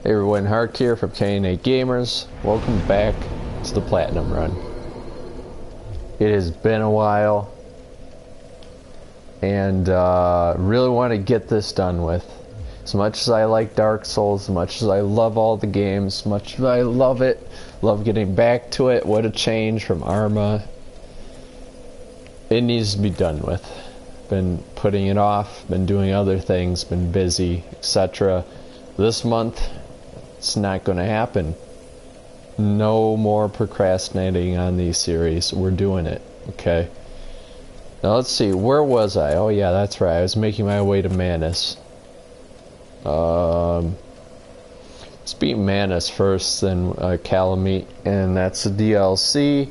Hey everyone, Hark here from Pt10 Gamers. Welcome back to the Platinum Run. It has been a while, and really want to get this done with. As much as I like Dark Souls, as much as I love all the games, as much as I love it, love getting back to it, what a change from Arma. It needs to be done with. Been putting it off, been doing other things, been busy, etc. This month, it's not going to happen. No more procrastinating on these series. We're doing it, okay? Now let's see, where was I? Oh yeah, that's right, I was making my way to Manus. Let's beat Manus first, then Calamite, and that's the DLC.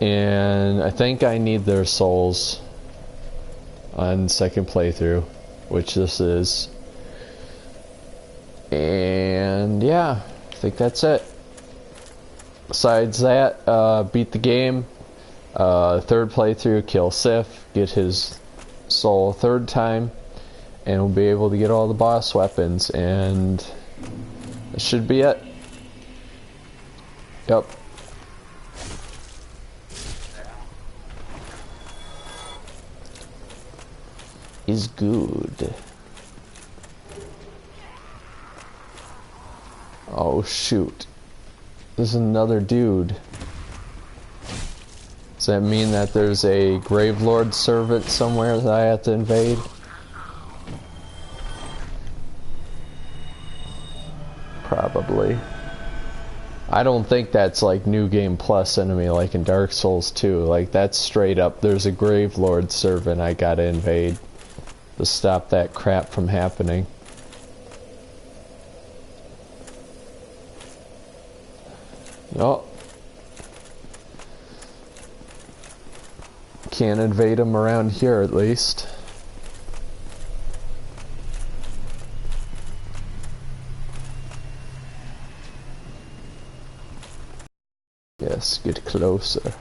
And I think I need their souls on second playthrough, which this is. And yeah, I think that's it. Besides that, beat the game. Third playthrough, kill Sif, get his soul third time, and we'll be able to get all the boss weapons, and that should be it. Yep. Is good. Oh shoot. There's another dude. Does that mean that there's a Gravelord servant somewhere that I have to invade? Probably. I don't think that's like New Game Plus enemy like in Dark Souls 2. Like that's straight up, there's a Gravelord servant I gotta invade to stop that crap from happening. Oh. Can't invade them around here at least. Yes, get closer.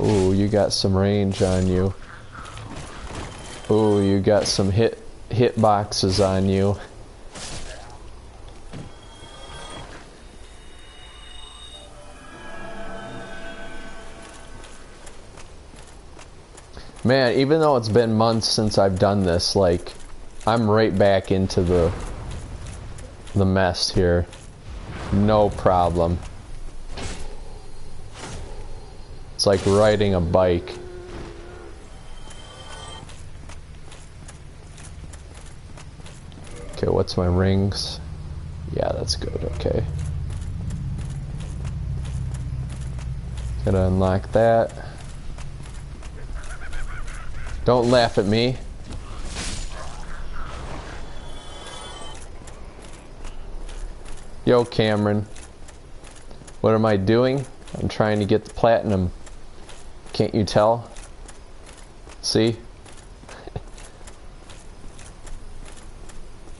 Oh, you got some range on you. Oh, you got some hit boxes on you. Man, even though it's been months since I've done this, like, I'm right back into the mess here. No problem. It's like riding a bike. Okay, what's my rings? Yeah, that's good, okay. Gotta unlock that. Don't laugh at me. Yo, Cameron. What am I doing? I'm trying to get the platinum. Can't you tell? See?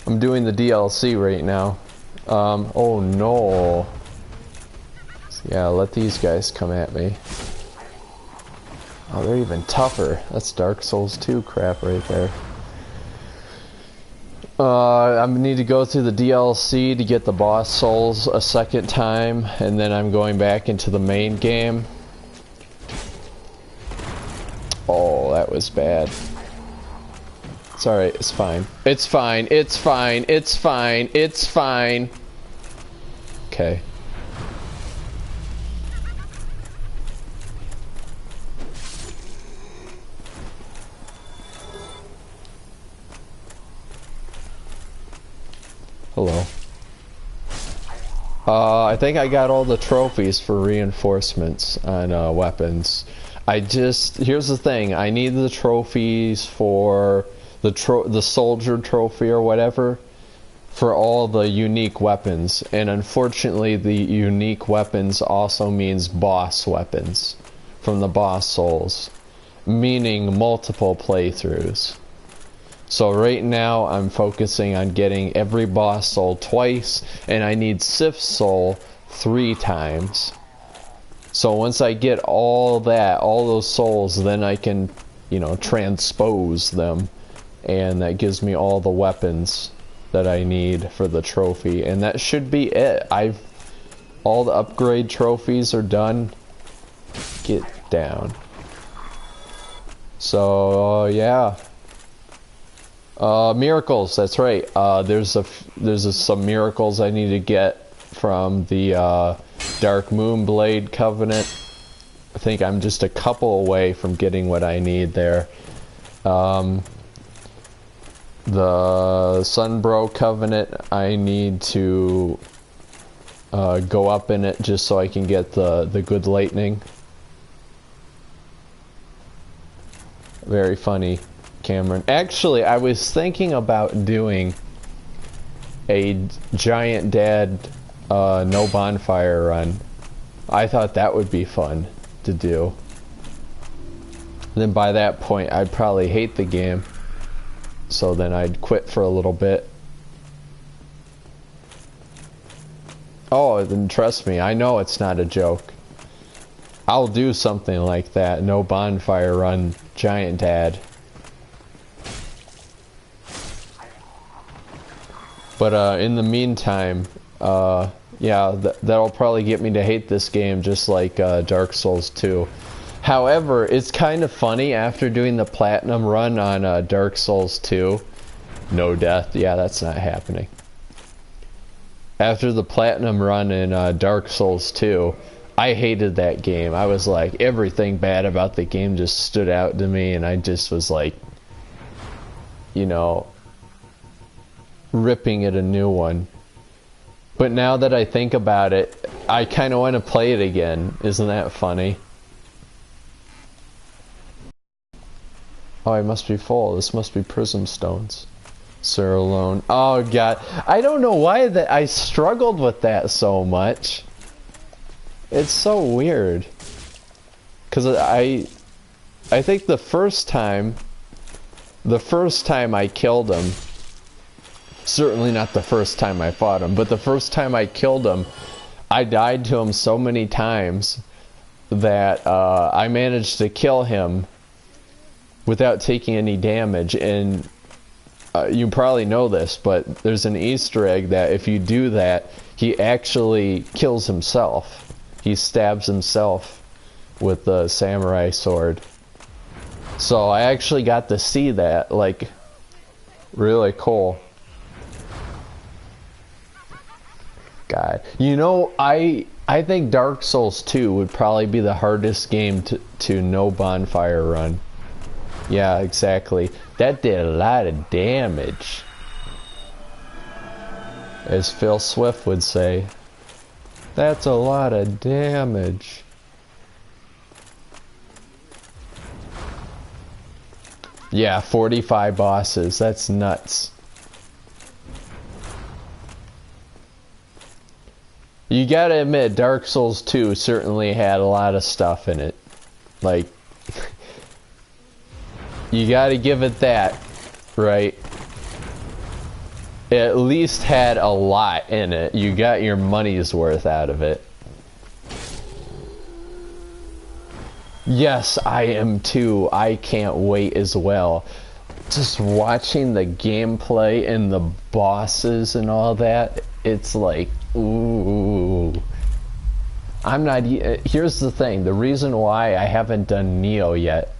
I'm doing the DLC right now. Oh no. Yeah, let these guys come at me. Oh, they're even tougher. That's Dark Souls 2 crap right there. I need to go through the DLC to get the boss souls a second time, and then I'm going back into the main game. Oh, that was bad. It's alright, it's fine. It's fine, it's fine, it's fine, it's fine. Okay. Hello. I think I got all the trophies for reinforcements on weapons. Here's the thing, I need the trophies for the soldier trophy or whatever for all the unique weapons, and unfortunately the unique weapons also means boss weapons from the boss souls, meaning multiple playthroughs. So right now I'm focusing on getting every boss soul twice, and I need Sif's soul 3 times. So once I get all those souls, then I can, you know, transpose them and that gives me all the weapons that I need for the trophy, and that should be it. All the upgrade trophies are done. Get down. So yeah, miracles. That's right. There's some miracles I need to get from the Dark Moonblade Covenant. I think I'm just a couple away from getting what I need there. The Sunbro Covenant, I need to go up in it just so I can get the good lightning. Very funny, Cameron. Actually, I was thinking about doing a Giant Dad no bonfire run. I thought that would be fun to do. And then by that point, I'd probably hate the game. So then I'd quit for a little bit. Oh, then trust me, I know it's not a joke. I'll do something like that. No bonfire run, Giant Dad. But in the meantime, yeah, that'll probably get me to hate this game just like Dark Souls 2. However, it's kind of funny after doing the platinum run on Dark Souls 2. No death. Yeah, that's not happening. After the platinum run in Dark Souls 2, I hated that game. I was like, everything bad about the game just stood out to me, and I just was like, you know, ripping it a new one. But now that I think about it, I kind of want to play it again. Isn't that funny? Oh, I must be full. This must be prism stones. Sir alone. Oh god. I don't know why that I struggled with that so much. It's so weird. Cause I think the first time I killed him, certainly not the first time I fought him, but the first time I killed him, I died to him so many times that I managed to kill him without taking any damage. And you probably know this, but there's an Easter egg that if you do that, he actually kills himself. He stabs himself with the samurai sword. So I actually got to see that, like, really cool. God. You know, I think Dark Souls 2 would probably be the hardest game to no bonfire run. Yeah, exactly. That did a lot of damage. As Phil Swift would say, that's a lot of damage. Yeah, 45 bosses. That's nuts. You gotta admit, Dark Souls 2 certainly had a lot of stuff in it. Like, you gotta give it that, right? It at least had a lot in it. You got your money's worth out of it. Yes, I am too. I can't wait as well. Just watching the gameplay and the bosses and all that, it's like, ooh. I'm not... Here's the thing. The reason why I haven't done Neo yet,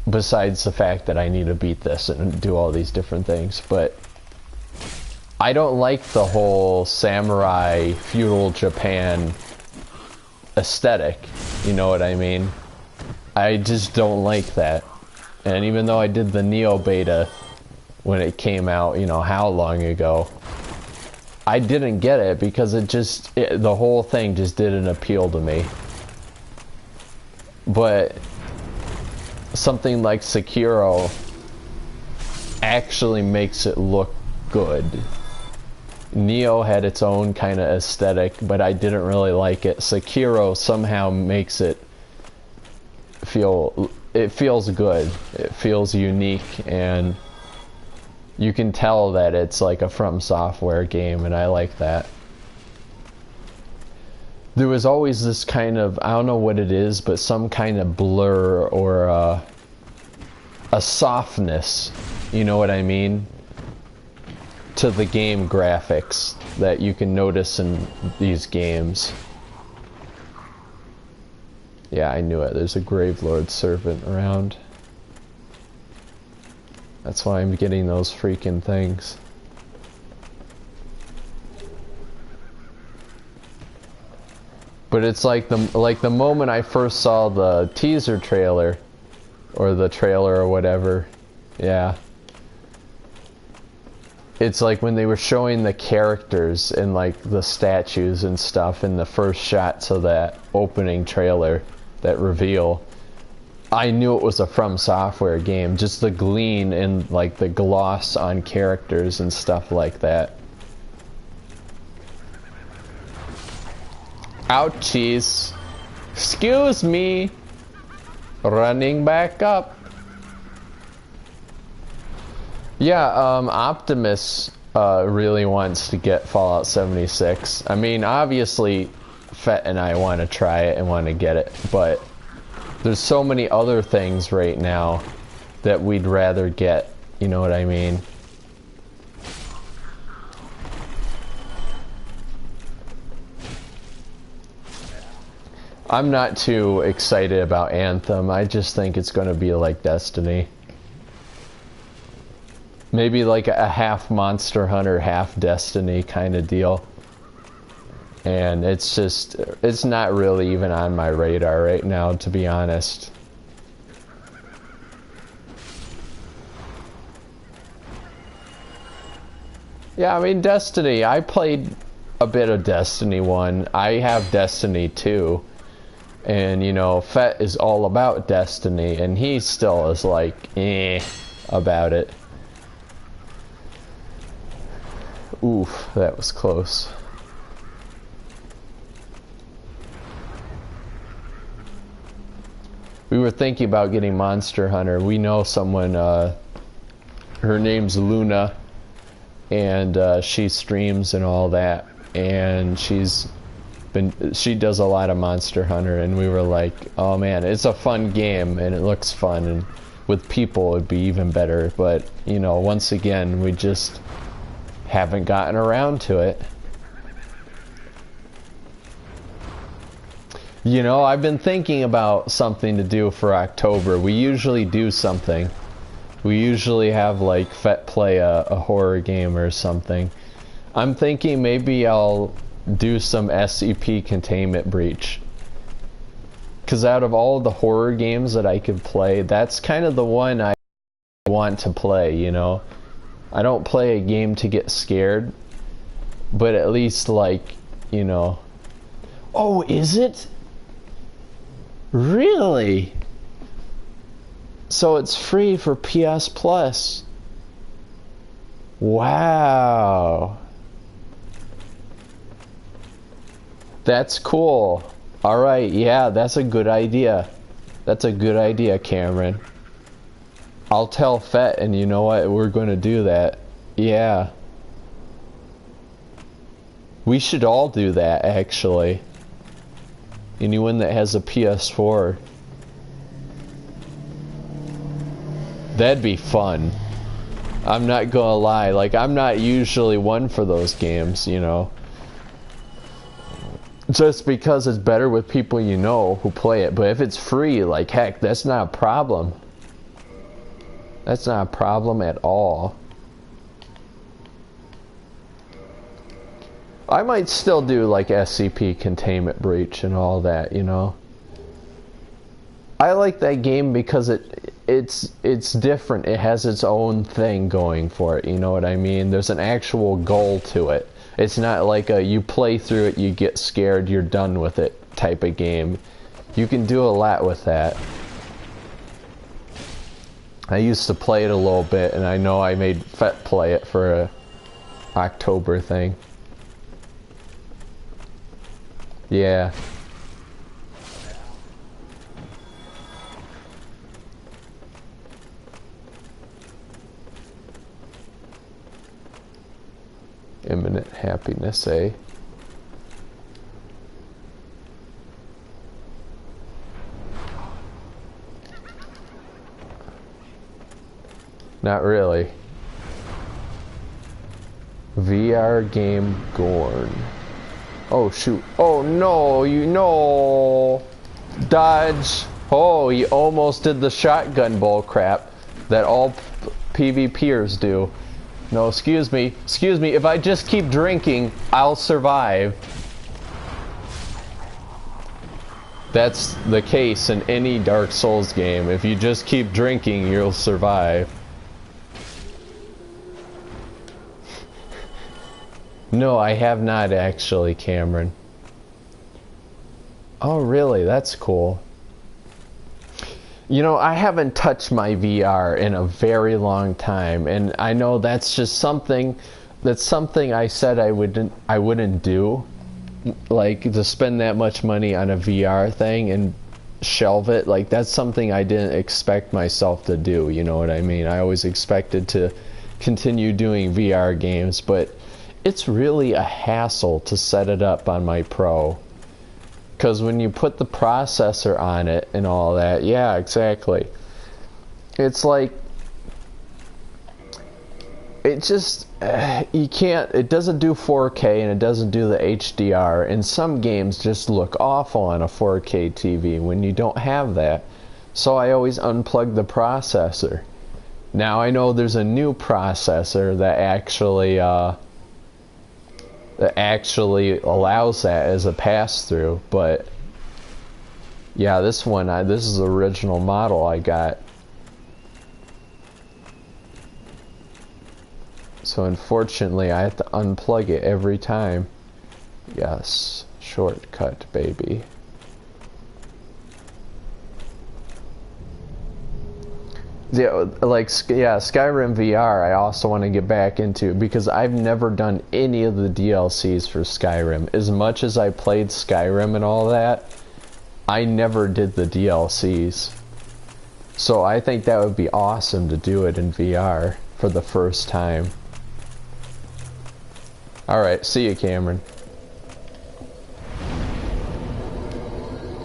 besides the fact that I need to beat this and do all these different things, but I don't like the whole samurai feudal Japan aesthetic. You know what I mean? I just don't like that. And even though I did the Neo beta when it came out, you know, how long ago, I didn't get it because the whole thing just didn't appeal to me. But something like Sekiro actually makes it look good. Neo had its own kind of aesthetic, but I didn't really like it. Sekiro somehow makes it feels good. It feels unique, and you can tell that it's like a From Software game, and I like that. There was always this kind of, I don't know what it is, but some kind of blur or a softness, you know what I mean, to the game graphics that you can notice in these games. Yeah, I knew it. There's a Gravelord servant around. That's why I'm getting those freaking things. But it's like the moment I first saw the teaser trailer, or the trailer or whatever, yeah. It's like when they were showing the characters and like the statues and stuff in the first shots of that opening trailer, that reveal, I knew it was a From Software game. Just the gleam and like the gloss on characters and stuff like that. Ouchies. Excuse me. Running back up. Yeah, Optimus really wants to get Fallout 76. I mean, obviously, Fett and I want to try it and want to get it, but there's so many other things right now that we'd rather get, you know what I mean? I'm not too excited about Anthem. I just think it's going to be like Destiny. Maybe like a half Monster Hunter, half Destiny kind of deal. And it's just, it's not really even on my radar right now, to be honest. Yeah, I mean, Destiny, I played a bit of Destiny 1. I have Destiny 2. And, you know, Fett is all about Destiny, and he still is like, about it. Oof, that was close. We were thinking about getting Monster Hunter. We know someone, her name's Luna, and she streams and all that, and she does a lot of Monster Hunter, and we were like, oh man, it's a fun game, and it looks fun, and with people it'd be even better, but, you know, once again, we just haven't gotten around to it. You know, I've been thinking about something to do for October. We usually do something. We usually have, like, Fett play a horror game or something. I'm thinking maybe I'll do some SCP Containment Breach. Because out of all the horror games that I could play, that's kind of the one I want to play, you know? I don't play a game to get scared, but at least, like, you know... Oh, is it? Really? So it's free for PS Plus. Wow. That's cool. Alright, yeah, that's a good idea. That's a good idea, Cameron. I'll tell Fett, and you know what? We're going to do that. Yeah. We should all do that, actually. Anyone that has a PS4. That'd be fun. I'm not gonna lie. Like, I'm not usually one for those games, you know. Just because it's better with people you know who play it. But if it's free, like, heck, that's not a problem. That's not a problem at all. I might still do like SCP Containment Breach and all that, you know. I like that game because it's different. It has its own thing going for it, you know what I mean? There's an actual goal to it. It's not like a you play through it, you get scared, you're done with it type of game. You can do a lot with that. I used to play it a little bit, and I know I made Fett play it for a October thing. Yeah. Imminent happiness, eh? Not really. VR game Gorn. Oh shoot. Oh no, you know. Dodge. Oh, you almost did the shotgun bull crap that all PvPers do. No, excuse me. Excuse me. If I just keep drinking, I'll survive. That's the case in any Dark Souls game. If you just keep drinking, you'll survive. No, I have not actually, Cameron. Oh, really? That's cool. You know, I haven't touched my VR in a very long time, and I know that's just something I said I wouldn't do, like to spend that much money on a VR thing and shelve it. Like that's something I didn't expect myself to do, you know what I mean? I always expected to continue doing VR games, but it's really a hassle to set it up on my Pro. Because when you put the processor on it and all that, yeah, exactly. It's like, it just, you can't, it doesn't do 4K and it doesn't do the HDR. And some games just look awful on a 4K TV when you don't have that. So I always unplug the processor. Now I know there's a new processor that actually allows that as a pass-through, but yeah, this one, this is the original model I got. So unfortunately, I have to unplug it every time. Yes, shortcut, baby. Yeah, like, yeah, Skyrim VR I also want to get back into because I've never done any of the DLCs for Skyrim. As much as I played Skyrim and all that, I never did the DLCs. So I think that would be awesome to do it in VR for the first time. Alright, see you, Cameron.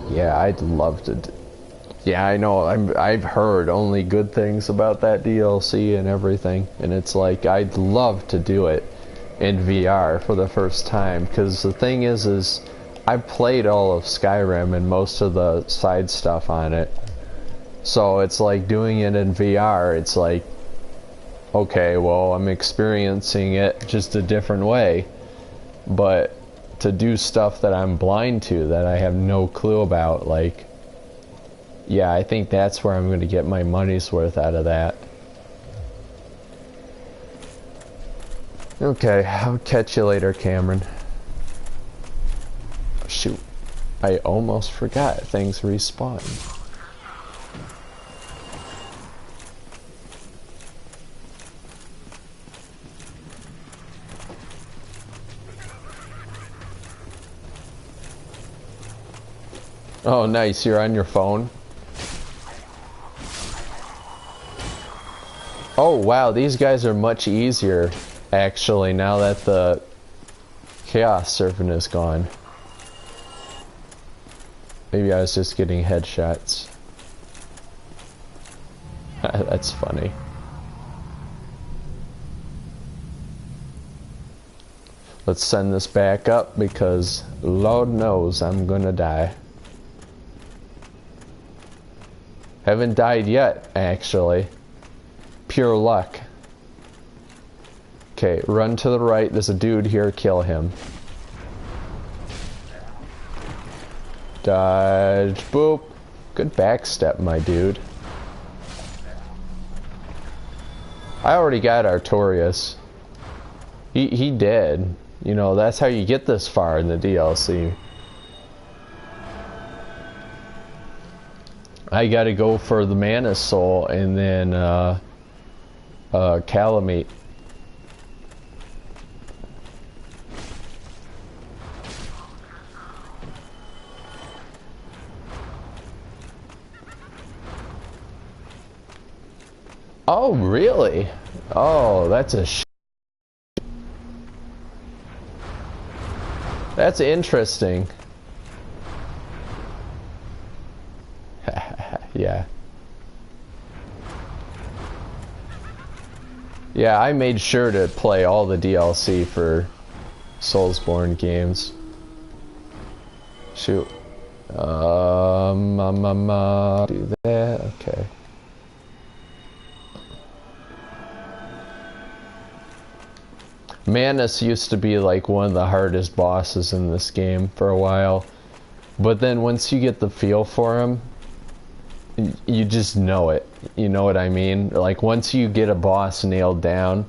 Yeah, I'd love to yeah, I know. I've heard only good things about that DLC and everything, and it's like I'd love to do it in VR for the first time. Because the thing is I've played all of Skyrim and most of the side stuff on it, so it's like doing it in VR. It's like, okay, well, I'm experiencing it just a different way, but to do stuff that I'm blind to, that I have no clue about, like. Yeah, I think that's where I'm going to get my money's worth out of that. Okay, I'll catch you later, Cameron. Shoot, I almost forgot things respawn. Oh, nice, you're on your phone? Oh wow, these guys are much easier actually now that the Chaos Serpent is gone. Maybe I was just getting headshots. That's funny. Let's send this back up because Lord knows I'm gonna die. Haven't died yet, actually. Pure luck. Okay, run to the right. There's a dude here. Kill him. Dodge. Boop. Good backstep, my dude. I already got Artorias. He did. You know, that's how you get this far in the DLC. I gotta go for the Mana Soul and then, Calamite. Oh, really? Oh, that's a that's interesting. Yeah. Yeah, I made sure to play all the DLC for Soulsborne games. Shoot. Do that. Okay. Manus used to be like one of the hardest bosses in this game for a while. But then once you get the feel for him, you just know it. You know what I mean? Like once you get a boss nailed down,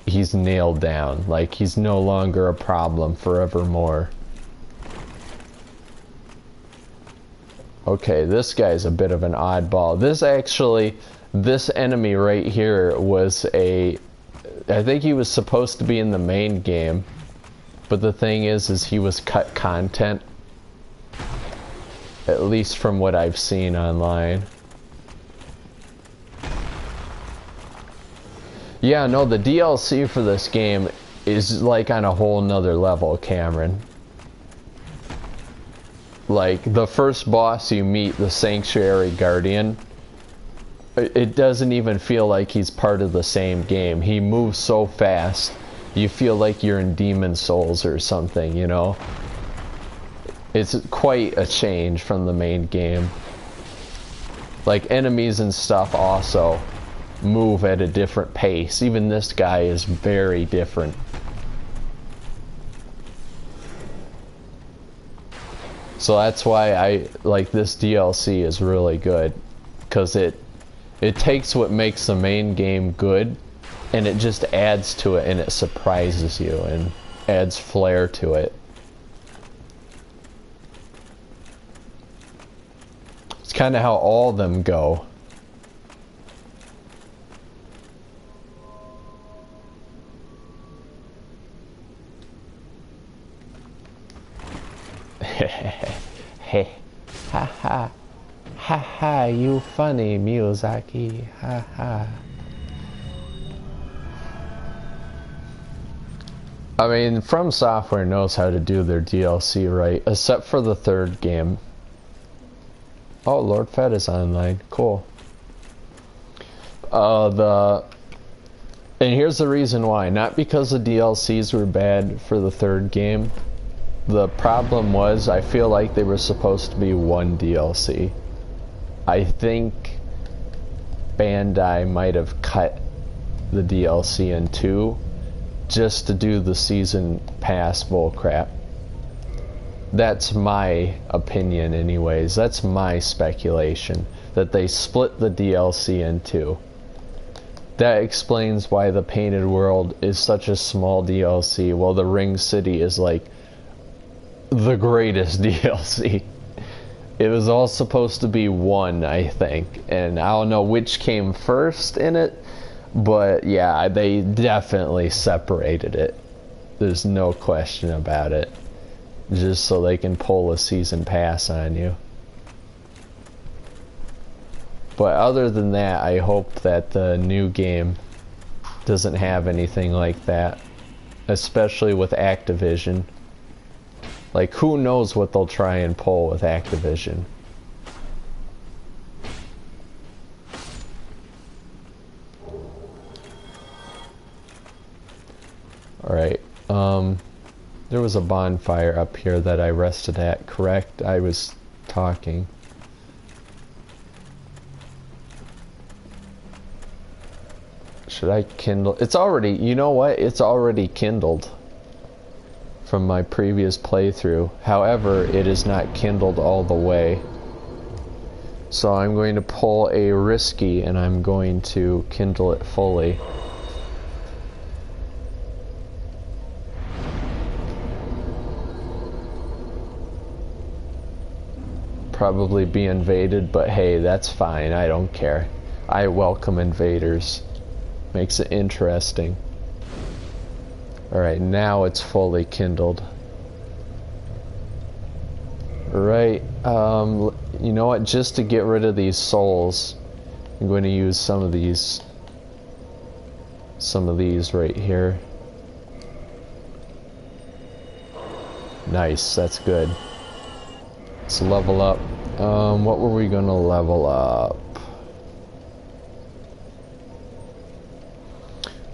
he's nailed down. Like he's no longer a problem forevermore. Okay, this guy's a bit of an oddball. This enemy right here was I think he was supposed to be in the main game, but the thing is he was cut content. At least from what I've seen online. Yeah, no, the DLC for this game is like on a whole nother level, Cameron. Like, the first boss you meet, the Sanctuary Guardian, it doesn't even feel like he's part of the same game. He moves so fast, you feel like you're in Demon Souls or something, you know? It's quite a change from the main game. Like, enemies and stuff also move at a different pace. Even this guy is very different. So that's why I like this DLC is really good, because it takes what makes the main game good and it just adds to it, and it surprises you and adds flair to it. It's kind of how all of them go. Hey, ha ha, ha ha, you funny, Miyazaki, ha ha. I mean, From Software knows how to do their DLC right, except for the third game. Oh, Lord Fed is online, cool. And here's the reason why, not because the DLCs were bad for the third game. The problem was, I feel like they were supposed to be one DLC. I think Bandai might have cut the DLC in two just to do the season pass bullcrap. That's my opinion anyways. That's my speculation, that they split the DLC in two. That explains why the Painted World is such a small DLC, while the Ring City is like the greatest DLC. It was all supposed to be one, I think, and I don't know which came first in it, but yeah, they definitely separated it. There's no question about it. Just so they can pull a season pass on you. But other than that, I hope that the new game doesn't have anything like that, especially with Activision. Like, who knows what they'll try and pull with Activision. Alright, there was a bonfire up here that I rested at, correct? I was talking. Should I kindle? It's already, you know what? It's already kindled from my previous playthrough. However, it is not kindled all the way. So I'm going to pull a risky and I'm going to kindle it fully. Probably be invaded, but hey, that's fine. I don't care. I welcome invaders. Makes it interesting. Alright, now it's fully kindled. Right, you know what, just to get rid of these souls, I'm going to use some of these right here. Nice, that's good. Let's level up. What were we gonna level up?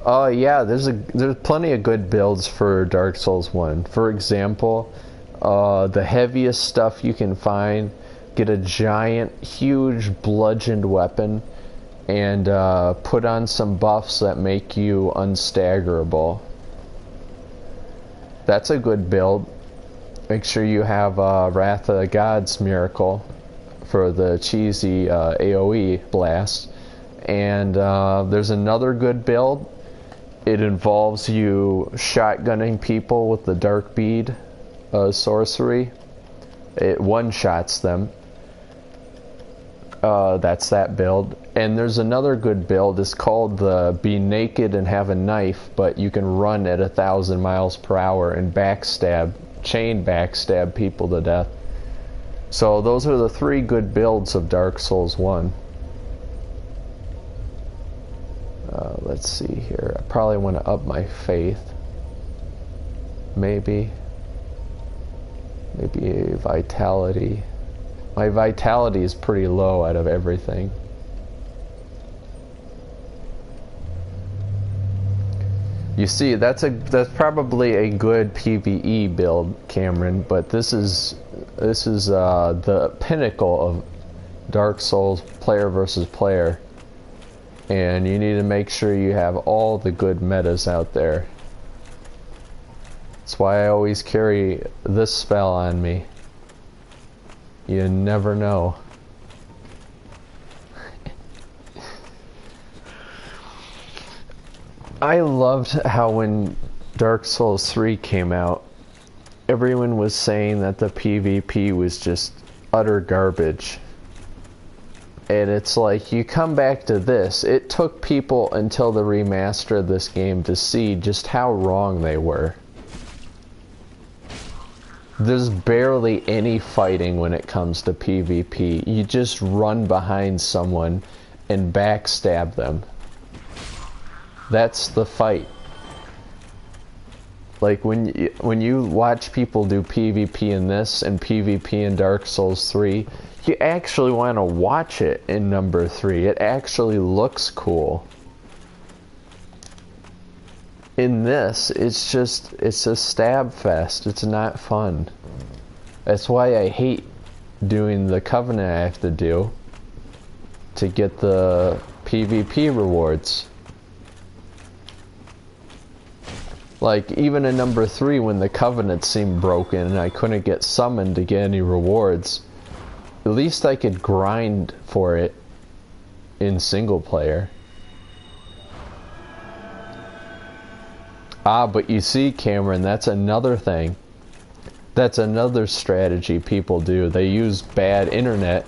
Oh yeah, there's plenty of good builds for Dark Souls 1. For example, the heaviest stuff you can find, get a giant, huge bludgeoned weapon, and put on some buffs that make you unstaggerable. That's a good build. Make sure you have Wrath of the Gods Miracle for the cheesy AoE blast. And there's another good build. It involves you shotgunning people with the Dark Bead sorcery. It one-shots them. That's that build. And there's another good build. It's called the Be Naked and Have a Knife, but you can run at 1,000 miles per hour and chain backstab people to death. So those are the 3 good builds of Dark Souls 1. Let's see here. I probably want to up my faith. Maybe vitality. My vitality is pretty low out of everything. You see, that's probably a good PvE build, Cameron, but this is the pinnacle of Dark Souls player versus player. And you need to make sure you have all the good metas out there. That's why I always carry this spell on me. You never know. I loved how when Dark Souls 3 came out, everyone was saying that the PvP was just utter garbage. And it's like, you come back to this, it took people until the remaster of this game to see just how wrong they were. There's barely any fighting when it comes to PvP. You just run behind someone and backstab them. That's the fight. Like when you watch people do PvP in this and PvP in Dark Souls 3, you actually want to watch it in number 3. It actually looks cool. In this, it's a stab fest. It's not fun. That's why I hate doing the Covenant I have to do to get the PvP rewards. Like, even in number 3, when the Covenant seemed broken and I couldn't get summoned to get any rewards, at least I could grind for it in single player. Ah, but you see, Cameron, that's another thing. That's another strategy people do. They use bad internet,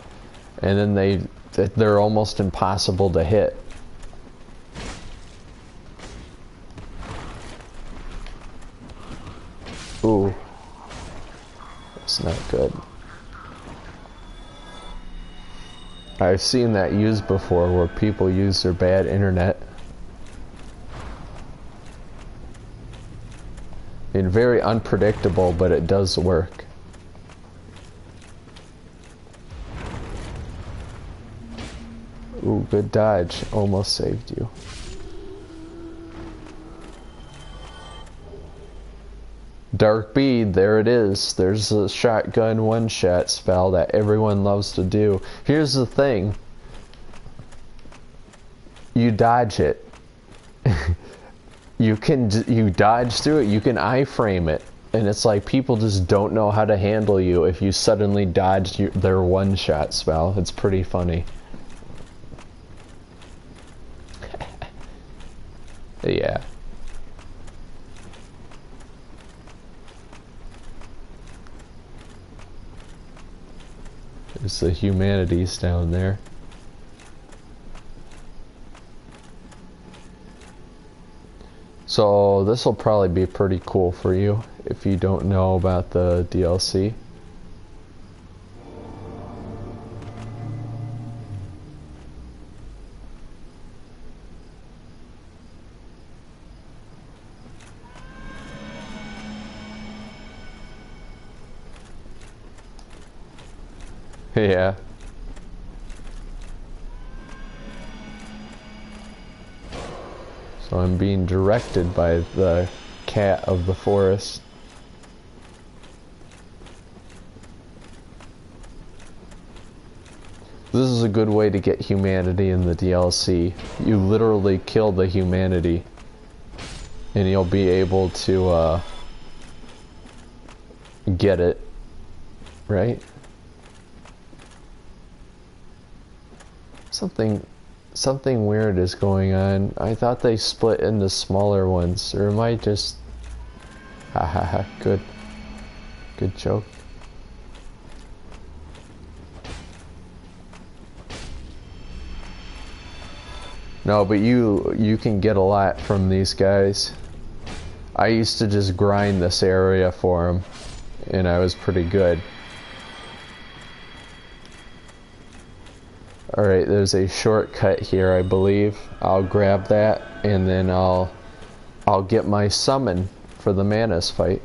and then they're almost impossible to hit. Ooh. That's not good. I've seen that used before, where people use their bad internet. And very unpredictable, but it does work. Ooh, good dodge. Almost saved you. Dark Bead, there it is. There's a shotgun one-shot spell that everyone loves to do. Here's the thing. You dodge it. You dodge through it. You can iframe it. And it's like people just don't know how to handle you if you suddenly dodge their one-shot spell. It's pretty funny. Yeah. There's the humanities down there. So this will probably be pretty cool for you if you don't know about the DLC. Yeah. So I'm being directed by the cat of the forest. This is a good way to get humanity in the DLC. You literally kill the humanity, and you'll be able to get it, right? Something weird is going on. I thought they split into smaller ones, or am I just... Hahaha, good joke. No, but you can get a lot from these guys. I used to just grind this area for them, and I was pretty good. Alright, there's a shortcut here, I believe. I'll grab that, and then I'll get my summon for the Manus fight.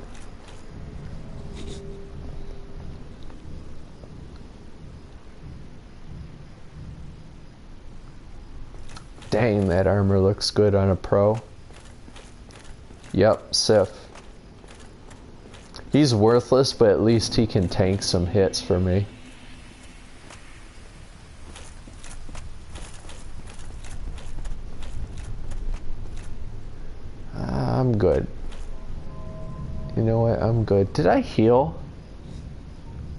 Dang, that armor looks good on a pro. Yep, Sif. He's worthless, but at least he can tank some hits for me. I'm good. You know what? I'm good. Did I heal?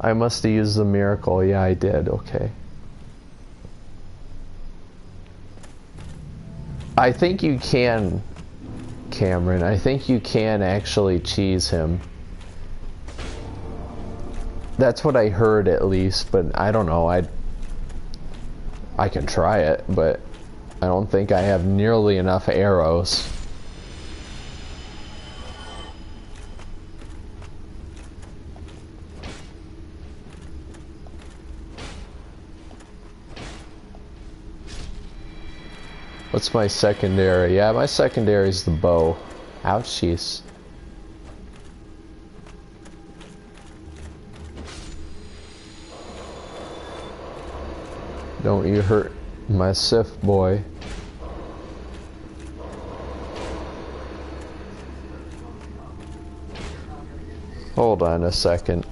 I must have used the miracle. Yeah, I did. Okay. I think you can, Cameron. I think you can actually cheese him. That's what I heard, at least, but I don't know. I can try it, but I don't think I have nearly enough arrows. What's my secondary? Yeah, my secondary is the bow. Ouchies. Don't you hurt my Sif boy. Hold on a second.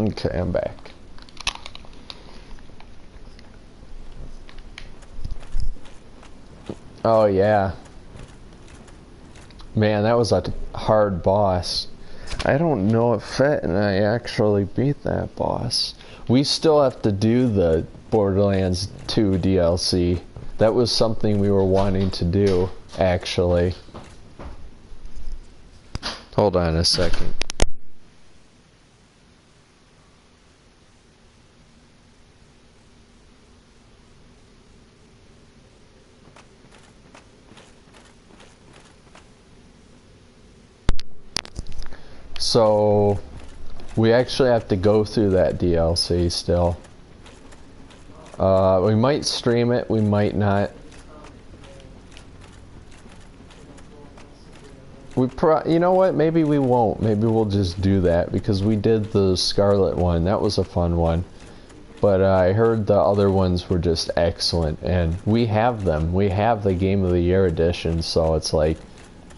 Okay, I'm back. Oh yeah. Man, that was a hard boss. I don't know if Fett and I actually beat that boss. We still have to do the Borderlands 2 DLC. That was something we were wanting to do, actually. Hold on a second. So, we actually have to go through that DLC still. We might stream it, we might not. You know what, maybe we won't. Maybe we'll just do that, because we did the Scarlet one. That was a fun one. But I heard the other ones were just excellent, and we have them. We have the Game of the Year edition, so it's like,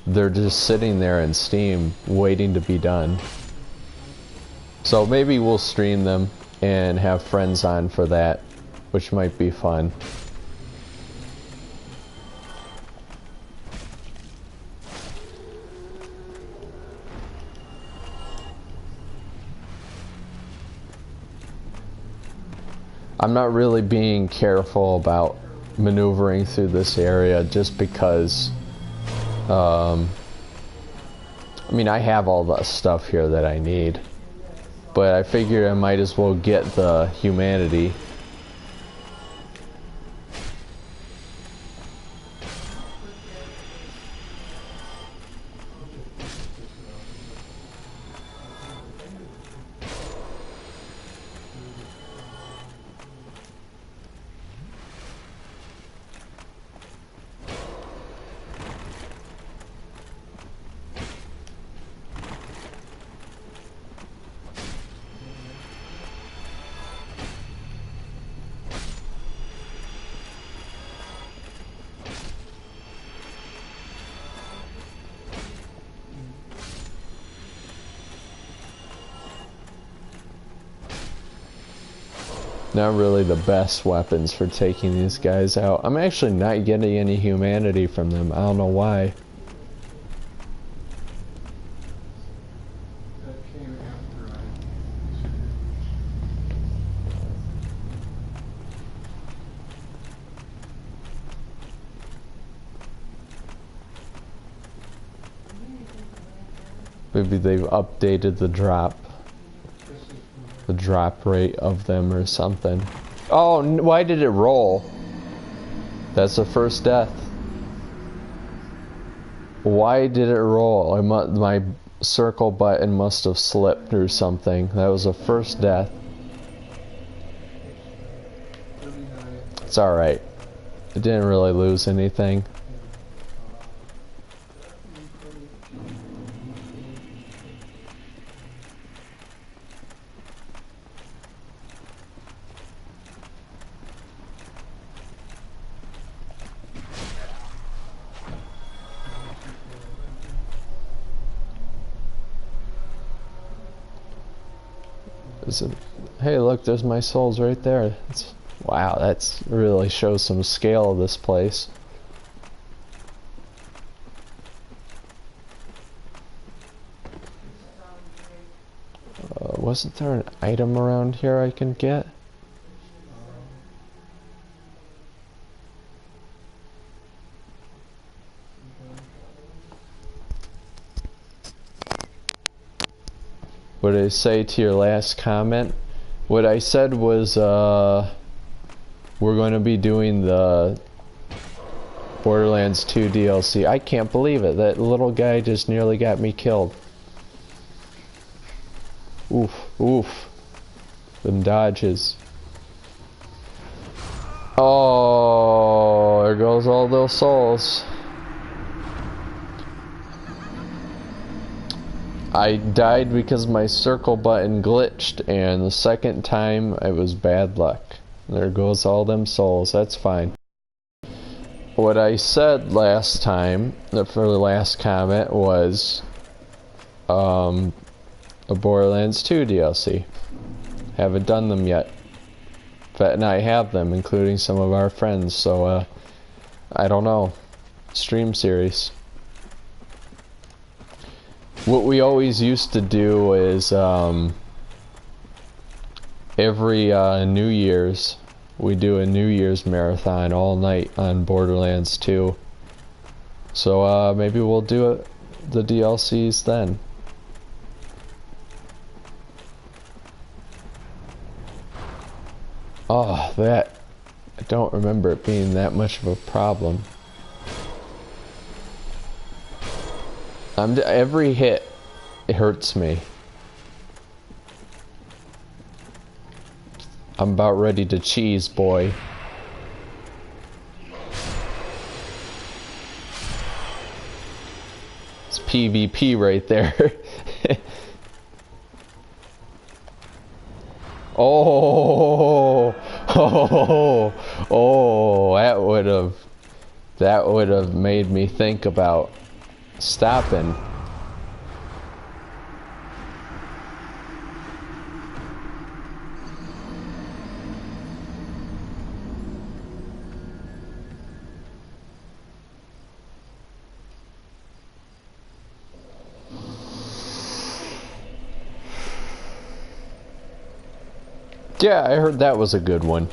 they're just sitting there in Steam waiting to be done. So maybe we'll stream them and have friends on for that, which might be fun. I'm not really being careful about maneuvering through this area just because I mean, I have all the stuff here that I need. but I figured I might as well get the humanity. Not really the best weapons for taking these guys out. I'm actually not getting any humanity from them. I don't know why. Maybe they've updated the drop rate of them or something. Oh, why did it roll? That's the first death. Why did it roll? My circle button must have slipped or something. That was the first death. It's alright. I didn't really lose anything. Hey, look, there's my souls right there. Wow, that's really shows some scale of this place. Wasn't there an item around here I can get? What did I say to your last comment? What I said was, we're going to be doing the Borderlands 2 DLC. I can't believe it. That little guy just nearly got me killed. Oof, oof. Them dodges. Oh, there goes all those souls. I died because my circle button glitched, and the second time it was bad luck. There goes all them souls. That's fine. What I said last time, for the last comment, was a Borderlands 2 DLC. Haven't done them yet. And I have them, including some of our friends, so I don't know. Stream series. What we always used to do is every New Year's we do a New Year's marathon all night on Borderlands 2. So maybe we'll do the DLCs then. Oh, that I don't remember it being that much of a problem. Every hit, it hurts me. I'm about ready to cheese, boy. It's PvP right there. Oh, oh, oh, that would have made me think about stopping. Yeah, I heard that was a good one.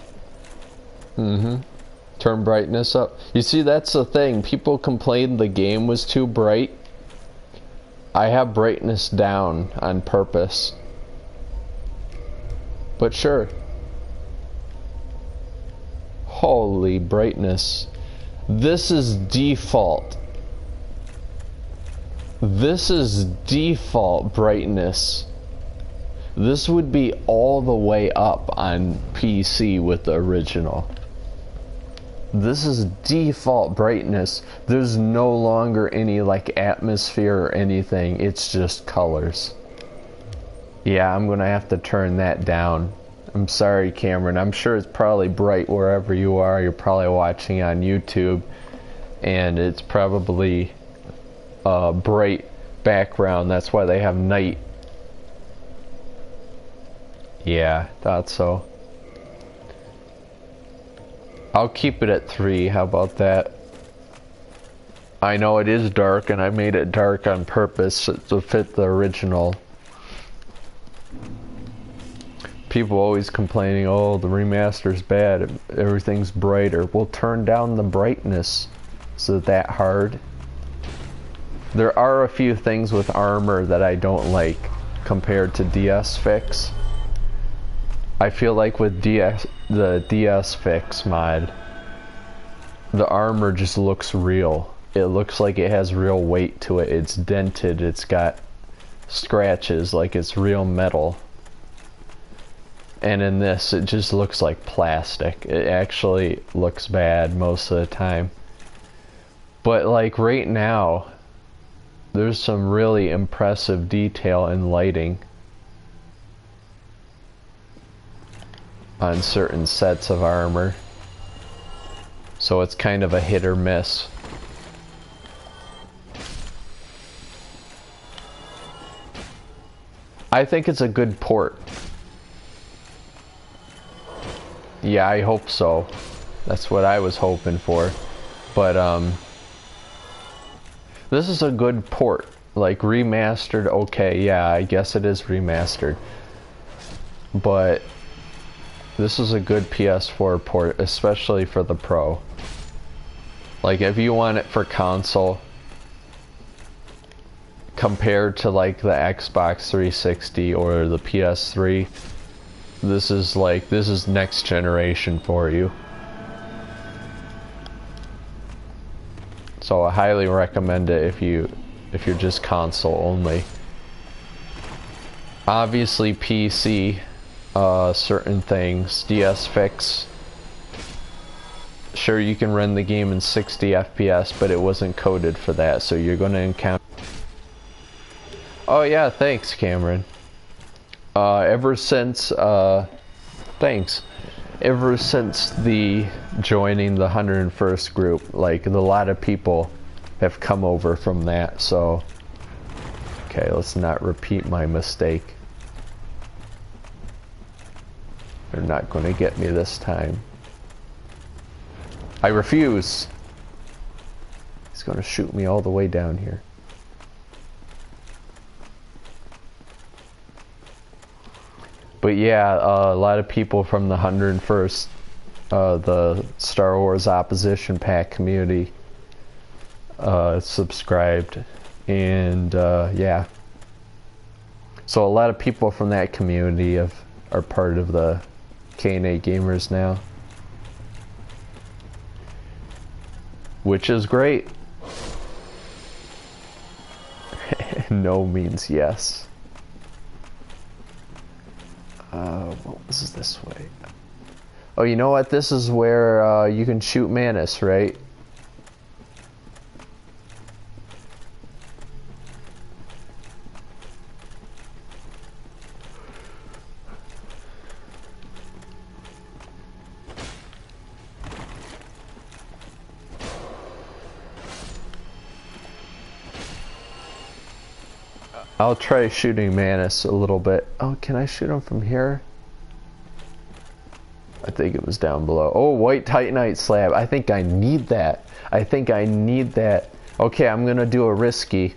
Turn brightness up. You see, that's the thing. People complained the game was too bright. I have brightness down on purpose. But sure. Holy brightness. This is default. This is default brightness. This would be all the way up on PC with the original. This is default brightness. There's no longer any like atmosphere or anything. It's just colors. Yeah, I'm gonna have to turn that down. I'm sorry, Cameron. I'm sure it's probably bright wherever you are. You're probably watching on YouTube, and it's probably a bright background. That's why they have night. Yeah, thought so. I'll keep it at 3. How about that? I know it is dark, and I made it dark on purpose to fit the original. People always complaining, oh, the remaster's bad, everything's brighter. We'll turn down the brightness. Is it that hard? There are a few things with armor that I don't like compared to DS Fix. I feel like with the DS Fix mod, the armor just looks real. It looks like it has real weight to it. It's dented, it's got scratches like it's real metal. And in this, it just looks like plastic. It actually looks bad most of the time. But like right now, there's some really impressive detail and lighting on certain sets of armor. So it's kind of a hit or miss. I think it's a good port. Yeah, I hope so. That's what I was hoping for. But this is a good port. Like remastered, okay, yeah, I guess it is remastered. But this is a good PS4 port, especially for the Pro. Like if you want it for console, compared to like the Xbox 360 or the PS3, this is next generation for you. So I highly recommend it if you're just console only. Obviously PC, certain things, DS Fix. Sure, you can run the game in 60 FPS, but it wasn't coded for that, so you're going to encounter... Oh yeah, thanks, Cameron. Ever since the joining the 101st group, like a lot of people have come over from that, so okay, let's not repeat my mistake. They're not going to get me this time. I refuse. He's going to shoot me all the way down here. But yeah, a lot of people from the 101st, the Star Wars Opposition Pack community, subscribed, and yeah. So a lot of people from that community are part of the K&A Gamers now, which is great. No means yes. What was this way? Oh, you know what? This is where you can shoot Manus, right? I'll try shooting Manus a little bit. Oh, can I shoot him from here? I think it was down below. Oh, white titanite slab. I think I need that. I think I need that. Okay, I'm gonna do a risky.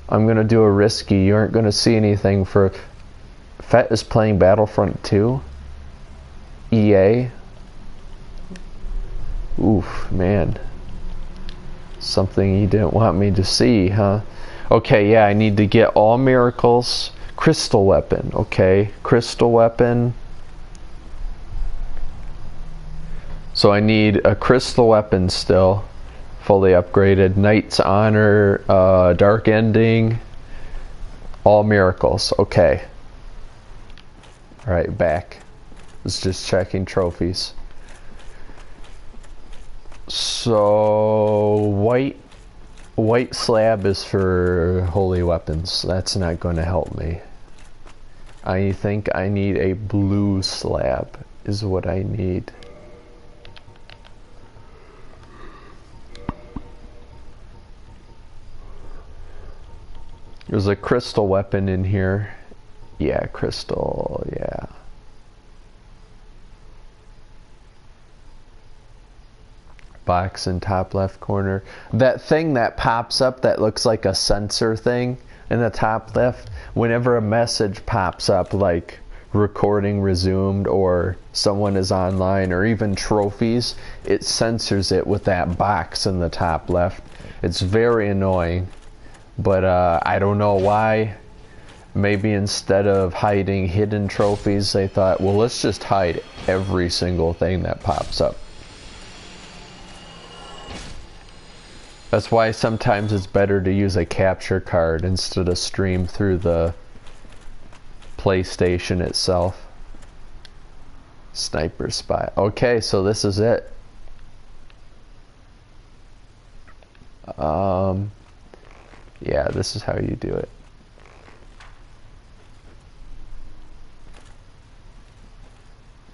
I'm gonna do a risky. You aren't gonna see anything for... Fett is playing Battlefront 2. EA. Oof, man. Something you didn't want me to see, huh? Okay, yeah, I need to get all miracles, Crystal weapon, okay. Crystal weapon. So I need a crystal weapon still. Fully upgraded. Knight's Honor, Dark Ending. All miracles, okay. Alright, back. It's just checking trophies. So white slab is for holy weapons. That's not going to help me. I think I need a blue slab is what I need. There's a crystal weapon in here. Yeah, crystal, yeah. Box in top left corner. That thing that pops up that looks like a sensor thing in the top left, whenever a message pops up like recording resumed or someone is online or even trophies, it censors it with that box in the top left. It's very annoying, but I don't know why. Maybe instead of hiding hidden trophies, they thought, well, let's just hide every single thing that pops up. That's why sometimes it's better to use a capture card instead of stream through the PlayStation itself. Sniper spot. Okay, so this is it. Yeah, this is how you do it.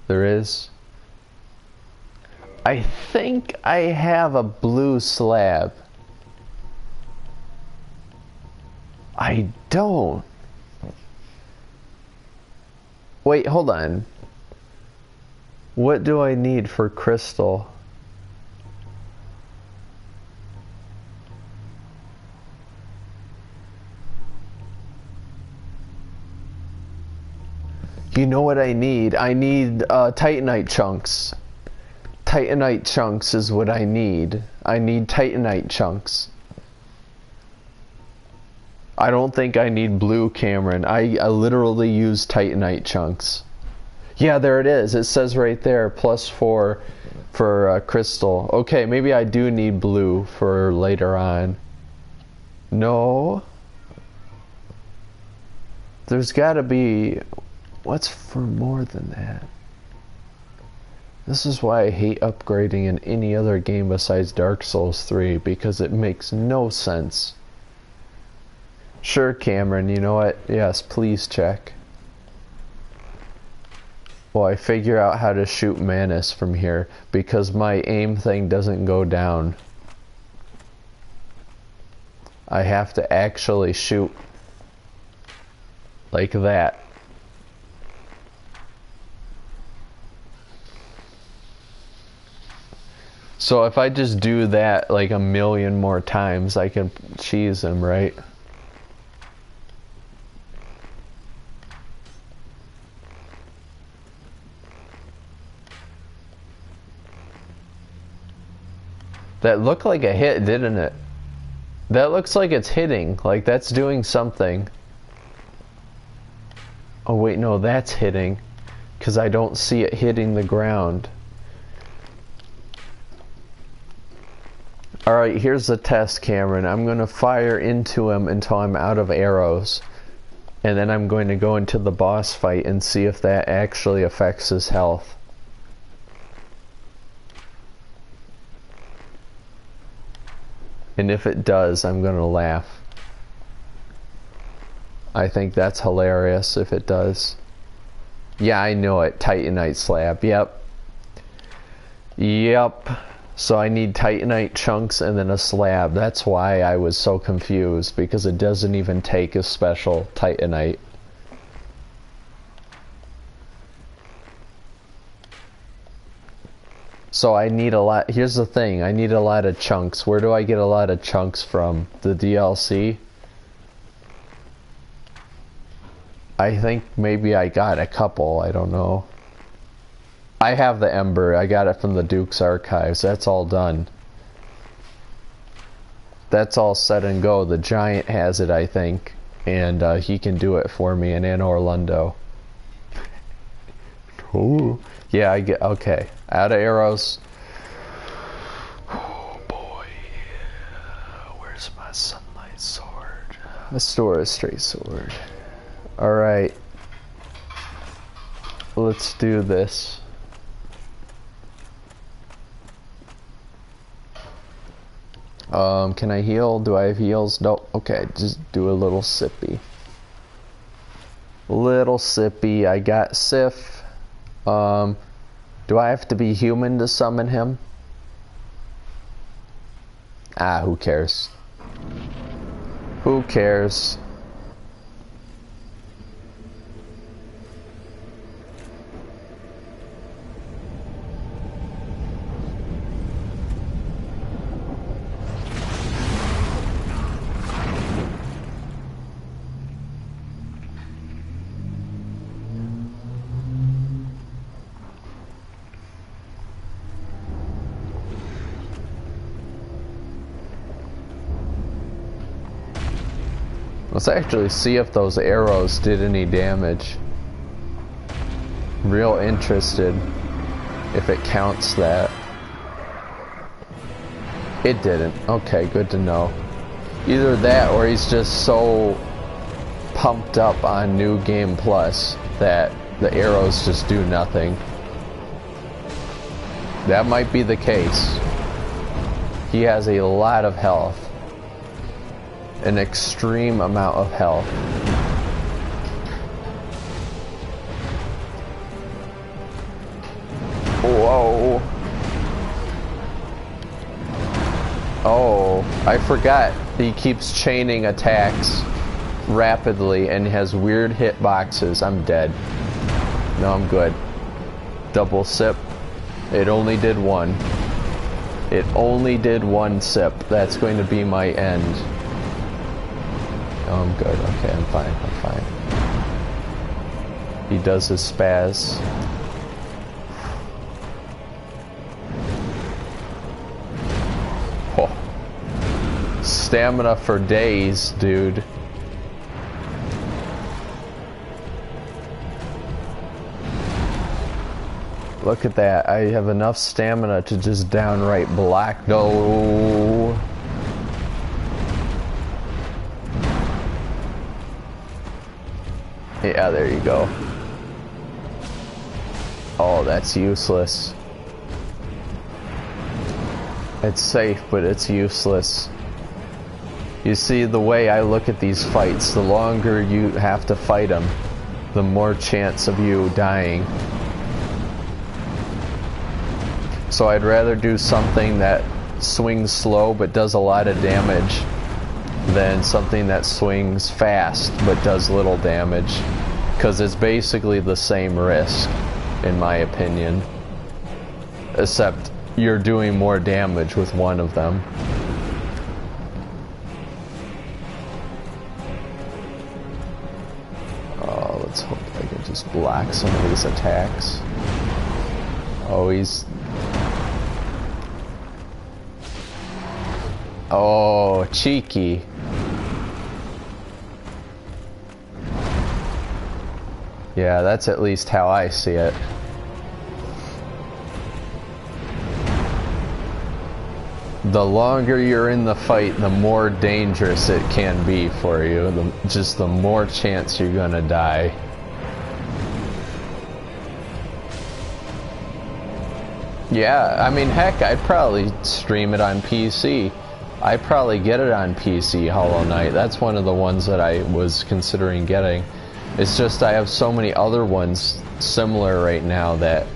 There is. I think I have a blue slab. I don't. Wait, hold on. What do I need for crystal? You know what I need? I need Titanite chunks. Titanite chunks is what I need. I need Titanite chunks. I don't think I need blue, Cameron. I literally use Titanite chunks. Yeah, there it is. It says right there, +4 for crystal. Okay, maybe I do need blue for later on. No. There's gotta be... What's for more than that? This is why I hate upgrading in any other game besides Dark Souls 3, because it makes no sense. Sure, Cameron, you know what? Yes, please check. Well, I figure out how to shoot Manus from here, because my aim thing doesn't go down. I have to actually shoot like that. So if I just do that like a million more times, I can cheese him, right? That looked like a hit, didn't it? That looks like it's hitting, like that's doing something. Oh wait, no, that's hitting, because I don't see it hitting the ground. Alright, here's the test, Cameron. I'm going to fire into him until I'm out of arrows. And then I'm going to go into the boss fight and see if that actually affects his health. And if it does, I'm going to laugh. I think that's hilarious if it does. Yeah, I know it. Titanite slab. Yep. Yep. So I need Titanite chunks and then a slab. That's why I was so confused, because it doesn't even take a special Titanite. So I need a lot. Here's the thing. I need a lot of chunks. Where do I get a lot of chunks from? The DLC? I think maybe I got a couple. I don't know. I have the Ember. I got it from the Duke's Archives. That's all done. That's all set and go. The Giant has it, I think. and he can do it for me in Anne Orlando. Oh, yeah, I get okay. Out of arrows. Oh boy, where's my sunlight sword? Let's store a straight sword. All right, let's do this. Can I heal? Do I have heals? Nope. Okay, just do a little sippy. Little sippy. I got Sif. Do I have to be human to summon him? Ah, who cares? Who cares? Let's actually see if those arrows did any damage. Real interested if it counts that. It didn't. Okay, good to know. Either that or he's just so pumped up on New Game Plus that the arrows just do nothing. That might be the case. He has a lot of health. An extreme amount of health. Whoa. Oh, I forgot he keeps chaining attacks rapidly and has weird hitboxes. I'm dead. No, I'm good. Double sip. It only did one. It only did one sip. That's going to be my end. Oh, I'm good. Okay, I'm fine. I'm fine. He does his spaz. Oh. Stamina for days, dude. Look at that. I have enough stamina to just downright block. No. Yeah, there you go. Oh, that's useless. It's safe, but it's useless. You see, the way I look at these fights, the longer you have to fight them, the more chance of you dying. So I'd rather do something that swings slow but does a lot of damage than something that swings fast but does little damage, because it's basically the same risk, in my opinion, except you're doing more damage with one of them. Oh, let's hope I can just block some of these attacks. Oh, he's... Oh, cheeky. Yeah, that's at least how I see it. The longer you're in the fight, the more dangerous it can be for you. Just the more chance you're gonna die. Yeah, I mean, heck, I'd probably stream it on PC. I'd probably get it on PC, Hollow Knight. That's one of the ones that I was considering getting. It's just I have so many other ones similar right now that,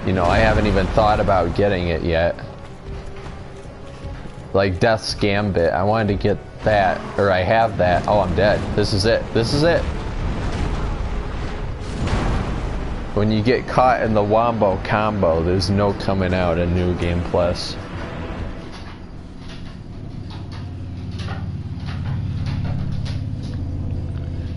you know, I haven't even thought about getting it yet. Like Death's Gambit, I wanted to get that, or I have that. Oh, I'm dead. This is it. This is it. When you get caught in the Wombo combo, there's no coming out in New Game Plus.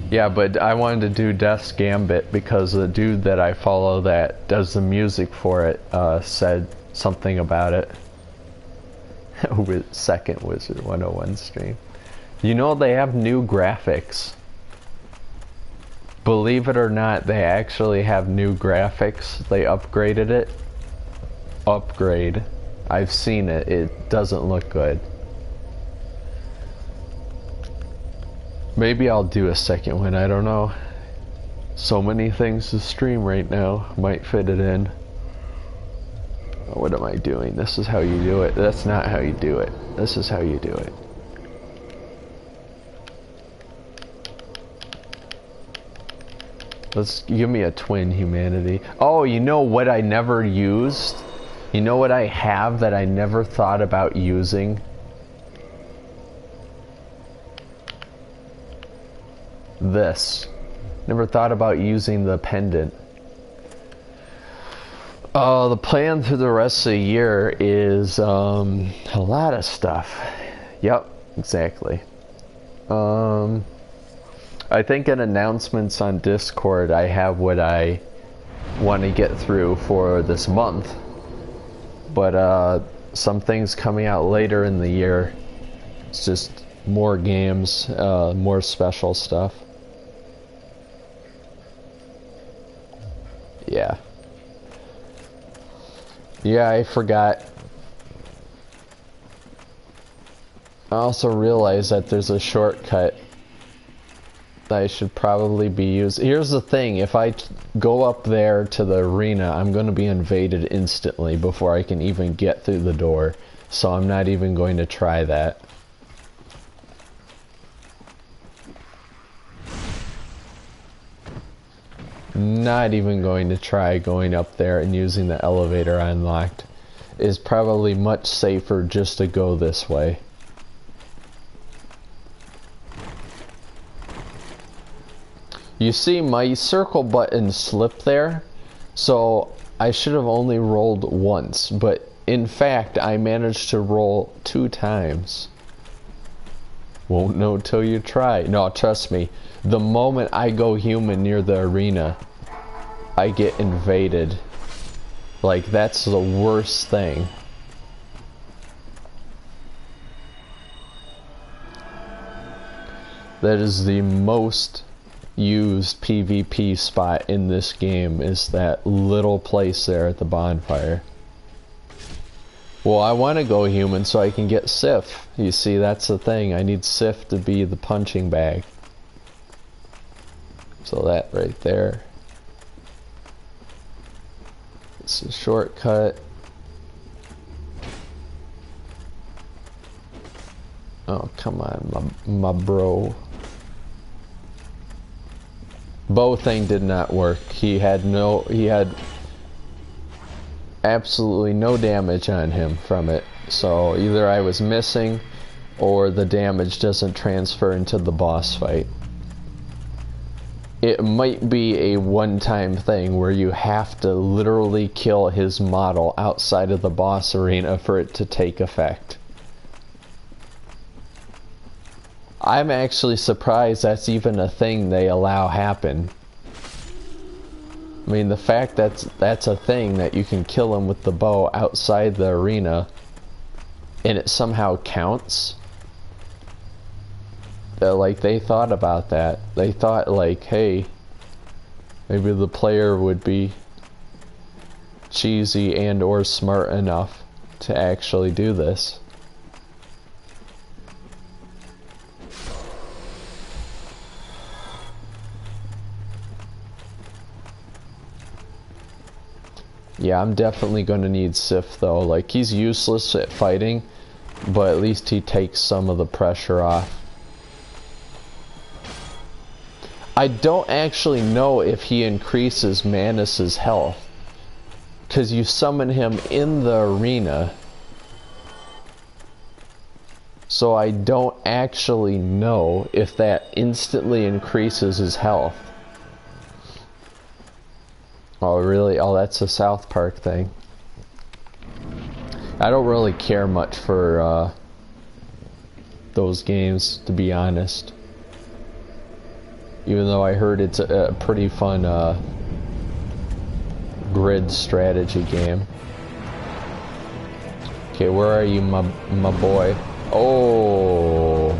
Yeah, but I wanted to do Death's Gambit because the dude that I follow that does the music for it said something about it. Second Wizard 101 stream. You know, they have new graphics Believe it or not, they actually have new graphics. They upgraded it. Upgrade. I've seen it. It doesn't look good. Maybe I'll do a second one. I don't know. So many things to stream right now. Might fit it in. What am I doing? This is how you do it. That's not how you do it. This is how you do it. Let's give me a twin, humanity. Oh, you know what I never used? You know what I have that I never thought about using? This. Never thought about using the pendant. The plan through the rest of the year is a lot of stuff. Yep, exactly. I think in announcements on Discord I have what I want to get through for this month. But some things coming out later in the year. It's just more games, more special stuff. Yeah. Yeah, I forgot. I also realized that there's a shortcut that I should probably be using. Here's the thing, if I go up there to the arena, I'm going to be invaded instantly before I can even get through the door. So I'm not even going to try that. Not even going to try going up there and using the elevator unlocked. Is probably much safer just to go this way. You see my circle button slipped there, so I should have only rolled once, but in fact I managed to roll 2 times. Won't know till you try. No, trust me, the moment I go human near the arena, I get invaded. Like, that's the worst thing. That is the most used PvP spot in this game, is that little place there at the bonfire. Well, I want to go human so I can get Sif. You see, that's the thing. I need Sif to be the punching bag. So that right there. It's a shortcut. Oh, come on, my bro. Bow thing did not work. He had absolutely no damage on him from it. So either I was missing or the damage doesn't transfer into the boss fight. It might be a one-time thing where you have to literally kill his model outside of the boss arena for it to take effect. I'm actually surprised that's even a thing they allow happen. I mean, the fact that's a thing that you can kill him with the bow outside the arena and it somehow counts. Like, they thought about that. They thought, like, hey, maybe the player would be cheesy and or smart enough to actually do this. Yeah, I'm definitely going to need Sif, though. Like, he's useless at fighting, but at least he takes some of the pressure off. I don't actually know if he increases Manus's health, because you summon him in the arena. So I don't actually know if that instantly increases his health. Oh, really? Oh, that's a South Park thing. I don't really care much for those games, to be honest. Even though I heard it's a pretty fun grid strategy game. Okay, where are you, my boy? Oh.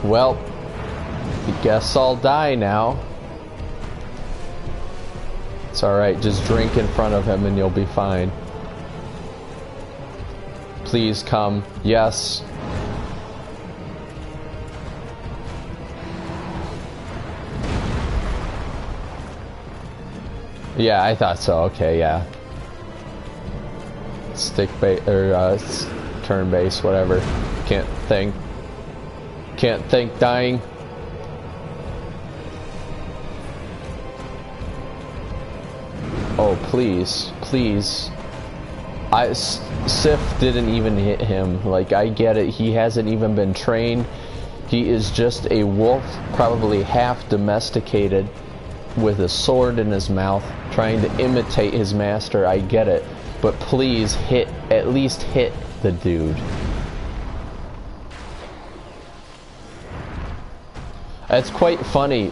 Well, I guess I'll die now. It's alright, just drink in front of him and you'll be fine. Please come. Yes. Yeah, I thought so. Okay, yeah. Stick base or turn base, whatever. Can't think. Can't think. Dying. Oh, please, please. Sif didn't even hit him. Like, I get it. He hasn't even been trained. He is just a wolf, probably half domesticated, with a sword in his mouth, trying to imitate his master. I get it. But please hit, at least hit the dude. It's quite funny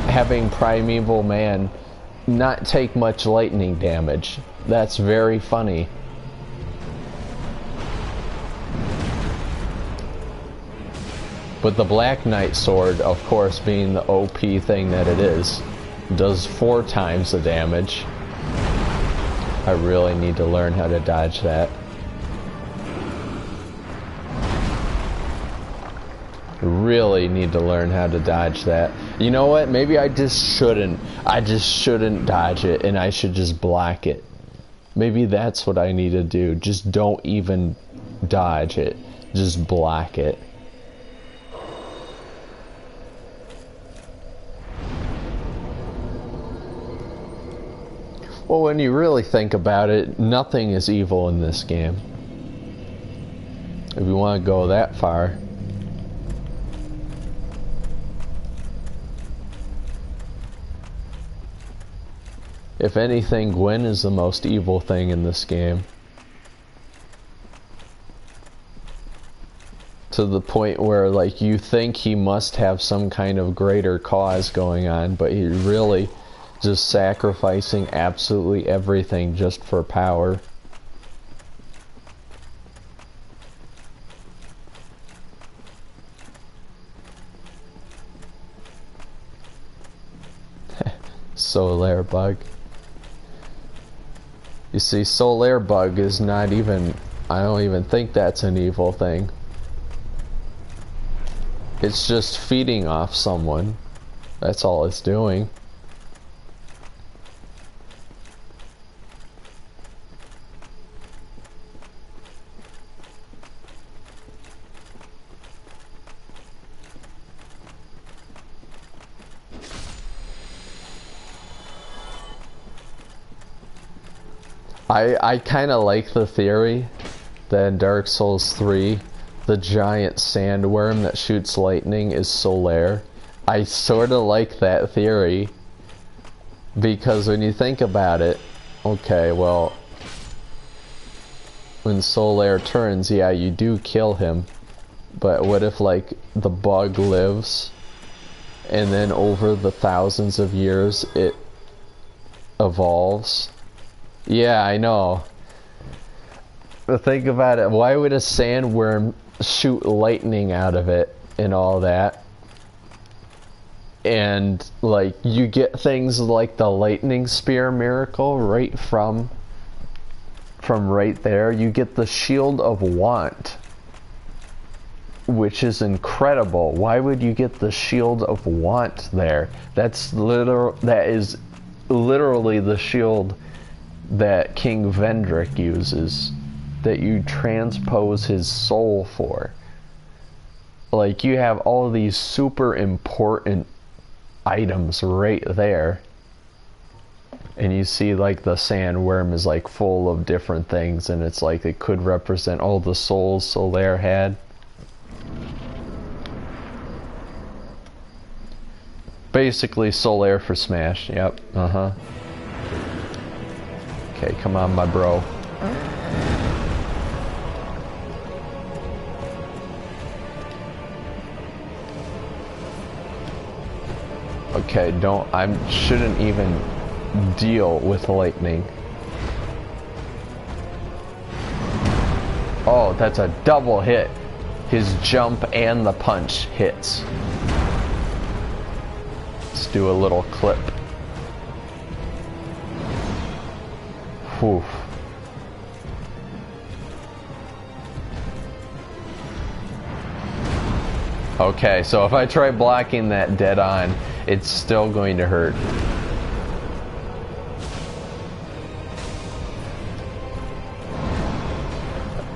having Primeval Man not take much lightning damage. That's very funny. But the Black Knight sword, of course, being the OP thing that it is, does 4 times the damage. I really need to learn how to dodge that. Really need to learn how to dodge that. You know what? Maybe I just shouldn't. I just shouldn't dodge it, and I should just block it. Maybe that's what I need to do. Just don't even dodge it. Just block it. Well, when you really think about it, nothing is evil in this game. If you want to go that far. If anything, Gwen is the most evil thing in this game. To the point where, like, you think he must have some kind of greater cause going on, but he really just sacrificing absolutely everything just for power. Solar bug. You see, Solar bug is not even, I don't even think that's an evil thing. It's just feeding off someone. That's all it's doing. I kind of like the theory that in Dark Souls 3, the giant sandworm that shoots lightning is Solar. I sort of like that theory, because when you think about it, okay, well, when Solar turns, yeah, you do kill him, but what if, like, the bug lives, and then over the thousands of years, it evolves? Yeah, I know. But think about it. Why would a sandworm shoot lightning out of it and all that? And, like, you get things like the lightning spear miracle right from right there. You get the Shield of Want, which is incredible. Why would you get the Shield of Want there? That is literally the shield that King Vendrick uses, that you transpose his soul for. Like, you have all these super important items right there, and you see, like, the sandworm is, like, full of different things, and it's like it could represent all the souls Solar had. Basically Solar for Smash. Yep. Okay, come on, my bro. Okay, shouldn't even deal with lightning. Oh, that's a double hit. his jump and the punch hits. Let's do a little clip. Whew. Okay, so if I try blocking that dead on, it's still going to hurt.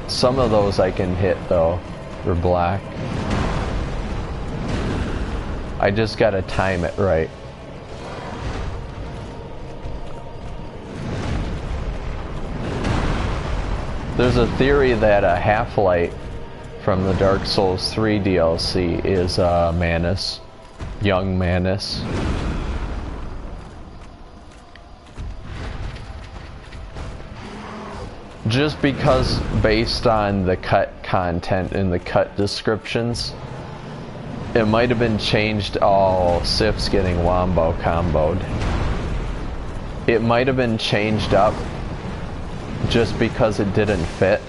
Some of those I can hit though, for black. I just gotta time it right. There's a theory that a Half-Light from the Dark Souls 3 DLC is Manus, young Manus. Just because based on the cut content and the cut descriptions, it might have been changed. Oh, Sif's getting wombo comboed. It might have been changed up just because it didn't fit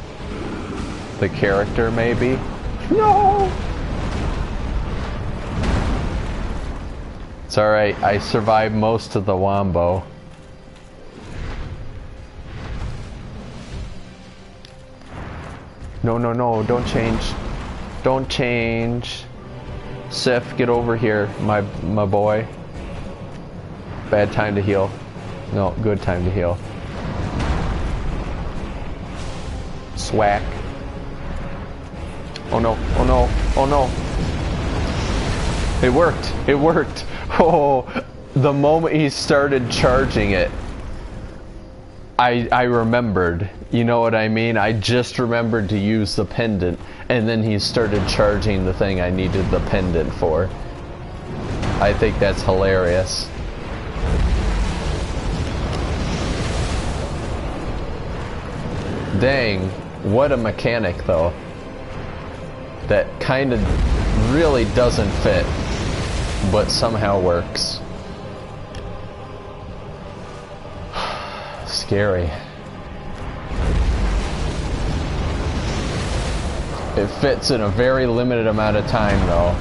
the character, maybe. No! It's alright, I survived most of the wombo. No, no, no, don't change. Don't change. Sif, get over here, my boy. Bad time to heal. No, good time to heal. Swack. Oh no, oh no, oh no. It worked, it worked. Oh, the moment he started charging it, I remembered, you know what I mean? I just remembered to use the pendant, and then he started charging the thing I needed the pendant for. I think that's hilarious. Dang, what a mechanic though. That kind of really doesn't fit, but somehow works. Scary. It fits in a very limited amount of time though.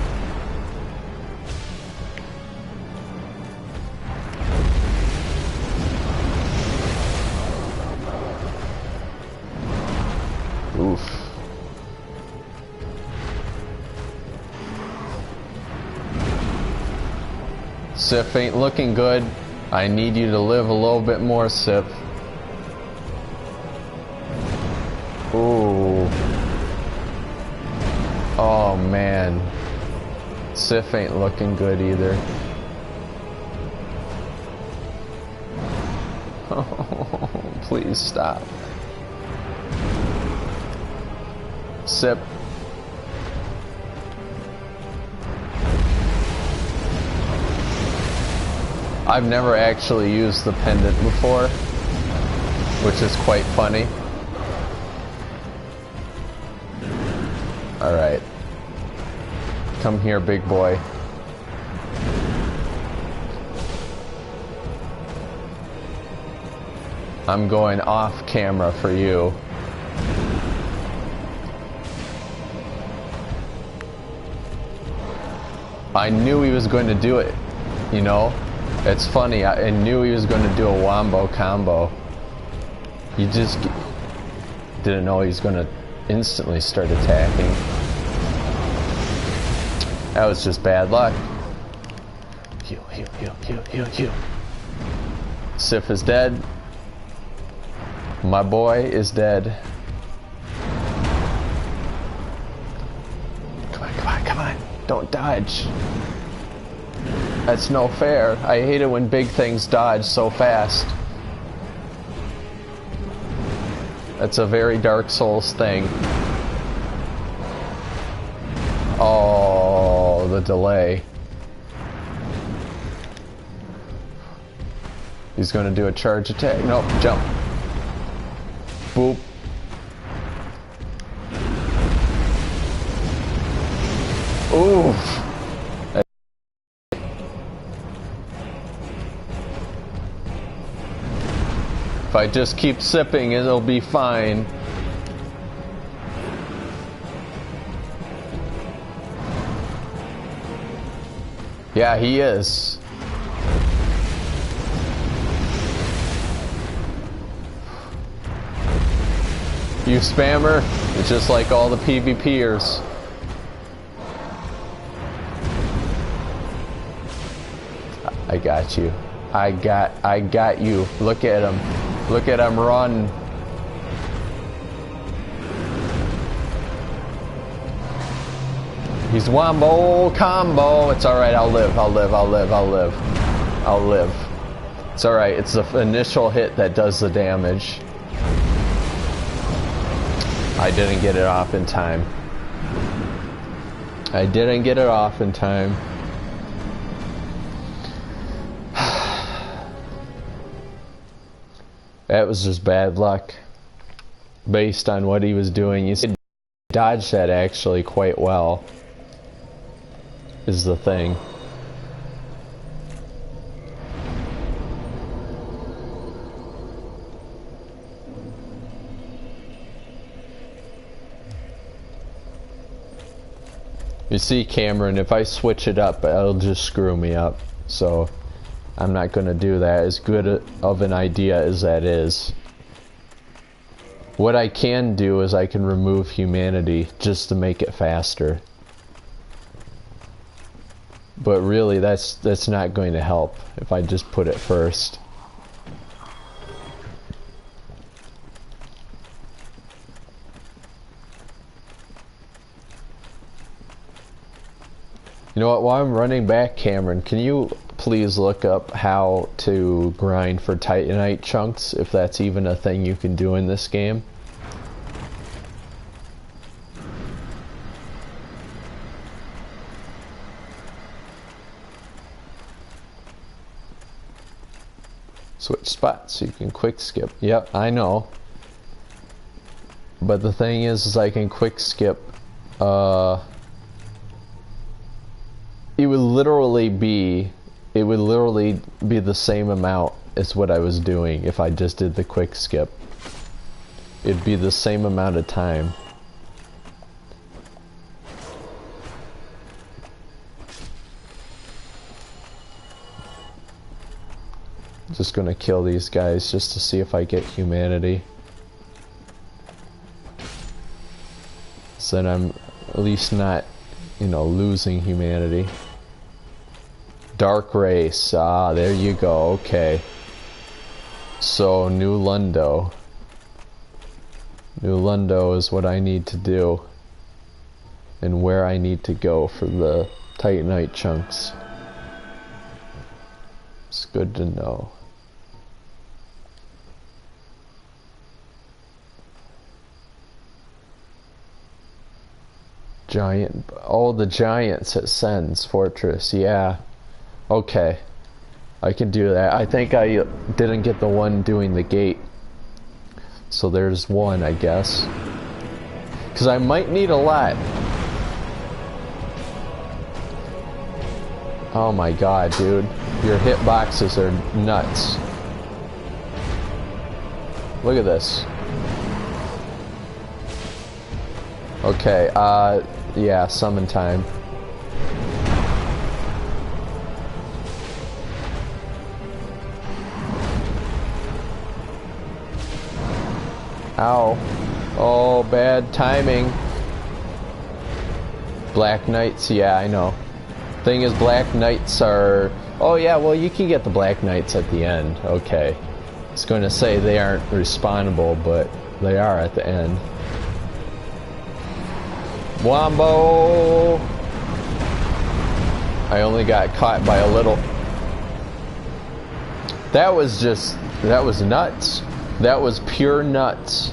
Oof. Sif ain't looking good. I need you to live a little bit more, Sif. Ooh. Oh man. Sif ain't looking good either. Oh, please stop. Sip. I've never actually used the pendant before, which is quite funny. Alright. Come here, big boy. I'm going off camera for you. I knew he was going to do it, you know? It's funny, I knew he was going to do a wombo combo. You just didn't know he was going to instantly start attacking. That was just bad luck. Heal, heal, heal, heal, heal, heal. Sif is dead. My boy is dead. Come on, come on, come on. Don't dodge. That's no fair. I hate it when big things dodge so fast. That's a very Dark Souls thing. Oh, the delay. He's going to do a charge attack. Nope, jump. Boop. Oof. If I just keep sipping, it'll be fine. Yeah, he is. You spammer, it's just like all the PvPers. I got you. I got you. Look at him. Look at him run. He's wombo combo. It's alright, I'll live. It's alright, it's the initial hit that does the damage. I didn't get it off in time. That was just bad luck. Based on what he was doing. You could dodge that actually quite well. Is the thing. You see, Cameron, if I switch it up, it'll just screw me up. So, I'm not going to do that, as good of an idea as that is. What I can do is I can remove humanity just to make it faster. But really, that's not going to help if I just put it first. You know what, while I'm running back, Cameron, can you please look up how to grind for Titanite chunks, if that's even a thing you can do in this game? Switch spots so you can quick skip. Yep, I know. But the thing is I can quick skip, it would literally be the same amount as what I was doing if I just did the quick skip. It'd be the same amount of time. Just gonna kill these guys just to see if I get humanity. So then I'm at least not, you know, losing humanity. Dark race, ah, there you go, okay. So, New Lundo. New Lundo is what I need to do. And where I need to go for the Titanite chunks. It's good to know. Giant, oh, the giants at Sen's Fortress, yeah. Okay, I can do that. I think I didn't get the one doing the gate. So there's one, I guess. Because I might need a lot. Oh my god, dude. Your hitboxes are nuts. Look at this. Okay, yeah, summon time. Ow. Oh, bad timing. Black Knights, yeah, I know. Thing is, Black Knights are... Oh yeah, well you can get the Black Knights at the end. Okay. I was going to say they aren't respawnable, but they are at the end. Wombo! I only got caught by a little. That was nuts. That was pure nuts.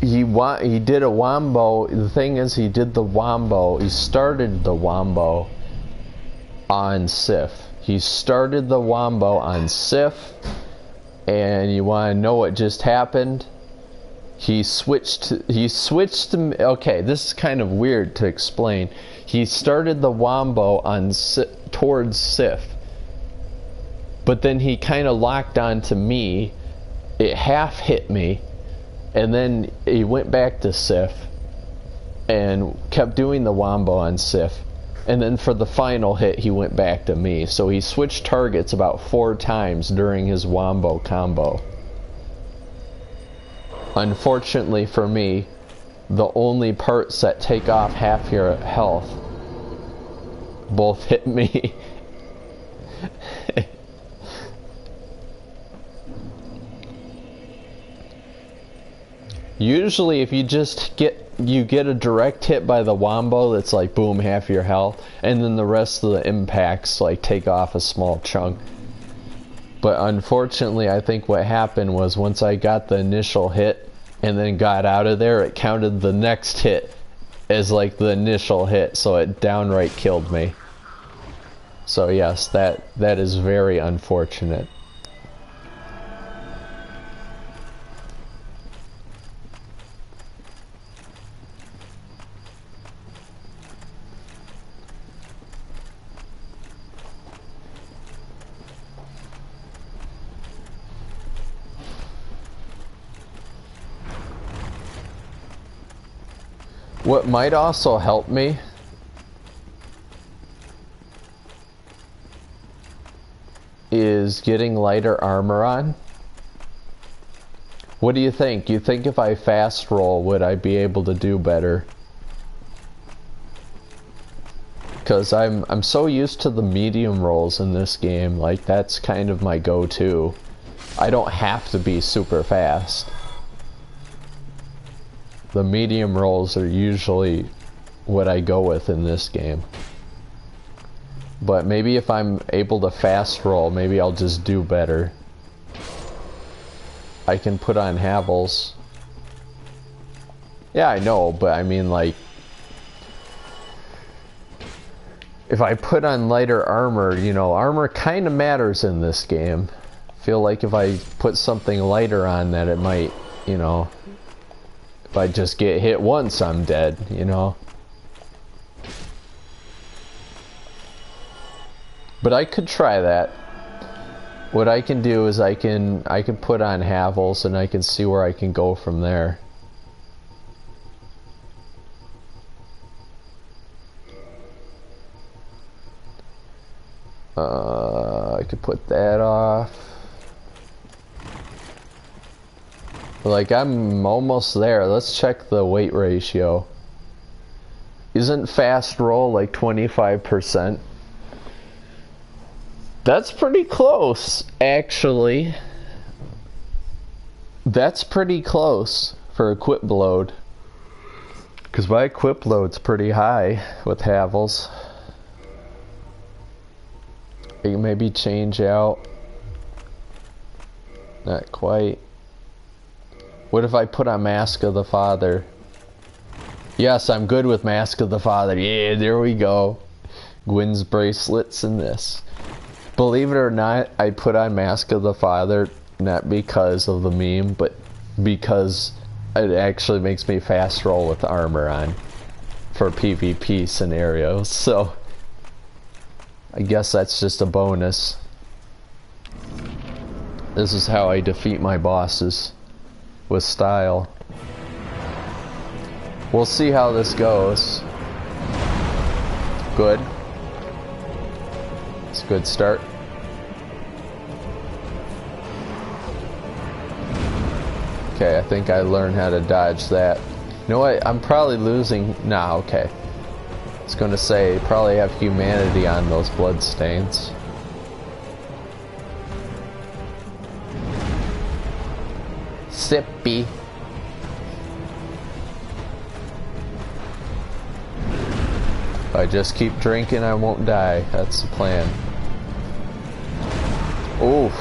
He did a wombo. The thing is, he did the wombo. He started the wombo on Sif. He started the wombo on Sif, and you want to know what just happened? He switched to, okay, this is kind of weird to explain. He started the wombo on towards Sif, but then he kind of locked onto me. It half hit me, and then he went back to Sif and kept doing the wombo on Sif. And then for the final hit, he went back to me. So he switched targets about 4 times during his wombo combo. Unfortunately for me, the only parts that take off half your health both hit me. Usually if you just get a direct hit by the wombo that's like boom, half your health, and then the rest of the impacts like take off a small chunk. But unfortunately, I think what happened was once I got the initial hit and then got out of there, it counted the next hit as like the initial hit, so it downright killed me. So yes, that is very unfortunate. What might also help me is getting lighter armor on. What do you think? You think if I fast roll, would I be able to do better? Because I'm so used to the medium rolls in this game, like that's kind of my go-to. I don't have to be super fast. The medium rolls are usually what I go with in this game. But maybe if I'm able to fast roll, maybe I'll just do better. I can put on Havels. Yeah, I know, but I mean like... if I put on lighter armor, you know, armor kind of matters in this game. I feel like if I put something lighter on that it might, you know... if I just get hit once, I'm dead, you know? But I could try that. What I can do is I can put on Havels and I can see where I can go from there. I could put that off. Like, I'm almost there. Let's check the weight ratio. Isn't fast roll like 25%? That's pretty close, actually. That's pretty close for equip load. Because my equip load's pretty high with Havels. I can maybe change out. Not quite. What if I put on Mask of the Father? Yes, I'm good with Mask of the Father. Yeah, there we go. Gwyn's bracelets and this. Believe it or not, I put on Mask of the Father not because of the meme, but because it actually makes me fast roll with armor on for PvP scenarios. So I guess that's just a bonus. This is how I defeat my bosses. With style. We'll see how this goes. Good. It's a good start. Okay, I think I learned how to dodge that. You know what? I'm probably losing. Nah, okay. I was gonna say, probably have humanity on those blood stains. Sippy. If I just keep drinking, I won't die. That's the plan. Oof.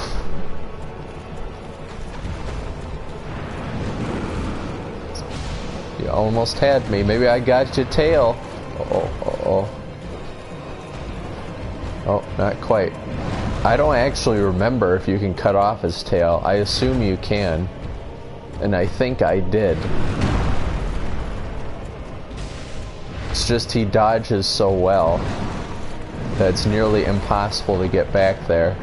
You almost had me. Maybe I got your tail. Oh. Oh, not quite. I don't actually remember if you can cut off his tail. I assume you can. And I think I did. It's just he dodges so well that it's nearly impossible to get back there.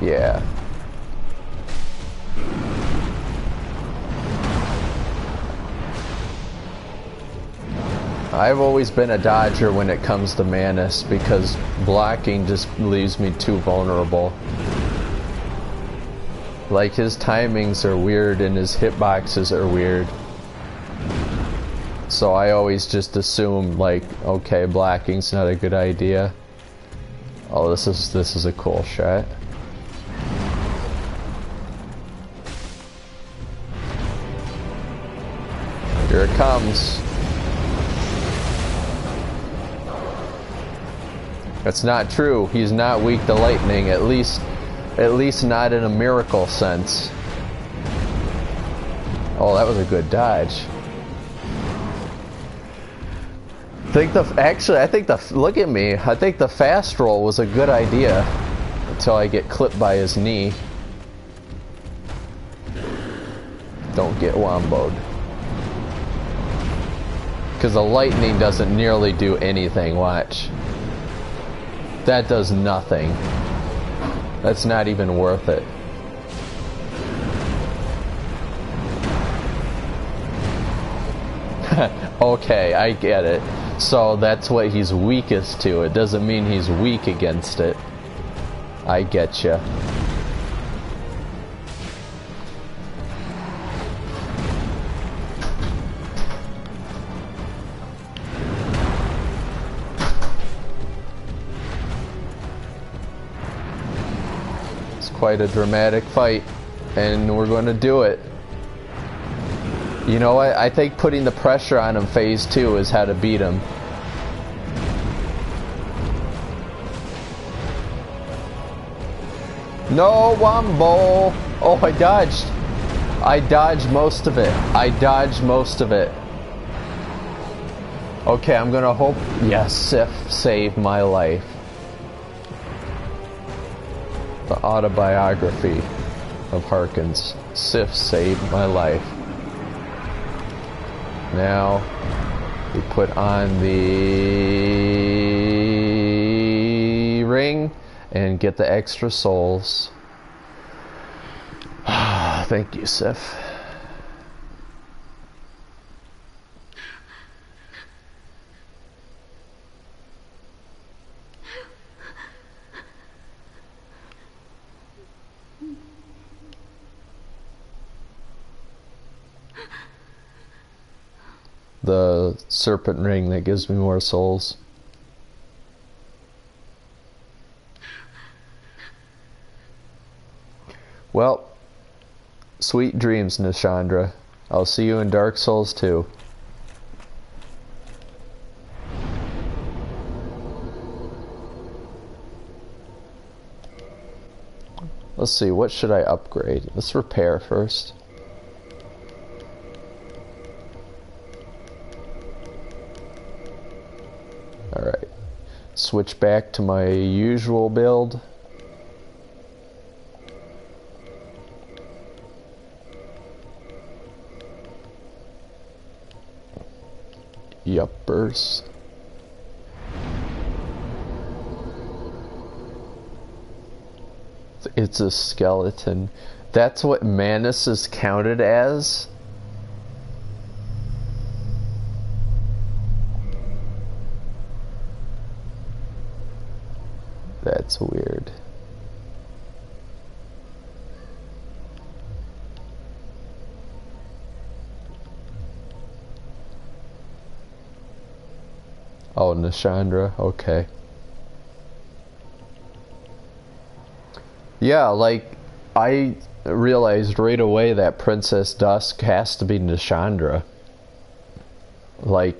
Yeah. I've always been a dodger when it comes to Manus because blocking just leaves me too vulnerable. Like, his timings are weird and his hitboxes are weird. So I always just assume, like, okay, blocking's not a good idea. Oh, this is a cool shot. Here it comes. That's not true. He's not weak to lightning, at least not in a miracle sense. Oh, that was a good dodge. Look at me. I think the fast roll was a good idea until I get clipped by his knee. Don't get womboed. Because the lightning doesn't nearly do anything, watch. That does nothing. That's not even worth it. Okay, I get it. So that's what he's weakest to. It doesn't mean he's weak against it. I get ya. It's quite a dramatic fight, and we're going to do it. You know what? I think putting the pressure on him phase 2 is how to beat him. No, Wombo! Oh, I dodged. I dodged most of it. I dodged most of it. Okay, I'm gonna hope... Yes, Sif saved my life. The autobiography of Harkins. Sif saved my life. Now, we put on the ring and get the extra souls. Thank you, Sif. The serpent ring that gives me more souls. Well, sweet dreams, Nishandra. I'll see you in Dark Souls 2. Let's see, what should I upgrade? Let's repair first. Alright. Switch back to my usual build. Yuppers. It's a skeleton. That's what Manus is counted as? That's weird. Oh, Nishandra, okay. Yeah, like, I realized right away that Princess Dusk has to be Nishandra. Like,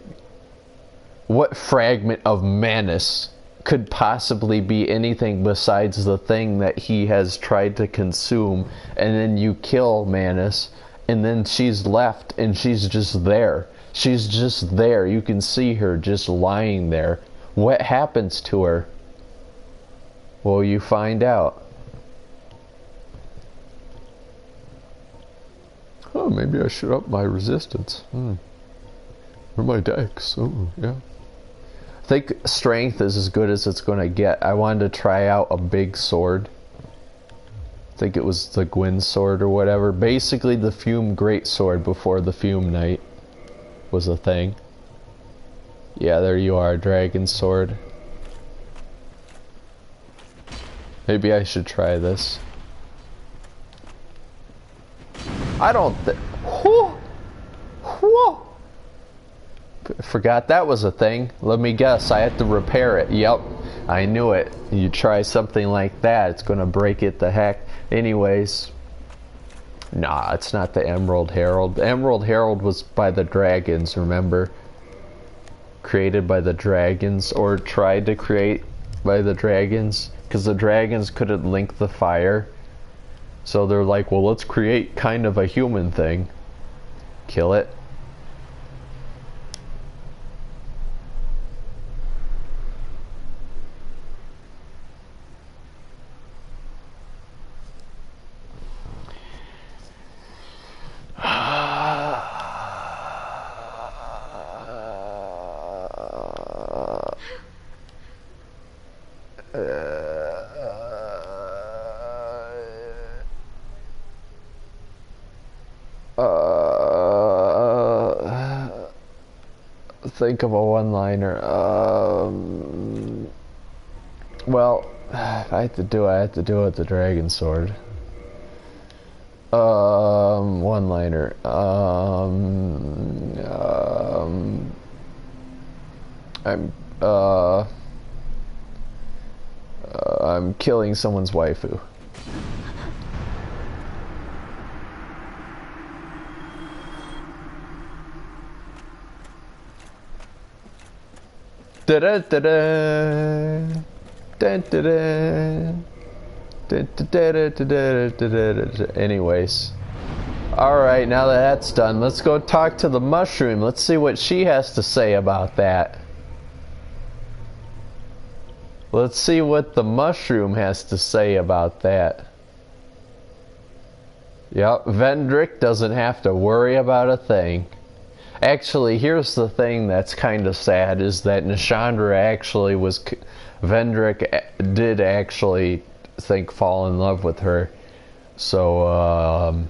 what fragment of Manus could possibly be anything besides the thing that he has tried to consume, and then you kill Manus, and then she's left, and she's just there. She's just there. You can see her just lying there. What happens to her? Well, you find out. Oh, maybe I should up my resistance. Or my dex. Oh, yeah. I think strength is as good as it's going to get. I wanted to try out a big sword. I think it was the Gwyn sword or whatever. Basically the Fume Greatsword before the Fume Knight was a thing. Yeah, there you are, Dragon Sword. Maybe I should try this. I don't whew! Forgot that was a thing. Let me guess, I had to repair it. Yep, I knew it. You try something like that, it's gonna break it the heck. Anyways. Nah, it's not the Emerald Herald. The Emerald Herald was by the dragons, remember? Created by the dragons, or tried to create by the dragons. Because the dragons couldn't link the fire. So they're like, well, let's create kind of a human thing. Kill it. Think of a one-liner. Well, if I had to do it, I had to do it with the Dragon Sword. One-liner. I'm killing someone's waifu. Da da da da da da da. Anyways, all right. Now that that's done, let's go talk to the mushroom. Let's see what she has to say about that. Let's see what the mushroom has to say about that. Yep, Vendrick doesn't have to worry about a thing. Actually, here's the thing that's kind of sad, is that Nishandra actually was... Vendrick did actually fall in love with her. So,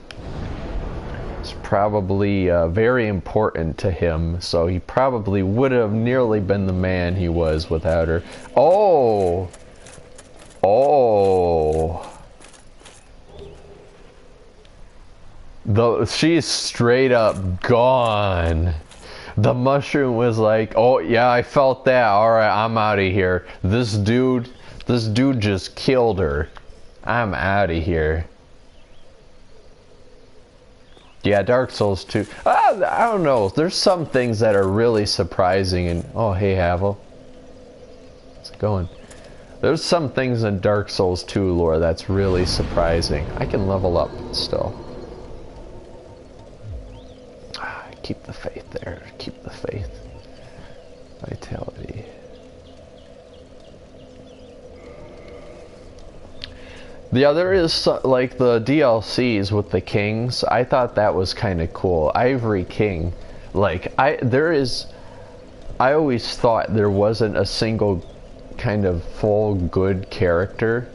it's probably very important to him. So he probably would have nearly been the man he was without her. Oh! Oh! She's straight up gone. The mushroom was like, oh yeah, I felt that. Alright, I'm out of here. This dude just killed her. I'm out of here. Yeah, Dark Souls 2. I don't know. There's some things that are really surprising. And oh, hey, Havel. How's it going? There's some things in Dark Souls 2 lore that's really surprising. I can level up still. Keep the faith there. Keep the faith. Vitality. The other is like the DLCs with the kings. I thought that was kind of cool. Ivory King. Like I always thought there wasn't a single kind of full good character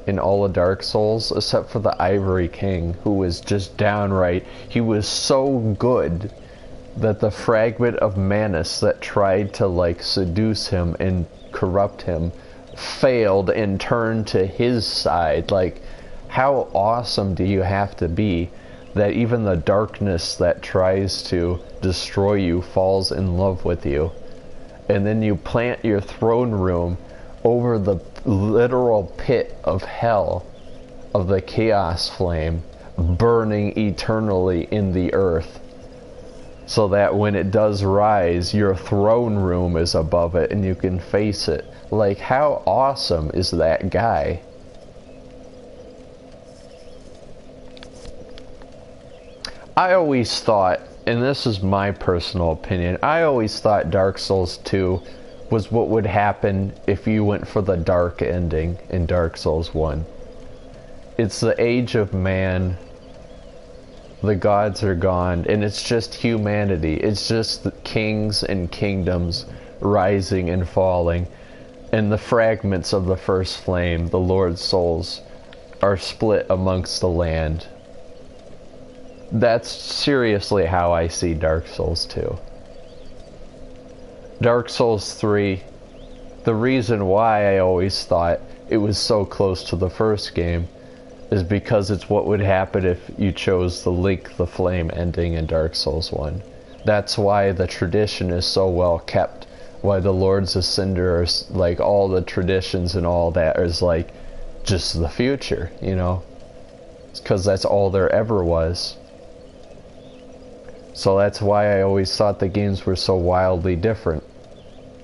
in all of Dark Souls except for the Ivory King, who was just downright. He was so good that the fragment of Manus that tried to like seduce him and corrupt him failed and turned to his side. Like, how awesome do you have to be that even the darkness that tries to destroy you falls in love with you? And then you plant your throne room over the literal pit of hell of the chaos flame, burning eternally in the earth, so that when it does rise, your throne room is above it and you can face it. Like, how awesome is that guy? I always thought, and this is my personal opinion, I always thought Dark Souls 2 was what would happen if you went for the dark ending in Dark Souls 1. It's the age of man. The gods are gone, and it's just humanity. It's just the kings and kingdoms rising and falling, and the fragments of the first flame, the Lord's souls, are split amongst the land. That's seriously how I see Dark Souls 2. Dark Souls 3, the reason why I always thought it was so close to the first game is because it's what would happen if you chose the Link the Flame ending in Dark Souls 1. That's why the tradition is so well kept, why the Lords of Cinder are, like, all the traditions and all that is like just the future, you know? It's because that's all there ever was. So that's why I always thought the games were so wildly different.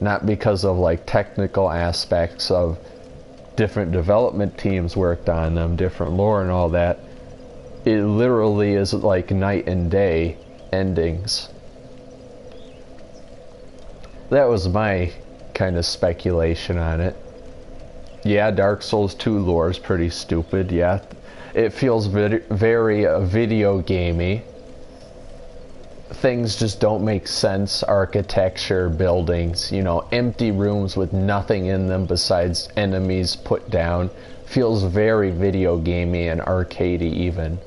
Not because of like technical aspects of different development teams worked on them, different lore and all that. It literally is like night and day endings. That was my kind of speculation on it. Yeah, Dark Souls 2 lore is pretty stupid, yeah. It feels very video gamey. Things just don't make sense. Architecture, buildings, you know, empty rooms with nothing in them besides enemies put down. Feels very video gamey and arcadey even.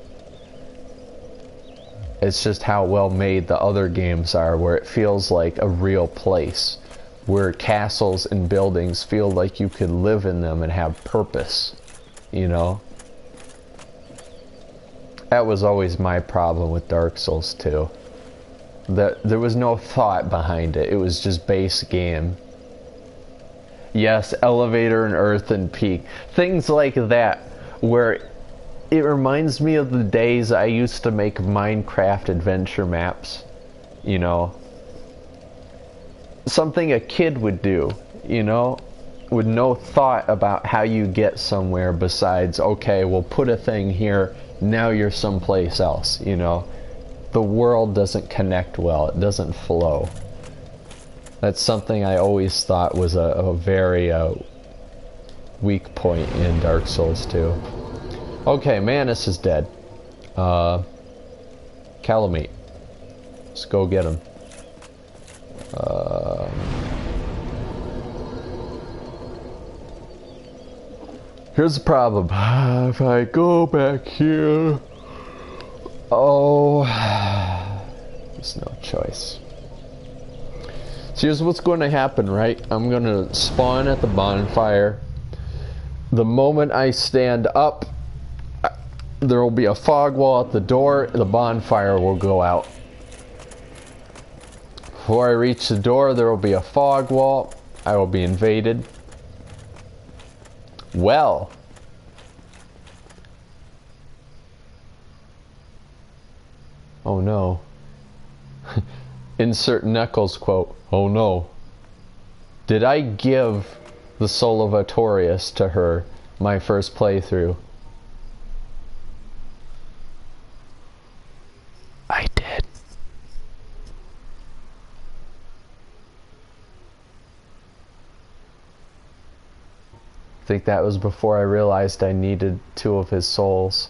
It's just how well made the other games are, where it feels like a real place. Where castles and buildings feel like you could live in them and have purpose, you know? That was always my problem with Dark Souls 2. That there was no thought behind it. It was just base game. Yes, elevator and earth and peak. Things like that, where it reminds me of the days I used to make Minecraft adventure maps. You know? Something a kid would do, you know? With no thought about how you get somewhere besides, okay, we'll put a thing here, now you're someplace else, you know? The world doesn't connect well. It doesn't flow. That's something I always thought was a very weak point in Dark Souls 2. Okay, Manus is dead. Calamite. Let's go get him. Here's the problem. If I go back here... Oh, there's no choice. So here's what's going to happen, right? I'm going to spawn at the bonfire. The moment I stand up, there will be a fog wall at the door. The bonfire will go out. Before I reach the door, there will be a fog wall. I will be invaded. Well... Oh no. Insert Knuckles quote. Oh no. Did I give the Soul of Artorias to her my first playthrough? I did. I think that was before I realized I needed 2 of his souls.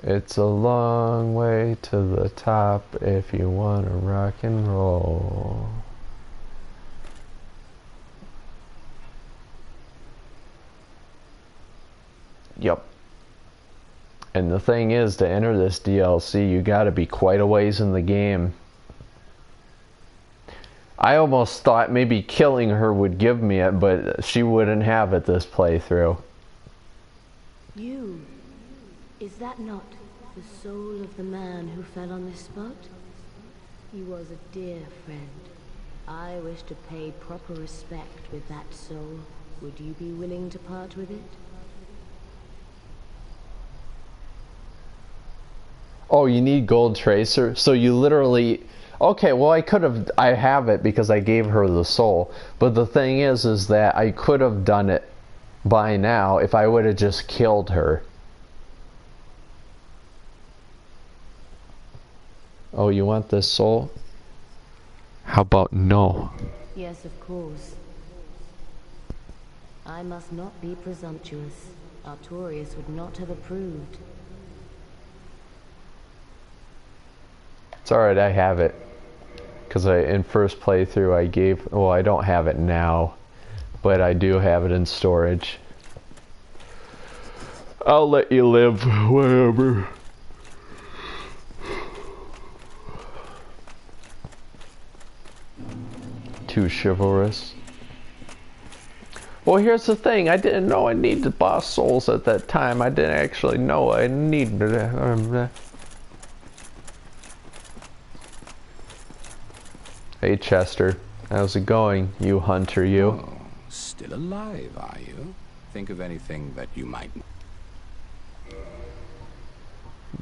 It's a long way to the top if you want to rock and roll. Yup. And the thing is, to enter this DLC, you gotta be quite a ways in the game. I almost thought maybe killing her would give me it, but she wouldn't have it this playthrough. You... Is that not the soul of the man who fell on this spot? He was a dear friend. I wish to pay proper respect with that soul. Would you be willing to part with it? Oh, you need Gold Tracer? So you literally... Okay, well I have it because I gave her the soul. But the thing is that I could have done it by now if I would have just killed her. Oh, you want this soul? How about no? Yes, of course. I must not be presumptuous. Artorias would not have approved. It's alright, I have it. Because in first playthrough I gave... Well, I don't have it now. But I do have it in storage. I'll let you live, whatever. Too chivalrous. Well, here's the thing. I didn't know I needed boss souls at that time. I didn't actually know I needed it. Hey, Chester. How's it going, you hunter, you? Oh, still alive, are you? Think of anything that you might...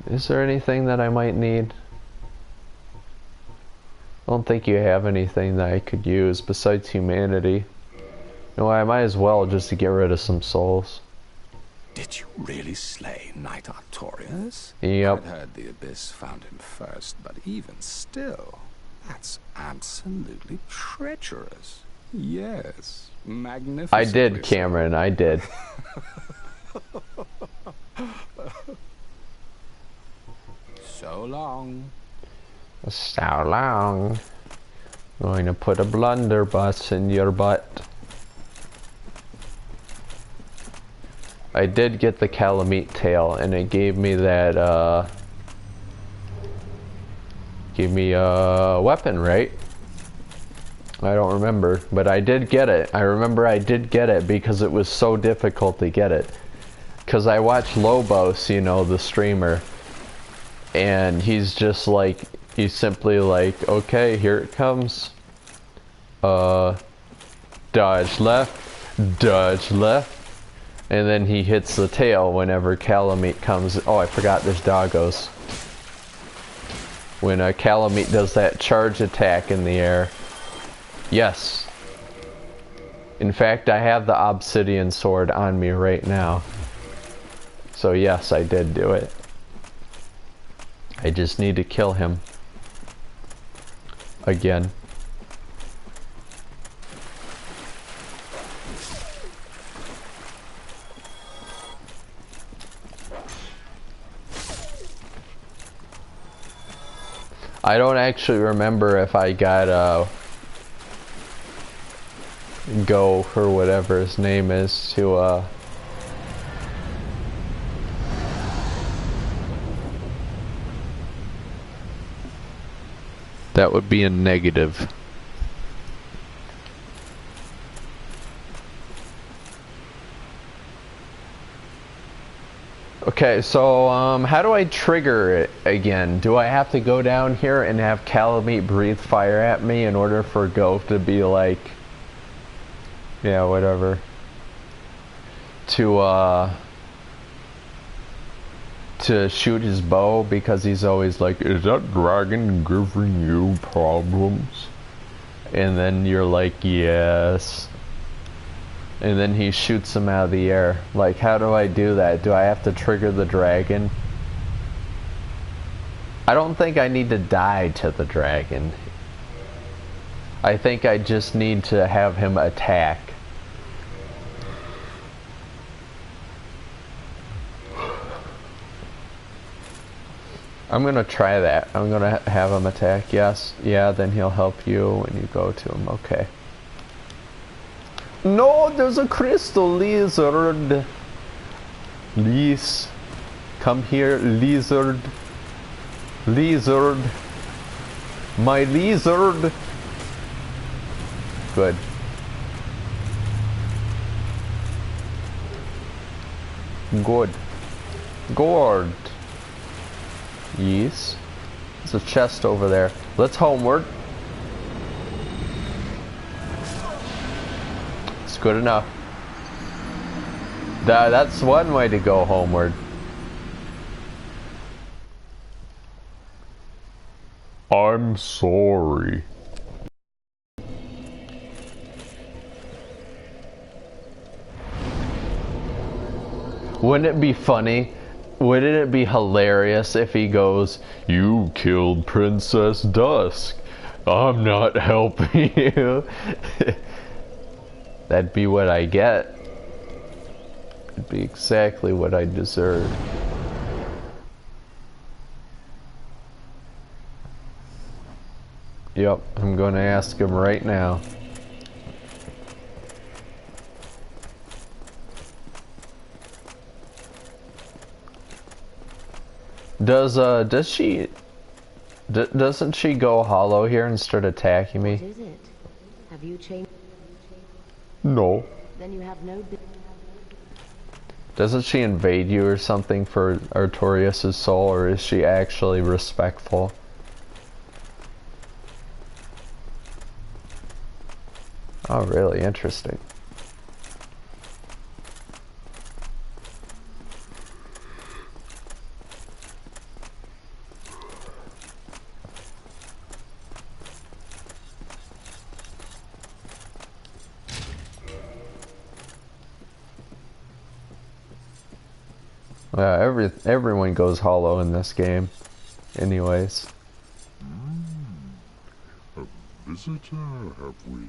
Is there anything that I might need? I don't think you have anything that I could use besides humanity. No, I might as well just to get rid of some souls. Did you really slay Knight Artorias? Yep. I'd heard the Abyss found him first, but even still, that's absolutely treacherous. Yes, magnificent. I did, Cameron, I did. So long. So long. Going to put a blunderbuss in your butt. I did get the Calamite tail, and it gave me that, gave me a weapon, right? I don't remember, but I did get it. I remember I did get it because it was so difficult to get it. Because I watched Lobos, you know, the streamer, and he's just like, he's simply like, okay, here it comes. Dodge left. And then he hits the tail whenever Calamite comes. Oh, I forgot there's doggos. When Calamite does that charge attack in the air. Yes. In fact, I have the obsidian sword on me right now. So yes, I did do it. I just need to kill him. Again. I don't actually remember if I got Go or whatever his name is to that would be a negative. Okay, so how do I trigger it again? Do I have to go down here and have Calamite breathe fire at me in order for Go to be like, yeah, whatever, to shoot his bow, because he's always like, is that dragon giving you problems? And then you're like, yes. And then he shoots him out of the air. Like, how do I do that? Do I have to trigger the dragon? I don't think I need to die to the dragon. I think I just need to have him attack. I'm gonna try that. I'm gonna have him attack. Yes. Yeah, then he'll help you when you go to him. Okay. No, there's a crystal lizard. Please, come here, lizard. Lizard. My lizard. Good. Good. Good. Yes. There's a chest over there. Let's homeward. It's good enough. That's one way to go homeward. I'm sorry. Wouldn't it be funny? Wouldn't it be hilarious if he goes, "You killed Princess Dusk. I'm not helping you." That'd be what I get. It'd be exactly what I deserve. Yep, I'm gonna ask him right now. Doesn't she go hollow here and start attacking me? What is it? Have you changed? No. Then you have no. Doesn't she invade you or something for Artorias' soul, or is she actually respectful? Oh, really interesting. Everyone goes hollow in this game, anyways. A visitor, have we?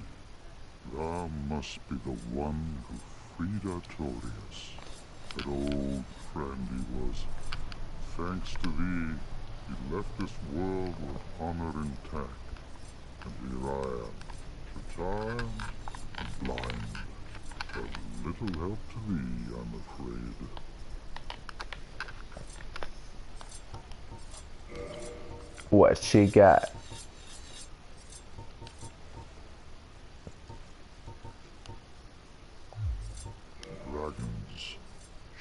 Thou must be the one who freed Artorias. That old friend he was. Thanks to thee, he left this world with honor intact. And here I am, retired and blind. Of little help to thee, I'm afraid. What she got? Dragons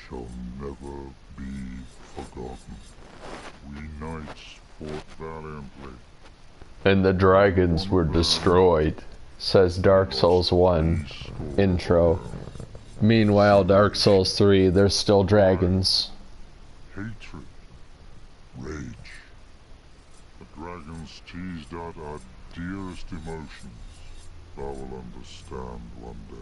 shall never be forgotten. We knights fought valiantly. And the dragons were destroyed, says Dark Souls 1 intro. Meanwhile, Dark Souls 3, there's still dragons. Hatred, rage. The dragons teased out our dearest emotions. Thou will understand one day.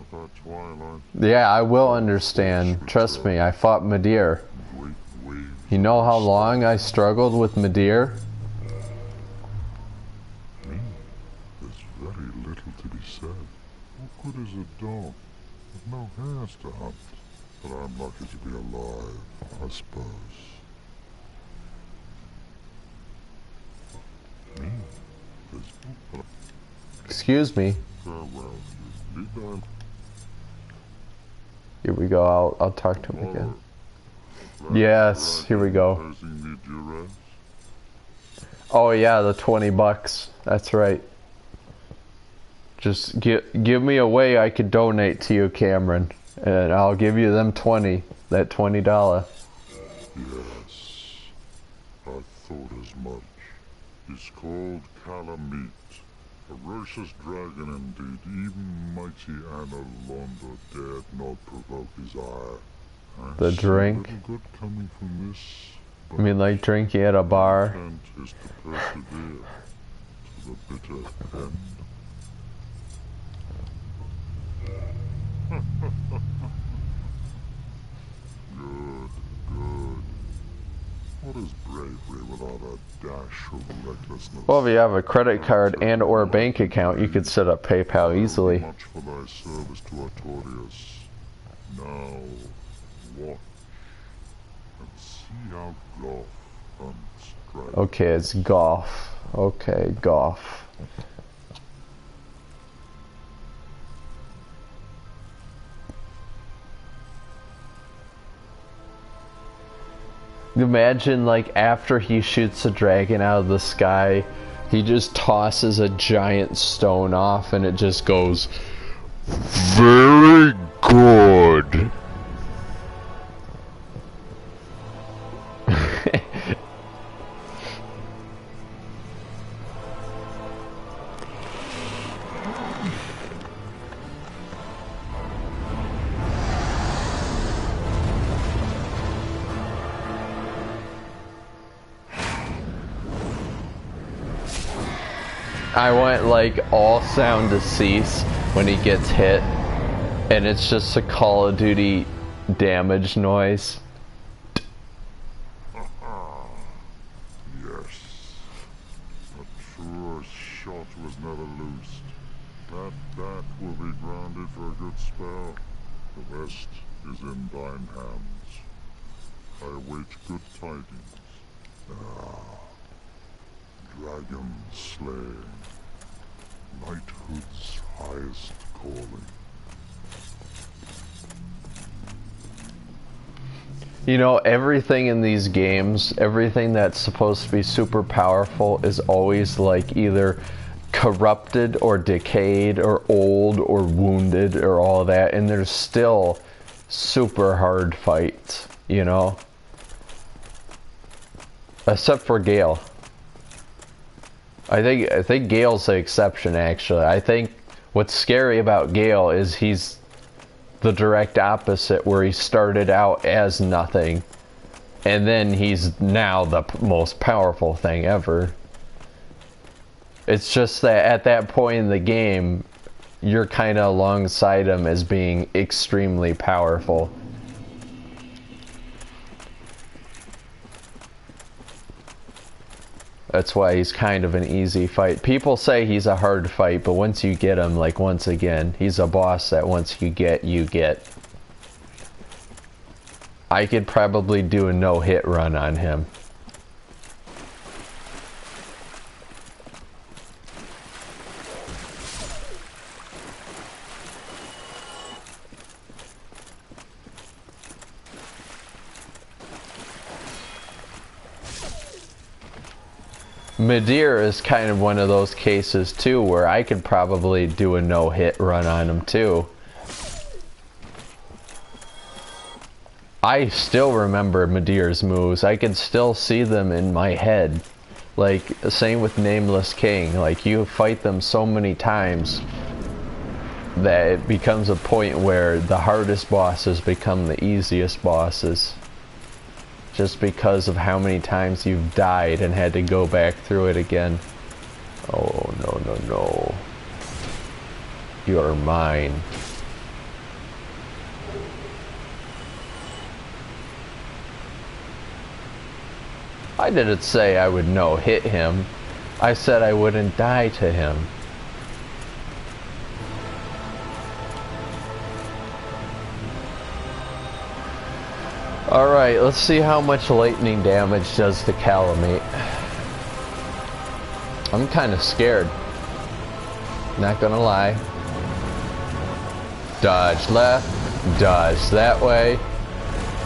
At our twilight, Yeah, I will understand. Trust me, I fought Midir. great waves. You know how long I struggled with Midir? There's very little to be said. What good is a dog with no hairs to hunt? But I'm lucky to be alive, I suppose. Excuse me. Farewell. Be thou Here we go, I'll talk to him again. Yes, here we go. imposing me duress. Oh yeah, the 20 bucks. That's right. Just give me a way I could donate to you, Cameron, and I'll give you them 20. That $20. Yes, I thought as much. He's called Calamite. Ferocious dragon indeed. Even mighty Anna Londa dared not provoke his ire. I The see drink? little good coming from this. I mean, like drinking at a bar. Intent is to persevere to the bitter end. Good, good. What is bravery without a dash of recklessness? Well, if you have a credit card and or a bank account, you could set up PayPal easily. Much for thy service to Artorias. Now, watch and see how Goth hunts dragons. Okay, it's golf. Okay, golf. Imagine, like, after he shoots a dragon out of the sky, he just tosses a giant stone off and it just goes, "Very good." I want like all sound to cease when he gets hit, and it's just a Call of Duty damage noise. Yes. A truer shot was never loosed. That will be grounded for a good spell. The rest is in thine hands. I await good tidings. Ah, dragon slaying, knighthood's highest calling. You know, everything in these games, everything that's supposed to be super powerful is always like either corrupted or decayed or old or wounded or all that, and there's still super hard fights, you know? Except for Gale. I think Gale's the exception, actually. I think what's scary about Gale is he's the direct opposite, where he started out as nothing and then he's now the most powerful thing ever. It's just that at that point in the game you're kind of alongside him as being extremely powerful. That's why he's kind of an easy fight. People say he's a hard fight, but once you get him, like, once again, he's a boss that once you get, you get. I could probably do a no-hit run on him. Midir is kind of one of those cases too, where I could probably do a no-hit run on him too. I still remember Midir's moves. I can still see them in my head. Like, same with Nameless King. Like, you fight them so many times that it becomes a point where the hardest bosses become the easiest bosses. Just because of how many times you've died and had to go back through it again. Oh, no, no, no. You're mine. I didn't say I would no-hit him. I said I wouldn't die to him. Alright, let's see how much lightning damage does to Calamite. I'm kind of scared. Not gonna lie. Dodge left, dodge that way.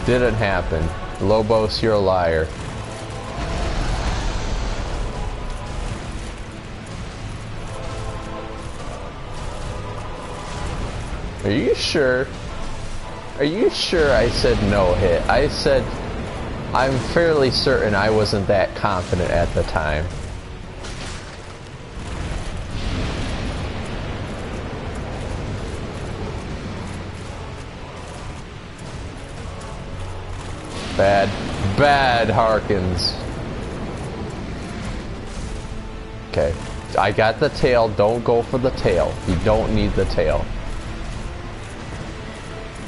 Didn't happen. Lobos, you're a liar. Are you sure? Are you sure I said no hit? I said I'm fairly certain I wasn't that confident at the time. Bad, bad Harkins. Okay, I got the tail. Don't go for the tail. You don't need the tail.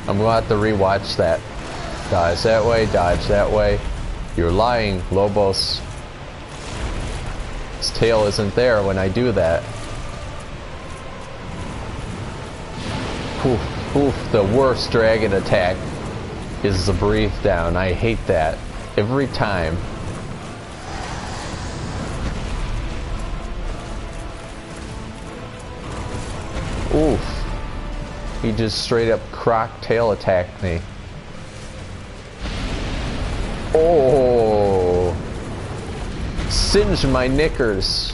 I'm gonna have to rewatch that. Dodge that way, dodge that way. You're lying, Lobos. His tail isn't there when I do that. Oof, oof, the worst dragon attack is the breathe down. I hate that. Every time. Oof. He just straight up croc tail attacked me. Oh! Singed my knickers.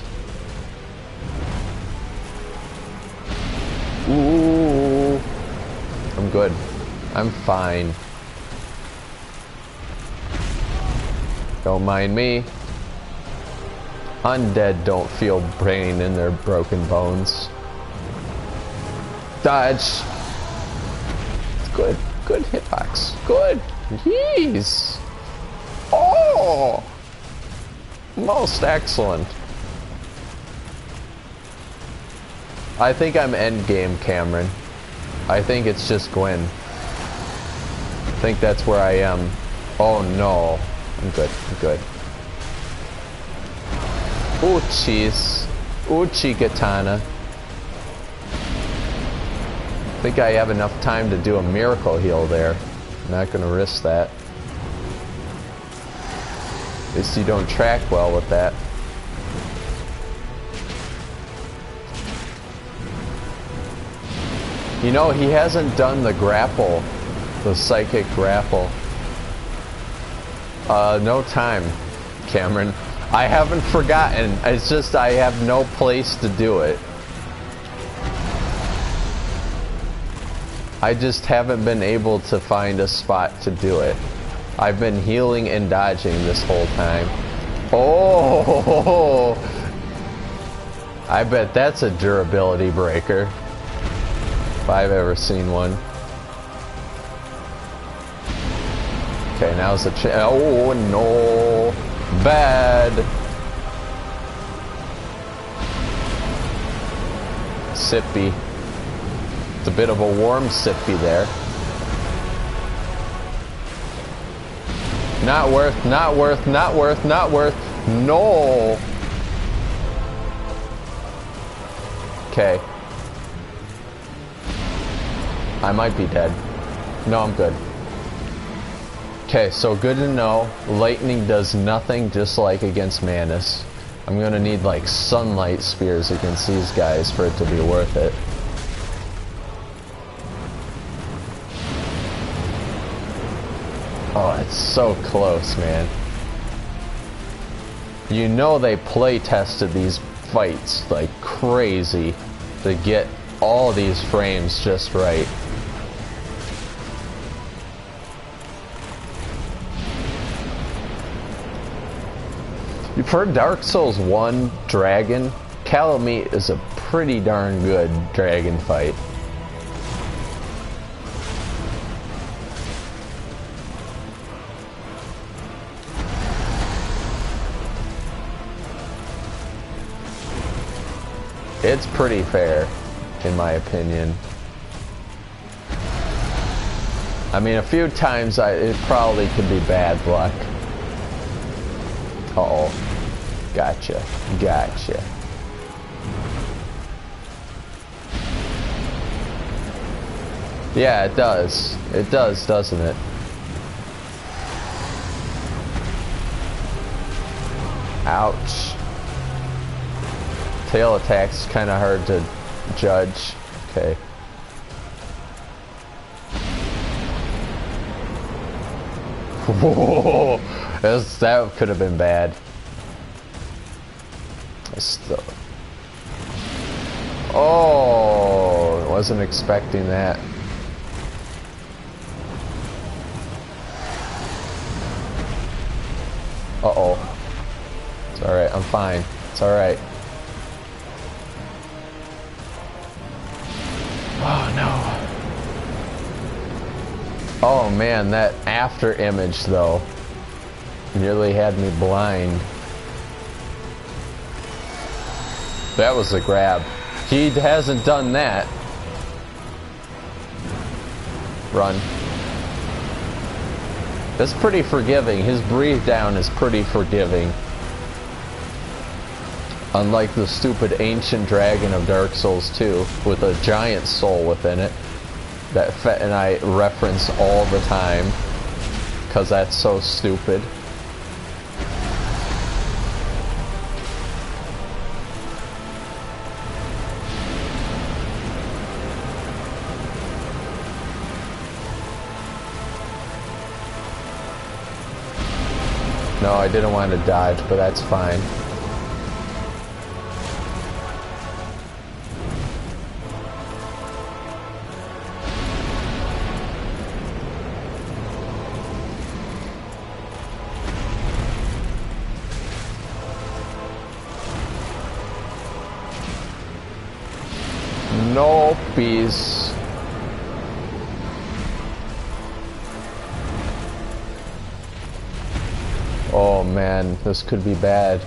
Ooh! I'm good. I'm fine. Don't mind me. Undead don't feel pain in their broken bones. Dodge. Good. Good hitbox. Good. Jeez. Oh! Most excellent. I think I'm endgame, Cameron. I think it's just Gwen. I think that's where I am. Oh no. I'm good. I'm good. Uchis. Uchi katana. I think I have enough time to do a miracle heal there. I'm not gonna risk that. At least you don't track well with that. You know, he hasn't done the grapple, the psychic grapple. No time, Cameron. I haven't forgotten. It's just I have no place to do it. I just haven't been able to find a spot to do it. I've been healing and dodging this whole time. Oh! I bet that's a durability breaker. If I've ever seen one. Okay, now's the chance. Oh no! Bad! Sippy. It's a bit of a warm sippy there. Not worth, not worth, not worth, not worth. No! Okay. I might be dead. No, I'm good. Okay, so good to know. Lightning does nothing, just like against Manus. I'm gonna need like sunlight spears against these guys for it to be worth it. Oh, it's so close, man. You know they play tested these fights like crazy to get all these frames just right. For Dark Souls 1 dragon, Calamite is a pretty darn good dragon fight. It's pretty fair, in my opinion. I mean, a few times it probably could be bad luck. Uh-oh. Gotcha. Gotcha. Yeah, it does. It does, doesn't it? Ouch. Tail attack's kind of hard to judge. Okay. Whoa! That could have been bad. Oh, wasn't expecting that. Uh-oh. It's alright, I'm fine. It's alright. Oh no. Oh man, that after image though nearly had me blind. That was a grab. He hasn't done that. Run. That's pretty forgiving. His breathe down is pretty forgiving. Unlike the stupid ancient dragon of Dark Souls 2 with a giant soul within it that Fett and I reference all the time because that's so stupid. No, I didn't want to dodge, but that's fine. No peace. Oh man, this could be bad.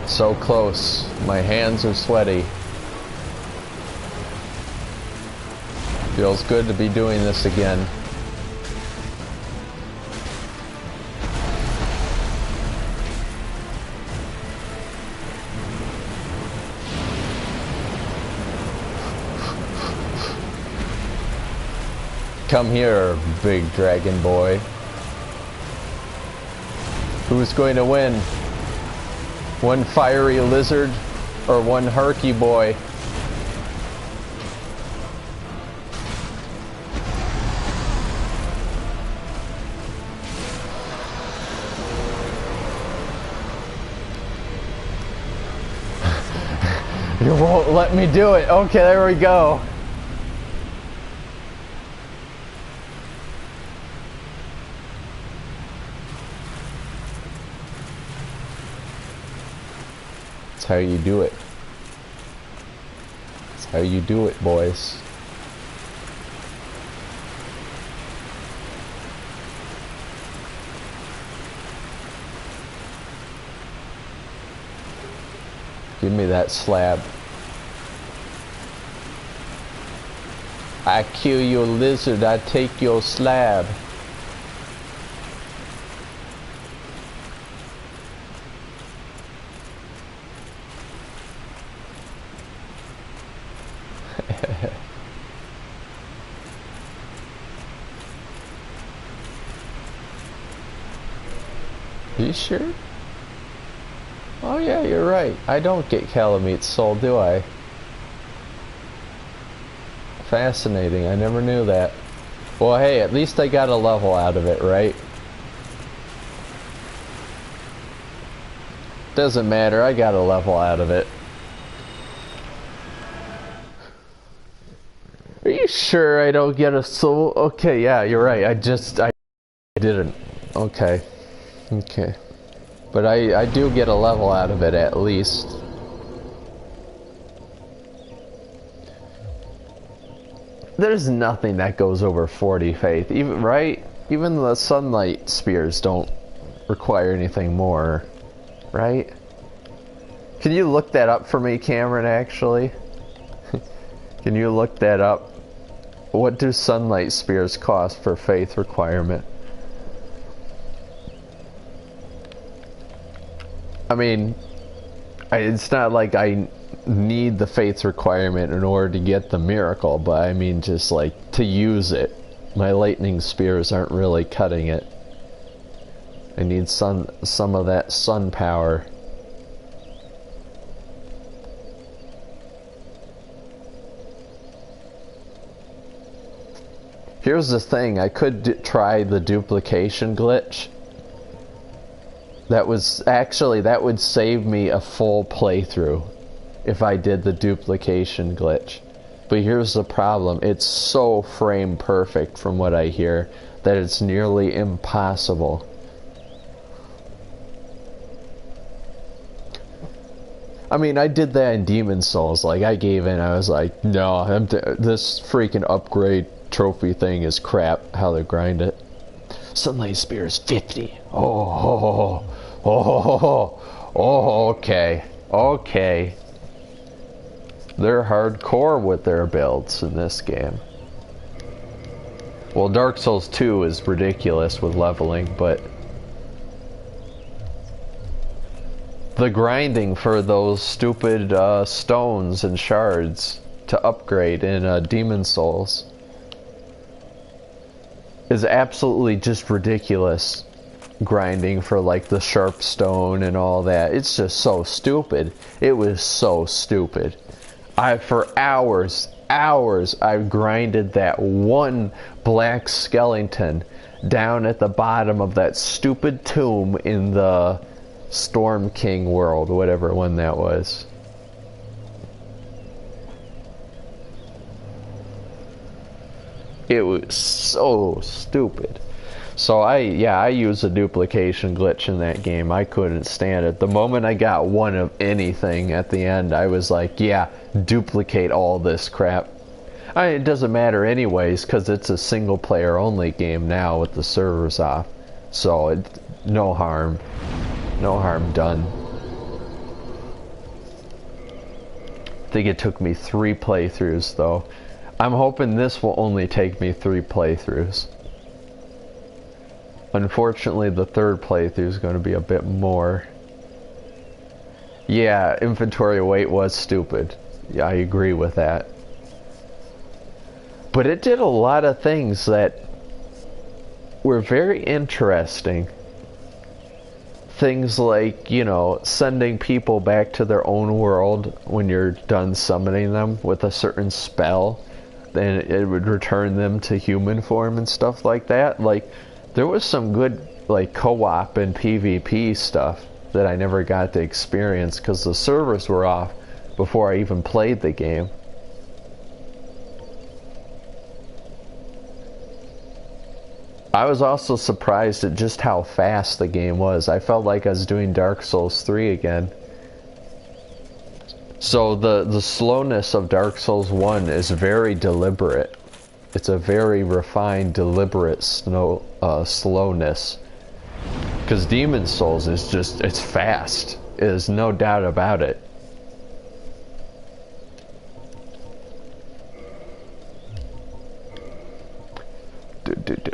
So close. My hands are sweaty. Feels good to be doing this again. Come here, big dragon boy. Who's going to win? One fiery lizard Or one Harky boy. You won't let me do it. Okay, there we go. That's how you do it. That's how you do it, boys. Give me that slab. I kill your lizard, I take your slab. You sure? Oh yeah, you're right. I don't get Calamete's soul, do I? Fascinating. I never knew that. Well, hey, at least I got a level out of it, right? Doesn't matter. I got a level out of it. Are you sure I don't get a soul? Okay, yeah, you're right. I didn't. Okay. Okay. But I do get a level out of it at least. There's nothing that goes over 40 faith, even right? Even the sunlight spears don't require anything more, right? Can you look that up for me, Cameron, actually? Can you look that up? What do sunlight spears cost for faith requirement? I mean, it's not like I need the faith requirement in order to get the miracle, but I mean just like to use it. My lightning spears aren't really cutting it. I need some of that sun power. Here's the thing, I could try the duplication glitch. That would save me a full playthrough if I did the duplication glitch. But here's the problem, it's so frame perfect from what I hear that it's nearly impossible. I mean, I did that in Demon Souls, like I gave in, I was like, no, this freaking upgrade trophy thing is crap, how they grind it. Sunlight Spear is 50. Oh, okay. Okay. They're hardcore with their builds in this game. Well, Dark Souls 2 is ridiculous with leveling, but the grinding for those stupid stones and shards to upgrade in Demon Souls is absolutely just ridiculous. Grinding for like the sharp stone and all that, it's just so stupid. It was so stupid. For hours I grinded that one black skeleton down at the bottom of that stupid tomb in the Storm King world, whatever one that was. It was so stupid. So I used a duplication glitch in that game. I couldn't stand it. The moment I got one of anything at the end, I was like, yeah, duplicate all this crap. It doesn't matter anyways, because it's a single player only game now with the servers off. So no harm. No harm done. I think it took me 3 playthroughs though. I'm hoping this will only take me 3 playthroughs. Unfortunately, the 3rd playthrough is going to be a bit more. Yeah, inventory weight was stupid. Yeah, I agree with that. But it did a lot of things that were very interesting things like, you know, sending people back to their own world when you're done summoning them with a certain spell, then it would return them to human form and stuff like that. Like, there was some good, like, co-op and PvP stuff that I never got to experience because the servers were off before I even played the game. I was also surprised at just how fast the game was. I felt like I was doing Dark Souls 3 again. So the slowness of Dark Souls 1 is very deliberate. It's a very refined, deliberate slowness. Because Demon Souls is just, it's fast. There's no doubt about it.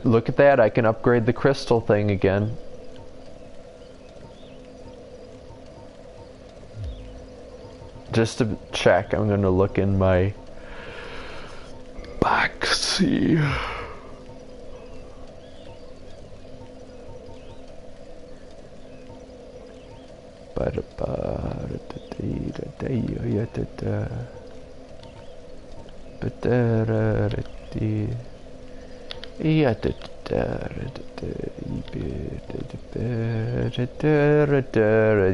Look at that, I can upgrade the crystal thing again. Just to check, I'm gonna look in my box, see.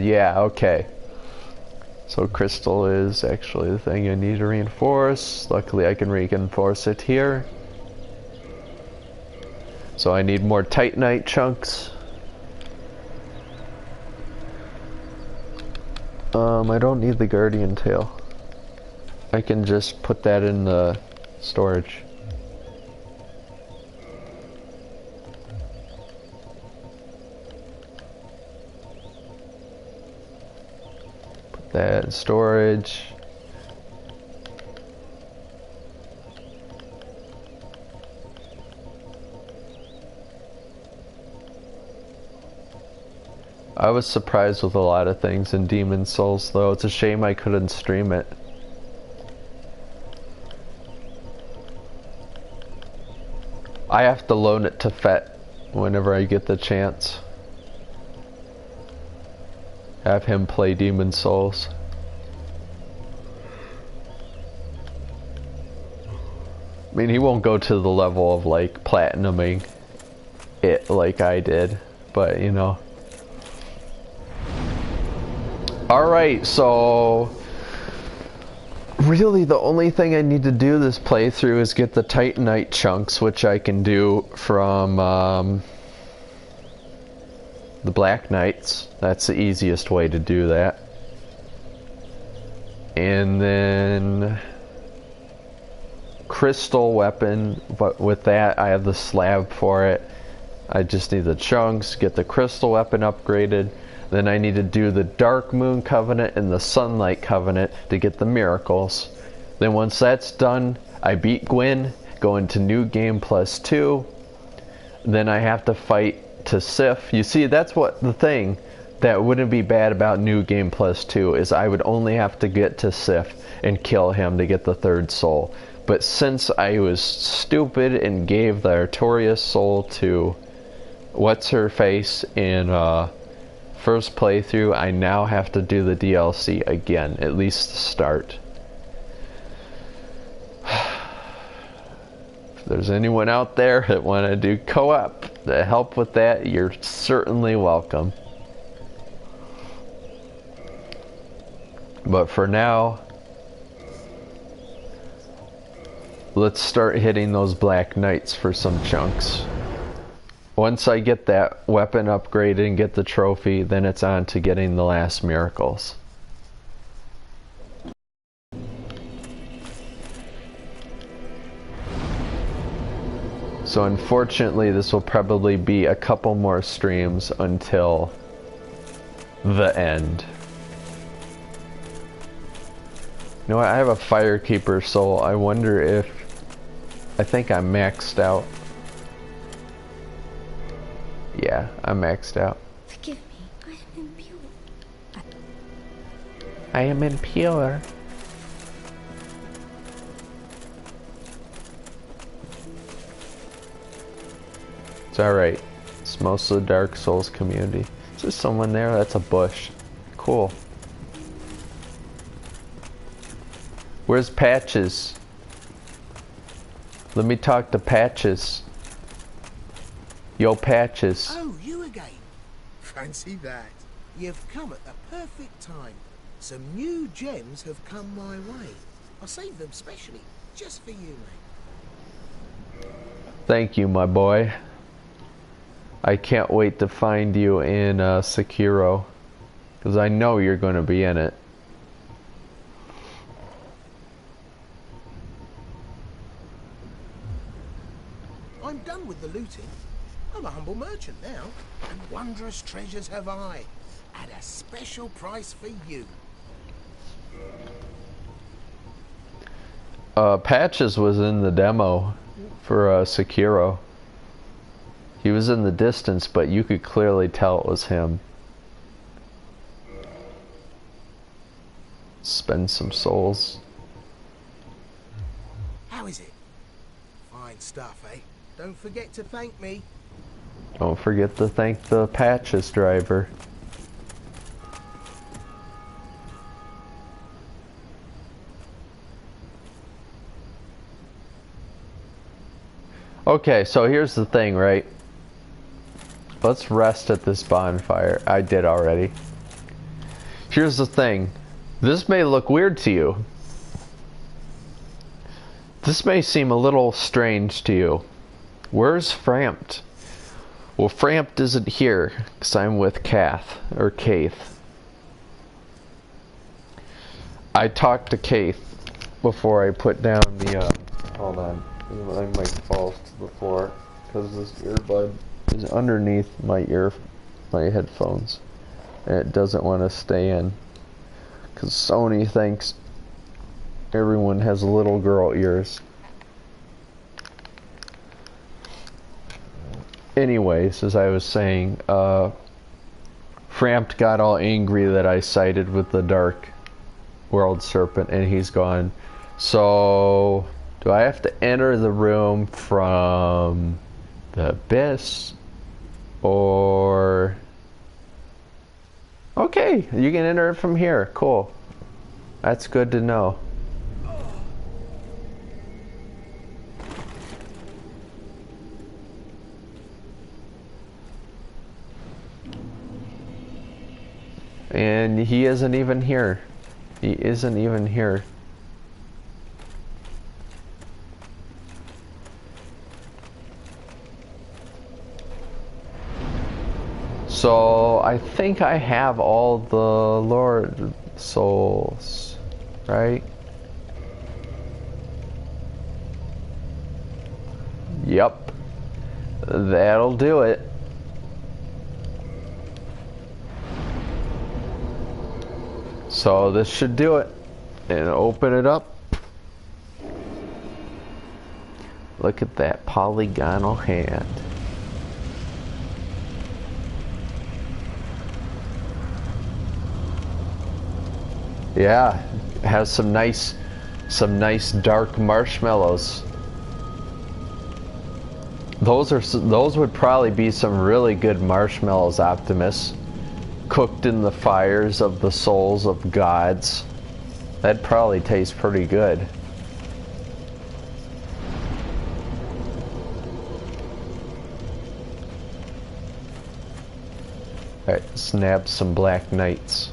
Yeah, okay. So crystal is actually the thing I need to reinforce. Luckily I can reinforce it here. So I need more Titanite chunks. I don't need the Guardian Tail. I can just put that in the storage. Put that in storage. I was surprised with a lot of things in Demon Souls, though. It's a shame I couldn't stream it. I have to loan it to Fet whenever I get the chance. Have him play Demon Souls. I mean, he won't go to the level of, like, platinuming it like I did, but, you know. Alright, so really the only thing I need to do this playthrough is get the Titanite chunks, which I can do from the Black Knights. That's the easiest way to do that. And then crystal weapon, but with that I have the slab for it. I just need the chunks, get the crystal weapon upgraded. Then I need to do the Dark Moon Covenant and the Sunlight Covenant to get the miracles. Then once that's done, I beat Gwyn, go into New Game Plus 2. Then I have to fight to Sif. You see, that's what the thing that wouldn't be bad about New Game Plus 2 is I would only have to get to Sif and kill him to get the third soul. But since I was stupid and gave the Artorias soul to What's-Her-Face in first playthrough, I now have to do the DLC again, at least to start. If there's anyone out there that want to do co-op to help with that, you're certainly welcome. But for now, let's start hitting those Black Knights for some chunks. Once I get that weapon upgraded and get the trophy, then it's on to getting the last miracles. So unfortunately, this will probably be a couple more streams until the end. You know what, I have a Firekeeper soul. I wonder if... I think I'm maxed out. Yeah, I'm maxed out. Forgive me, I am impure. I am impure. It's alright. It's most of the Dark Souls community. Is there someone there? That's a bush. Cool. Where's Patches? Let me talk to Patches. Yo, Patches. Oh, you again. Fancy that. You've come at the perfect time. Some new gems have come my way. I saved them specially, just for you, mate. Thank you, my boy. I can't wait to find you in Sekiro, because I know you're going to be in it. I'm done with the looting. I'm a humble merchant now, and wondrous treasures have I, at a special price for you. Patches was in the demo for Sekiro. He was in the distance, but you could clearly tell it was him. Spend some souls. How is it? Fine stuff, eh? Don't forget to thank me. Don't forget to thank the Patches driver. Okay, so here's the thing, right? Let's rest at this bonfire. I did already. Here's the thing. This may look weird to you. This may seem a little strange to you. Where's Frampt? Well, Frampt isn't here, because I'm with Kath, or Kaith. I talked to Kaith before I put down the, hold on. My mic falls to the floor because this earbud is underneath my headphones, and it doesn't want to stay in because Sony thinks everyone has little girl ears. Anyways, as I was saying, Frampt got all angry that I sided with the Dark World Serpent, and he's gone. So do I have to enter the room from the abyss, or... Okay, you can enter it from here. Cool. That's good to know. And he isn't even here. He isn't even here. So I think I have all the Lord souls, right? Yep. That'll do it. So this should do it. And open it up. Look at that polygonal hand. Yeah, it has some nice dark marshmallows. Those would probably be some really good marshmallows, Optimus. Cooked in the fires of the souls of gods. That'd probably taste pretty good. Alright, snap some Black Knights.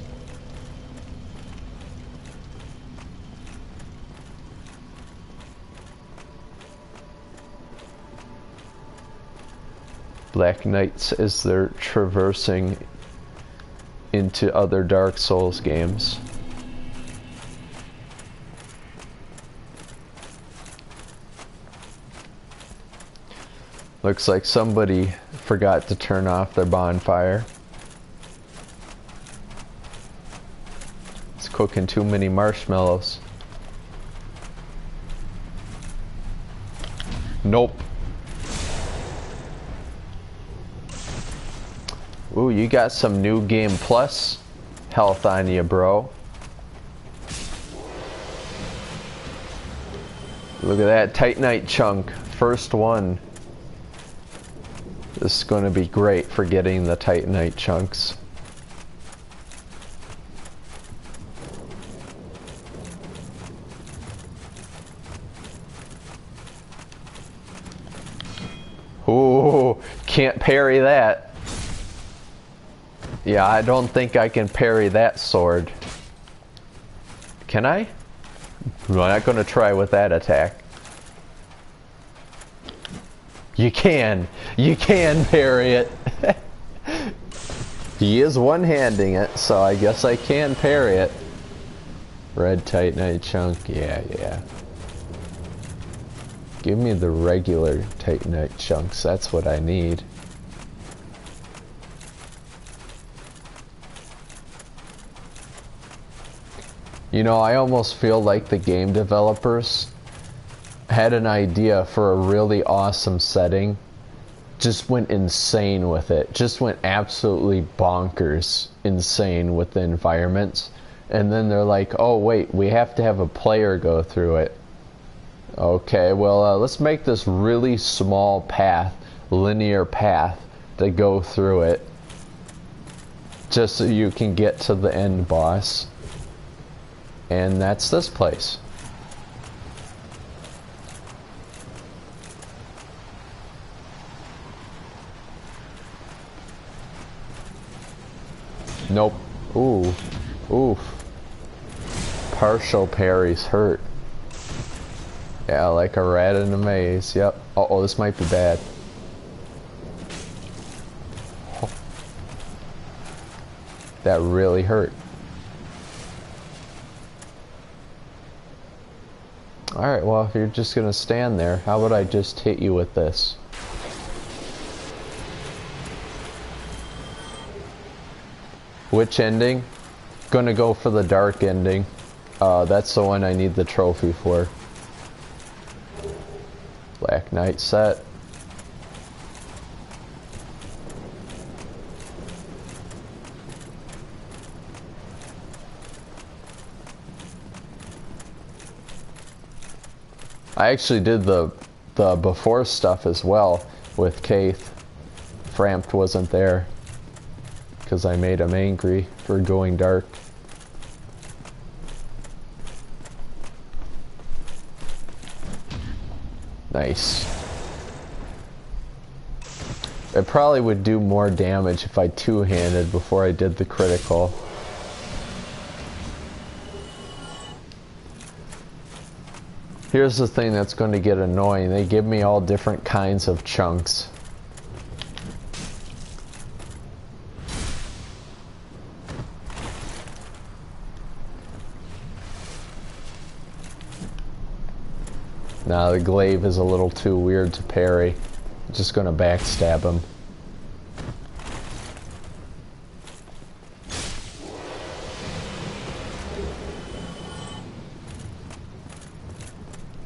Black Knights as they're traversing into other Dark Souls games. Looks like somebody forgot to turn off their bonfire. It's cooking too many marshmallows. Nope. Ooh, you got some new game plus health on you, bro. Look at that Titanite chunk. First one. This is going to be great for getting the Titanite chunks. Ooh, can't parry that. Yeah, I don't think I can parry that sword. Can I? I'm not going to try with that attack. You can parry it. He is one-handing it, so I guess I can parry it. Red Titanite chunk, yeah. Give me the regular Titanite chunks, that's what I need. You know, I almost feel like the game developers had an idea for a really awesome setting, just went insane with it, just went absolutely bonkers insane with the environments, and then they're like, oh wait, we have to have a player go through it. Okay, well, let's make this really small path, linear path, to go through it, just so you can get to the end boss. And that's this place. Nope. Ooh. Oof. Partial parries hurt. Yeah, like a rat in a maze. Yep. Uh-oh, this might be bad. Oh. That really hurt. Alright, well, if you're just gonna stand there, how about I just hit you with this? Which ending? Gonna go for the dark ending. That's the one I need the trophy for. Black Knight set. I actually did the before stuff as well with Kaith. Frampt wasn't there because I made him angry for going dark. Nice. It probably would do more damage if I two-handed before I did the critical. Here's the thing that's going to get annoying. They give me all different kinds of chunks. Now the glaive is a little too weird to parry. I'm just going to backstab him.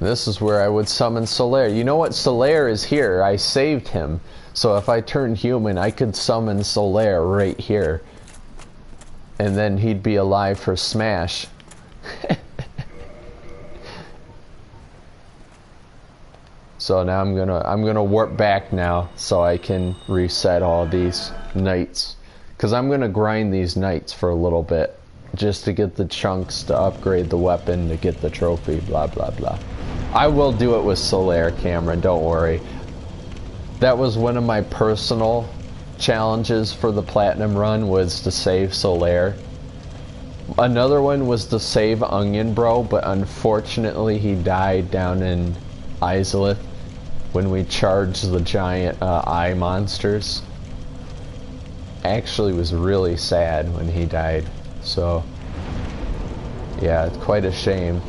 This is where I would summon Solaire. You know what? Solaire is here. I saved him. So if I turn human, I could summon Solaire right here. And then he'd be alive for Smash. So now I'm gonna warp back now so I can reset all these knights. Cause I'm gonna grind these knights for a little bit. Just to get the chunks to upgrade the weapon to get the trophy, blah blah blah. I will do it with Solaire, Cameron, don't worry. That was one of my personal challenges for the Platinum run, was to save Solaire. Another one was to save Onion Bro, but unfortunately he died down in Izalith when we charged the giant eye monsters. Actually was really sad when he died, so yeah, it's quite a shame.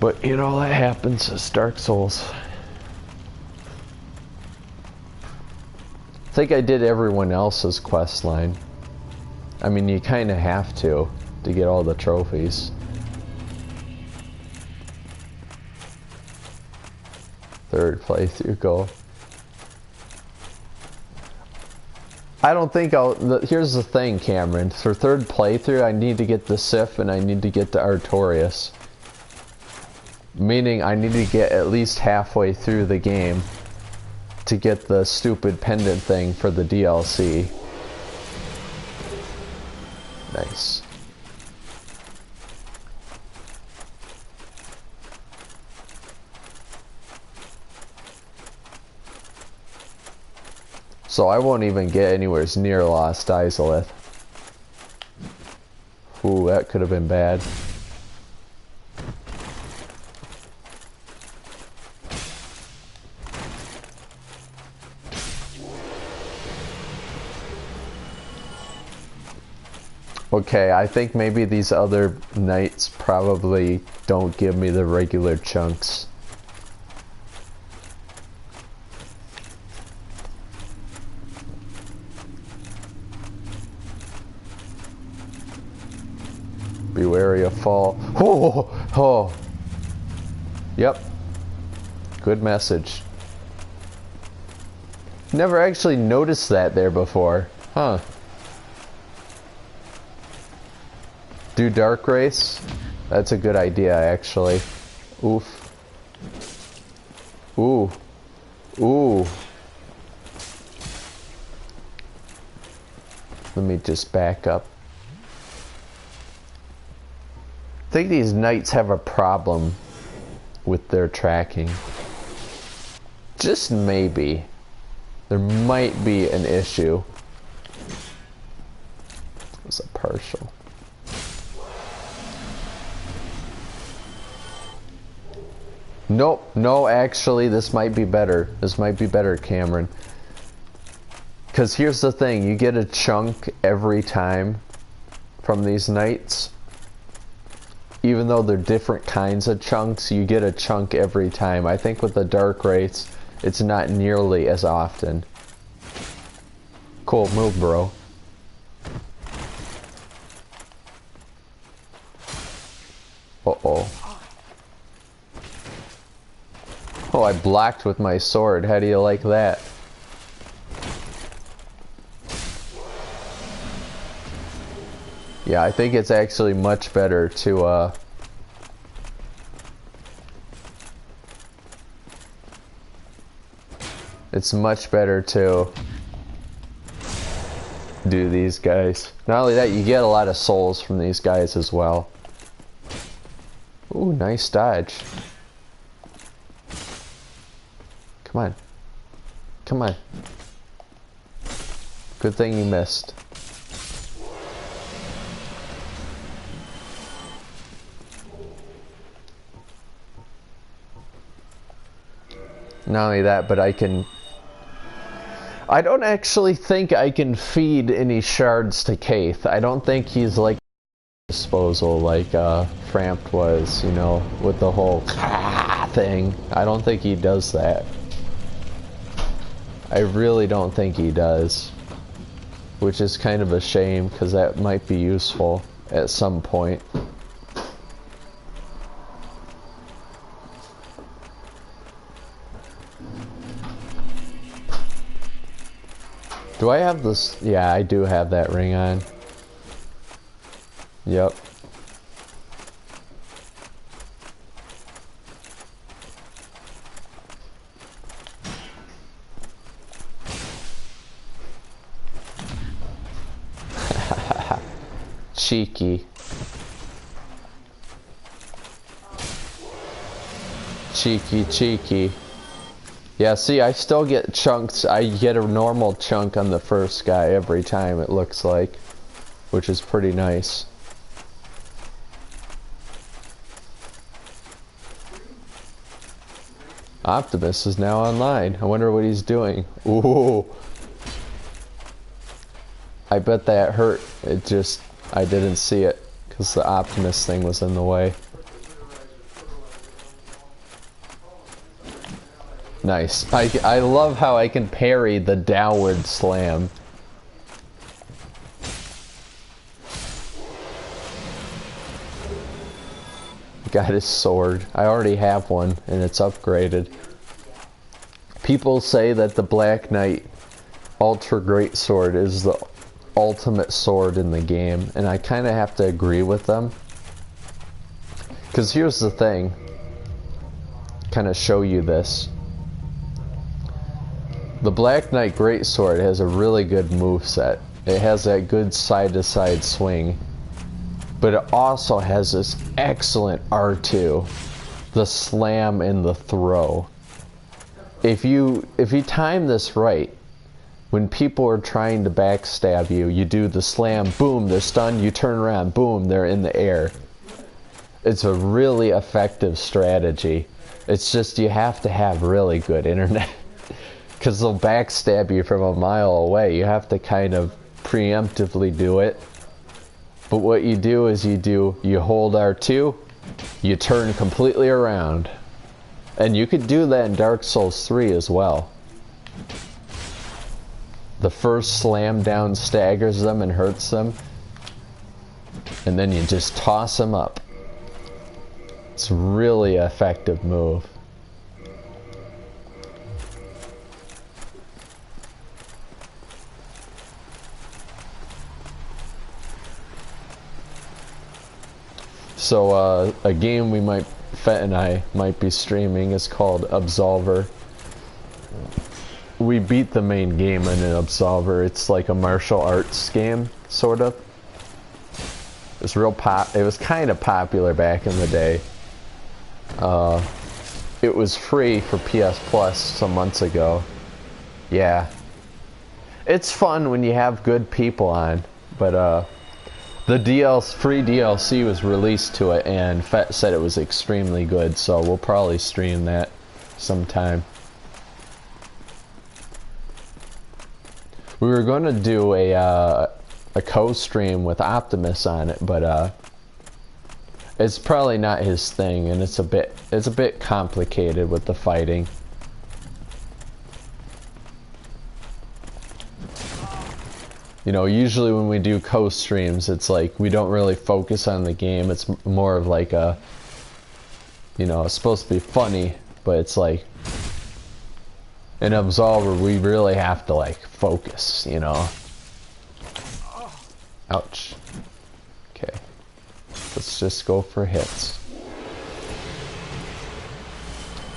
But you know, that happens. It's Dark Souls. I think I did everyone else's quest line. I mean, you kind of have to get all the trophies. Third playthrough goal. I don't think here's the thing, Cameron. For third playthrough, I need to get the Sif and I need to get the Artorias. Meaning I need to get at least halfway through the game to get the stupid pendant thing for the DLC. Nice. So I won't even get anywhere near Lost Izalith. Ooh, that could have been bad. Okay, I think maybe these other knights probably don't give me the regular chunks. Be wary of fall. Oh, oh. Yep. Good message. Never actually noticed that there before. Huh. Do Dark Race? That's a good idea, actually. Oof. Ooh. Ooh. Let me just back up. I think these knights have a problem with their tracking. Just maybe. There might be an issue. It's a partial. Nope, no, actually, this might be better. This might be better, Cameron. Because here's the thing, you get a chunk every time from these knights. Even though they're different kinds of chunks, you get a chunk every time. I think with the Dark Race, it's not nearly as often. Cool, move, bro. Uh-oh. Oh, I blocked with my sword. How do you like that? Yeah, I think it's actually much better to, it's much better to do these guys. Not only that, you get a lot of souls from these guys as well. Ooh, nice dodge. Come on. Come on. Good thing you missed. Not only that, but I don't actually think I can feed any shards to Kaith. I don't think he's like disposal like Frampt was, you know, with the whole thing. I don't think he does that. I really don't think he does. Which is kind of a shame, because that might be useful at some point. Do I have this? Yeah, I do have that ring on. Yep. Cheeky. Cheeky, cheeky. Yeah, see, I still get chunks. I get a normal chunk on the first guy every time, it looks like. Which is pretty nice. Optimus is now online. I wonder what he's doing. Ooh. I bet that hurt. It just... I didn't see it, because the Optimus thing was in the way. Nice. I love how I can parry the downward slam. Got his sword. I already have one, and it's upgraded. People say that the Black Knight Ultra Great Sword is the ultimate sword in the game, and I kind of have to agree with them. Because here's the thing. kind of show you this. The Black Knight Greatsword has a really good moveset. It has that good side-to-side swing. But it also has this excellent R2. The slam and the throw. If you time this right, when people are trying to backstab you, you do the slam, boom, they're stunned, you turn around, boom, they're in the air. It's a really effective strategy. It's just you have to have really good internet. Because they'll backstab you from a mile away. You have to kind of preemptively do it. But what you do is you hold R2, you turn completely around. And you could do that in Dark Souls 3 as well. The first slam down staggers them and hurts them. And then you just toss them up. It's a really effective move. So a game Fett and I might be streaming is called Absolver. We beat the main game in an Absolver. It's like a martial arts game, sort of. It was kind of popular back in the day. It was free for PS Plus some months ago. Yeah. It's fun when you have good people on, but the free DLC was released to it, and Fett said it was extremely good, so we'll probably stream that sometime. We were going to do a co-stream with Optimus on it, but it's probably not his thing, and it's a bit complicated with the fighting. You know, usually when we do co-streams, it's like we don't really focus on the game. It's more of like a, you know, it's supposed to be funny, but it's like in Absolver we really have to like focus, you know. Ouch. Okay. Let's just go for hits.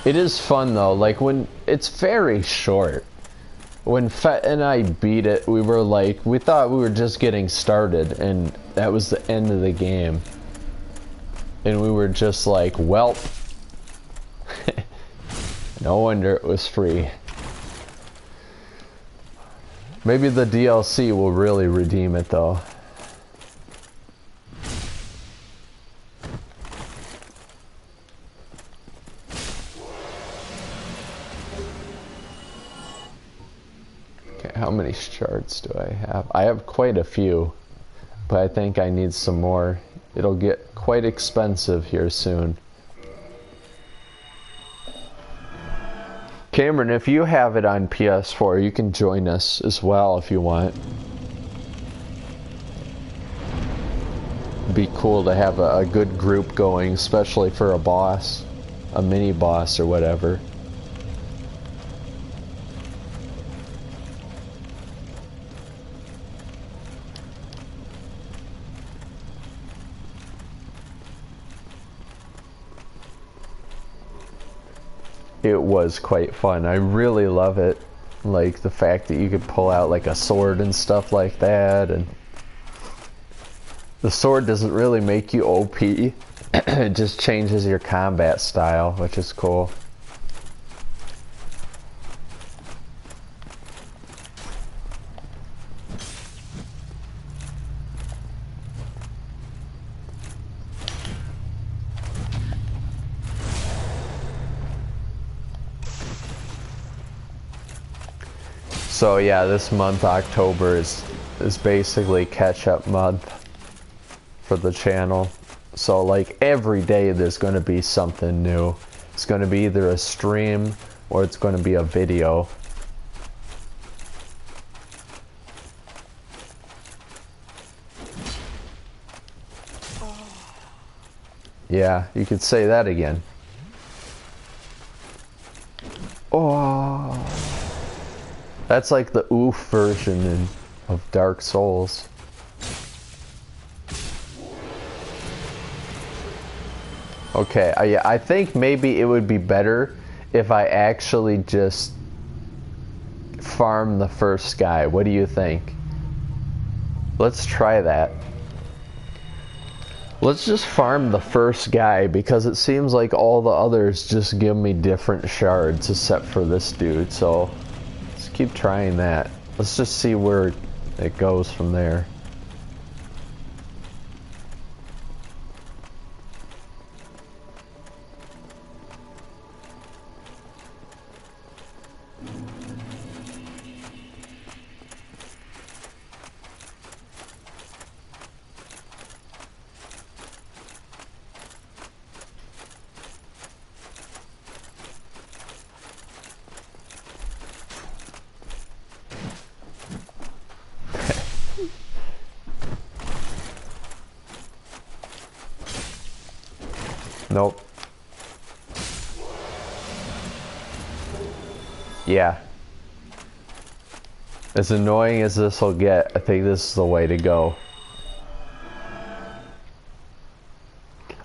It is fun though, like when it's very short. When Fett and I beat it, we thought we were just getting started, and that was the end of the game. And we were just like, welp. No wonder it was free. Maybe the DLC will really redeem it though. How many shards do I have? I have quite a few, but I think I need some more. It'll get quite expensive here soon. Cameron, if you have it on PS4, you can join us as well if you want. It'd be cool to have a good group going, especially for a boss, a mini boss or whatever. It was quite fun. I really love it. Like the fact that you could pull out like a sword and stuff like that, and the sword doesn't really make you OP. It just changes your combat style, which is cool. So yeah, this month, October, is basically catch-up month for the channel. So like every day there's going to be something new. It's going to be either a stream or it's going to be a video. Yeah, you could say that again. Oh. That's like the oof version of Dark Souls. Okay, yeah, I think maybe it would be better if I actually just farm the first guy. What do you think? Let's try that. Let's just farm the first guy because it seems like all the others just give me different shards except for this dude. So let's keep trying that. Let's just see where it goes from there. Nope. Yeah. As annoying as this will get, I think this is the way to go.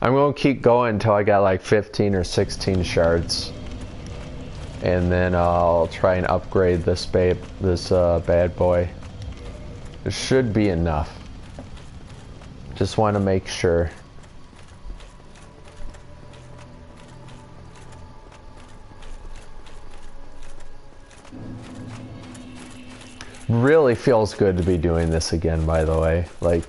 I'm going to keep going until I got like 15 or 16 shards. And then I'll try and upgrade this bad boy. It should be enough. Just want to make sure. Really feels good to be doing this again, by the way. Like,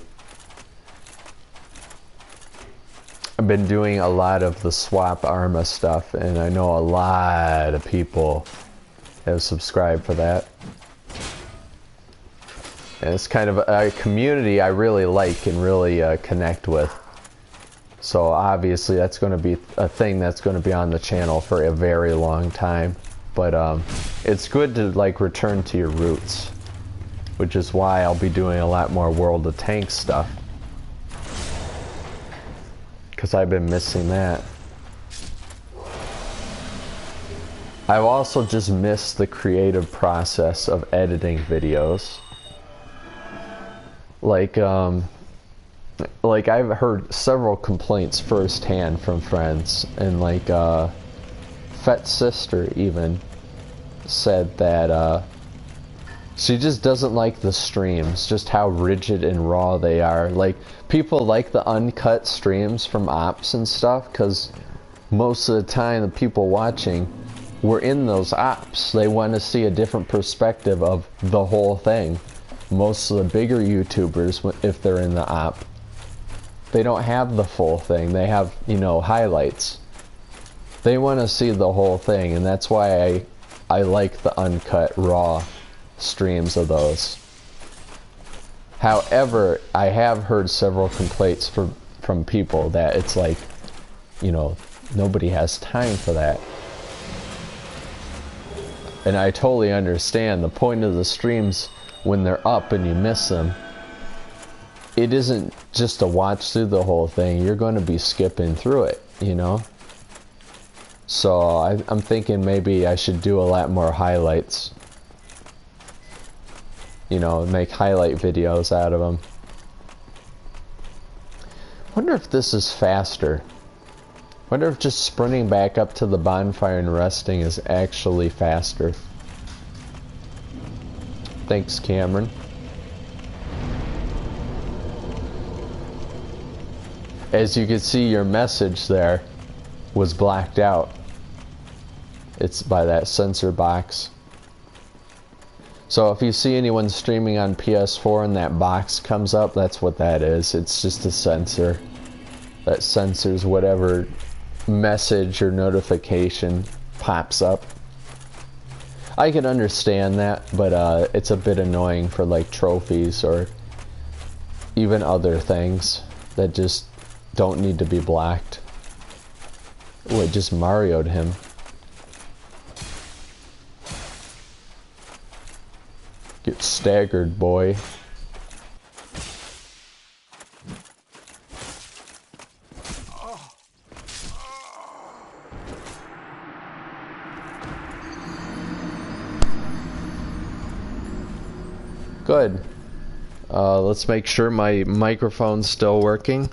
I've been doing a lot of the swap Arma stuff, and I know a lot of people have subscribed for that. And it's kind of a community I really like and really connect with. So obviously that's going to be a thing that's going to be on the channel for a very long time. But it's good to like return to your roots, which is why I'll be doing a lot more World of Tanks stuff. Because I've been missing that. I've also just missed the creative process of editing videos. Like I've heard several complaints firsthand from friends, and like Fet's sister even said that she just doesn't like the streams, just how rigid and raw they are. Like, people like the uncut streams from ops and stuff, because most of the time the people watching were in those ops. They want to see a different perspective of the whole thing. Most of the bigger YouTubers, if they're in the op, they don't have the full thing. They have, you know, highlights. They want to see the whole thing, and that's why I like the uncut, raw streams of those. However, I have heard several complaints from people that it's like, you know, nobody has time for that. And I totally understand. The point of the streams, when they're up and you miss them, it isn't just to watch through the whole thing. You're going to be skipping through it, you know? So I'm thinking maybe I should do a lot more highlights. You know, make highlight videos out of them. Wonder if this is faster. Wonder if just sprinting back up to the bonfire and resting is actually faster. Thanks, Cameron. As you can see, your message there was blacked out. It's by that sensor box. So if you see anyone streaming on PS4 and that box comes up, that's what that is. It's just a sensor that censors whatever message or notification pops up. I can understand that, but it's a bit annoying for like trophies or even other things that just don't need to be blacked. Oh, it just Mario'd him. Get staggered, boy. Good. Let's make sure my microphone's still working.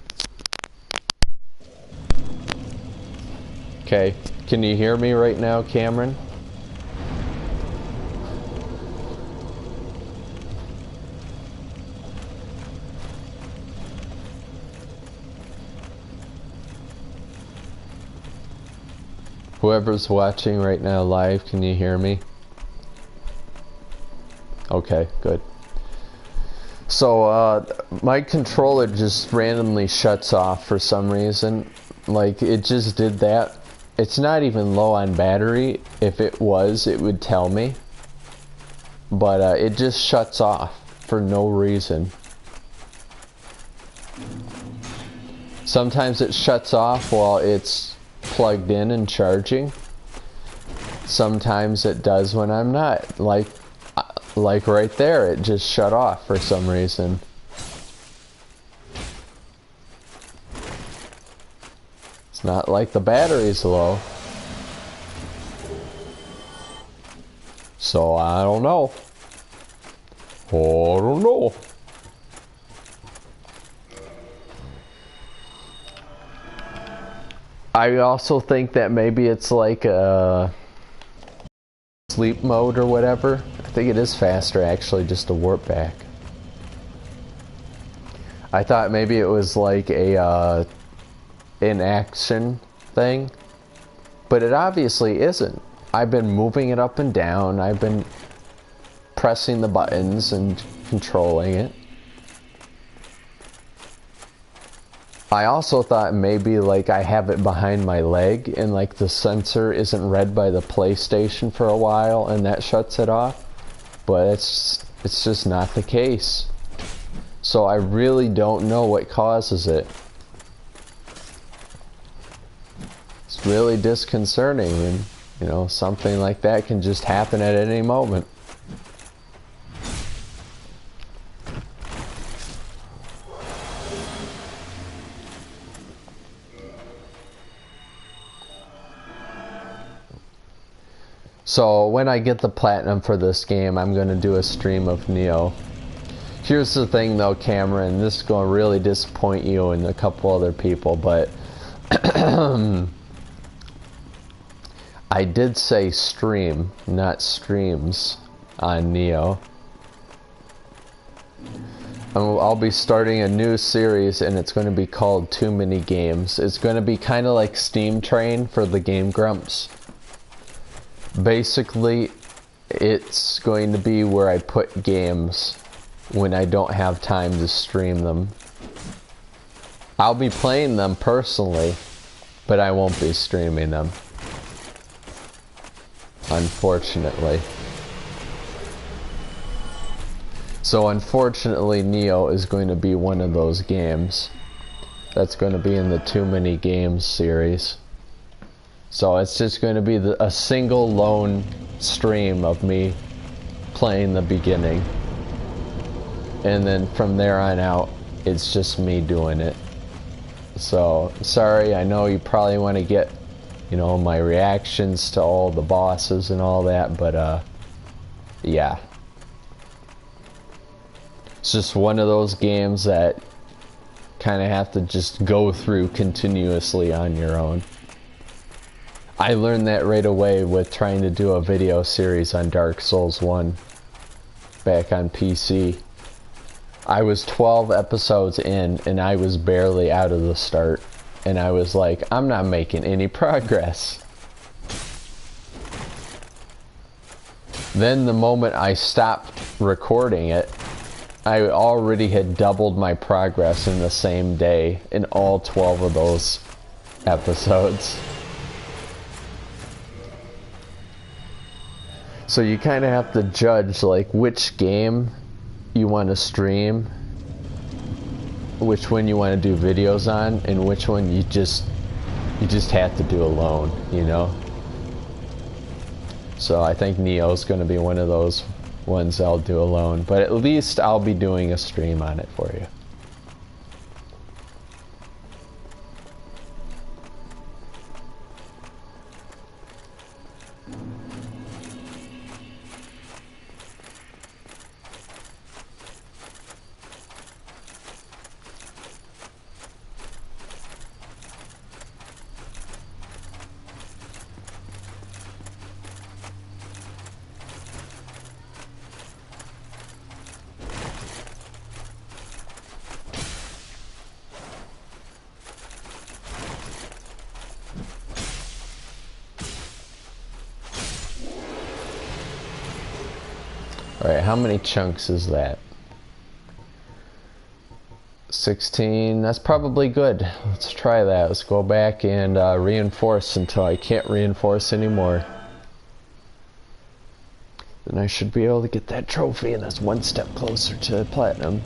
Okay, can you hear me right now, Cameron? Whoever's watching right now live, can you hear me? Okay, good. So, my controller just randomly shuts off for some reason. Like, it just did that. It's not even low on battery. If it was, it would tell me. But, it just shuts off for no reason. Sometimes it shuts off while it's plugged in and charging. Sometimes it does when I'm not. Like right there, it just shut off for some reason. It's not like the battery's low. So I don't know. I don't know. I also think that maybe it's like a sleep mode or whatever. I think it is faster actually just to warp back. I thought maybe it was like a inaction thing, but it obviously isn't. I've been moving it up and down. I've been pressing the buttons and controlling it. I also thought maybe like I have it behind my leg and like the sensor isn't read by the PlayStation for a while and that shuts it off, but it's just not the case. So I really don't know what causes it. It's really disconcerting, and you know, something like that can just happen at any moment. So when I get the platinum for this game, I'm going to do a stream of Neo. Here's the thing though, Cameron, this is going to really disappoint you and a couple other people, but I did say stream, not streams, on Neo. I'll be starting a new series and it's going to be called Too Many Games. It's going to be kind of like Steam Train for the Game Grumps. Basically, it's going to be where I put games when I don't have time to stream them. I'll be playing them personally, but I won't be streaming them. Unfortunately. So unfortunately, Neo is going to be one of those games that's going to be in the Too Many Games series. So it's just going to be a single lone stream of me playing the beginning. And then from there on out, it's just me doing it. So, sorry, I know you probably want to get, you know, my reactions to all the bosses and all that, but, yeah. It's just one of those games that kind of have to just go through continuously on your own. I learned that right away with trying to do a video series on Dark Souls 1 back on PC. I was 12 episodes in and I was barely out of the start, and I was like, I'm not making any progress. Then the moment I stopped recording it, I already had doubled my progress in the same day in all 12 of those episodes. So you kind of have to judge like which game you want to stream, which one you want to do videos on, and which one you just have to do alone, you know? So I think Neo's going to be one of those ones I'll do alone, but at least I'll be doing a stream on it for you. Alright, how many chunks is that? 16, that's probably good. Let's try that. Let's go back and reinforce until I can't reinforce anymore. Then I should be able to get that trophy, and that's one step closer to platinum.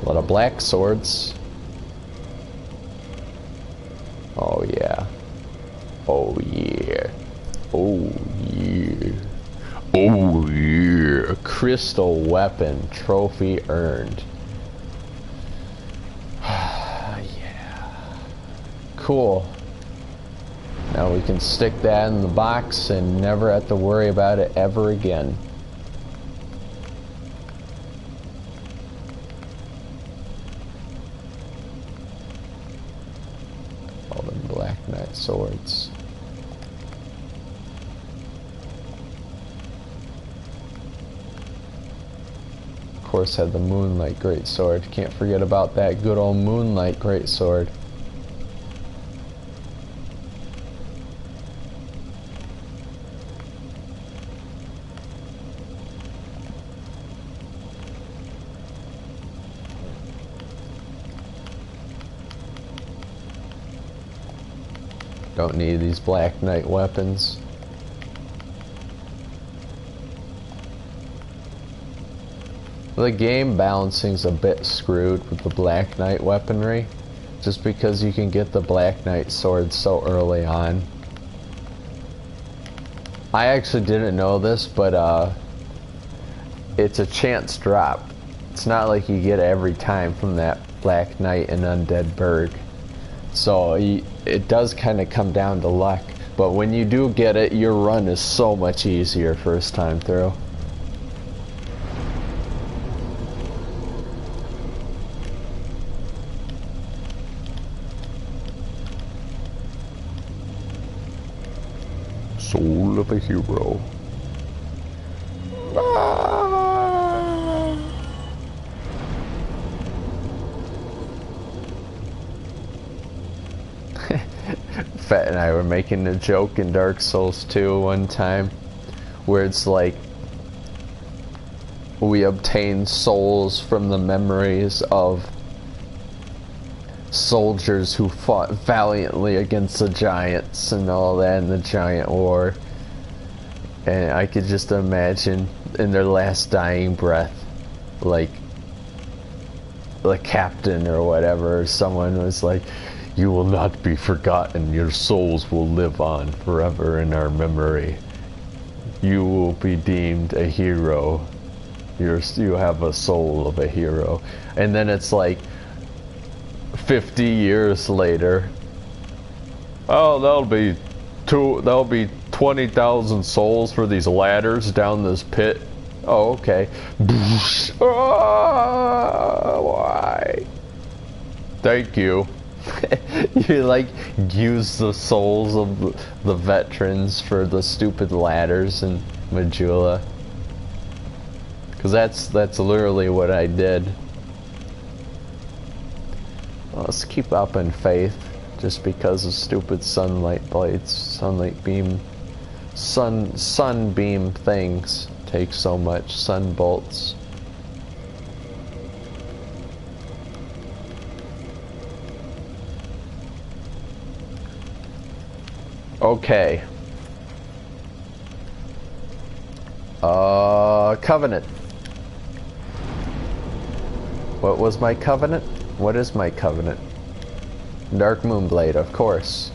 A lot of black swords. Oh yeah. Oh yeah. Oh yeah. Oh yeah. Crystal weapon. Trophy earned. Yeah. Cool. Now we can stick that in the box and never have to worry about it ever again. All them Black Knight swords. Of course, had the Moonlight Greatsword. Can't forget about that good old Moonlight Greatsword. Don't need these Black Knight weapons. The game balancing's a bit screwed with the Black Knight weaponry, just because you can get the Black Knight sword so early on. I actually didn't know this, but it's a chance drop. It's not like you get it every time from that Black Knight and Undead Burg. So it does kind of come down to luck, but when you do get it, your run is so much easier first time through. Soul of a hero. Fett and I were making a joke in Dark Souls 2 one time, where it's like we obtain souls from the memories of soldiers who fought valiantly against the giants and all that in the giant war. And I could just imagine in their last dying breath, like the captain or whatever, someone was like, "You will not be forgotten. Your souls will live on forever in our memory. You will be deemed a hero. You have a soul of a hero." And then it's like 50 years later, oh, that'll be 20,000 souls for these ladders down this pit. Oh, okay. Why? Thank you. You like use the souls of the veterans for the stupid ladders in Majula, because that's literally what I did. Well, let's keep up in faith, just because of stupid sunlight blades, sunbeam things take so much, sun bolts. Okay. Covenant. What was my covenant? What is my covenant? Dark Moonblade, of course.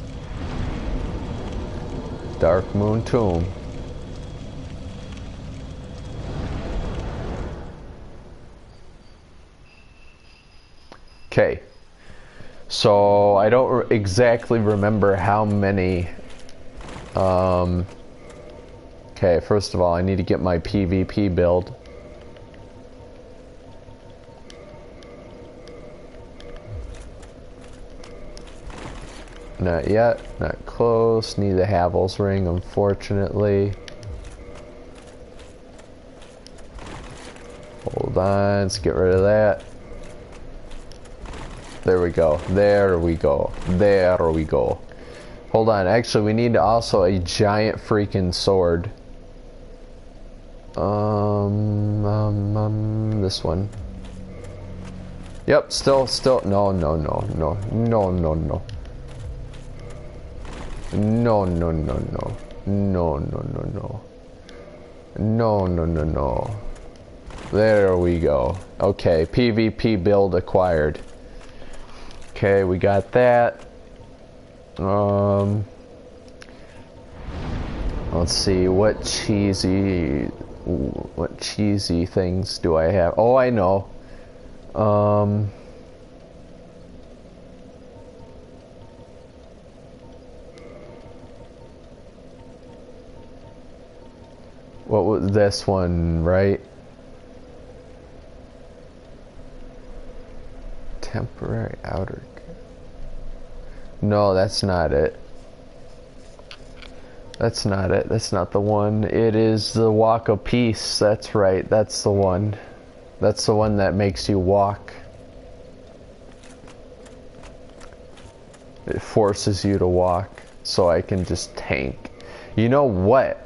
Dark Moon Tomb. Okay. So I don't exactly remember how many. Okay, first of all, I need to get my PvP build. Not yet, not close. Need the Havel's ring, unfortunately. Hold on, let's get rid of that. There we go. There we go. There we go. Hold on, actually we need also a giant freaking sword. This one. Yep, still, no. No, no, no, no. No, no, no, no. No, no, no, no. No, no, no, no. There we go. Okay, PvP build acquired. Okay, we got that. Let's see, what cheesy things do I have? Oh, I know. What was this one, right? Temporary outer. No, that's not it. That's not it. That's not the one. It is the Walk of Peace. That's right. That's the one. That's the one that makes you walk. It forces you to walk, so I can just tank. You know what?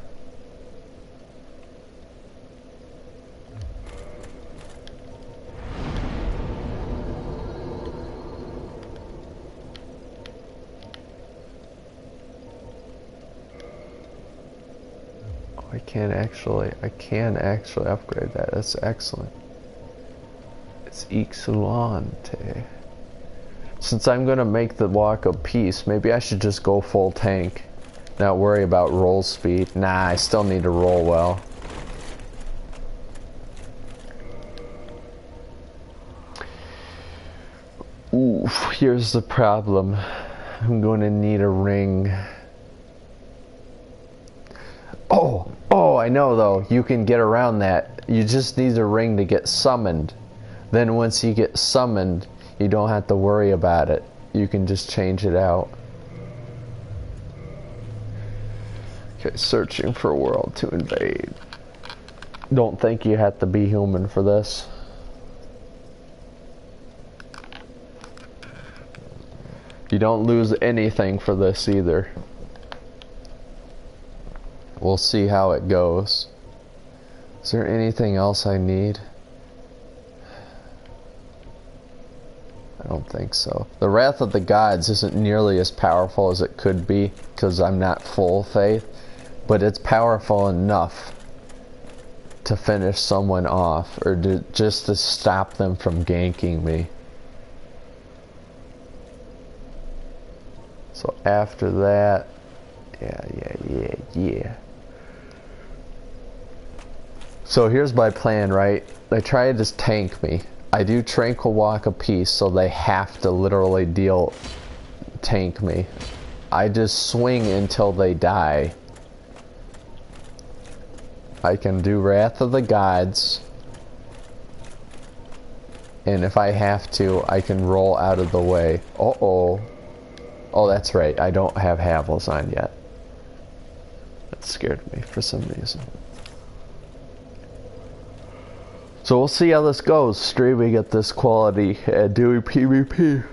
I can actually upgrade that. That's excellent. It's excellent. Since I'm gonna make the Walk of Peace, maybe I should just go full tank. Not worry about roll speed. Nah, I still need to roll well. Ooh, here's the problem. I'm gonna need a ring. Oh, I know though. You can get around that. You just need a ring to get summoned. Then once you get summoned, you don't have to worry about it. You can just change it out. Okay, searching for a world to invade. Don't think you have to be human for this. You don't lose anything for this either. We'll see how it goes. Is there anything else I need? I don't think so. The Wrath of the Gods isn't nearly as powerful as it could be because I'm not full faith, but it's powerful enough to finish someone off or just to stop them from ganking me. So after that, yeah. So here's my plan, right? They try to just tank me. I do Tranquil Walk of Peace, so they have to literally tank me. I just swing until they die. I can do Wrath of the Gods. And if I have to, I can roll out of the way. Uh-oh. Oh, that's right. I don't have Havels on yet. That scared me for some reason. So we'll see how this goes, streaming at this quality and doing PvP.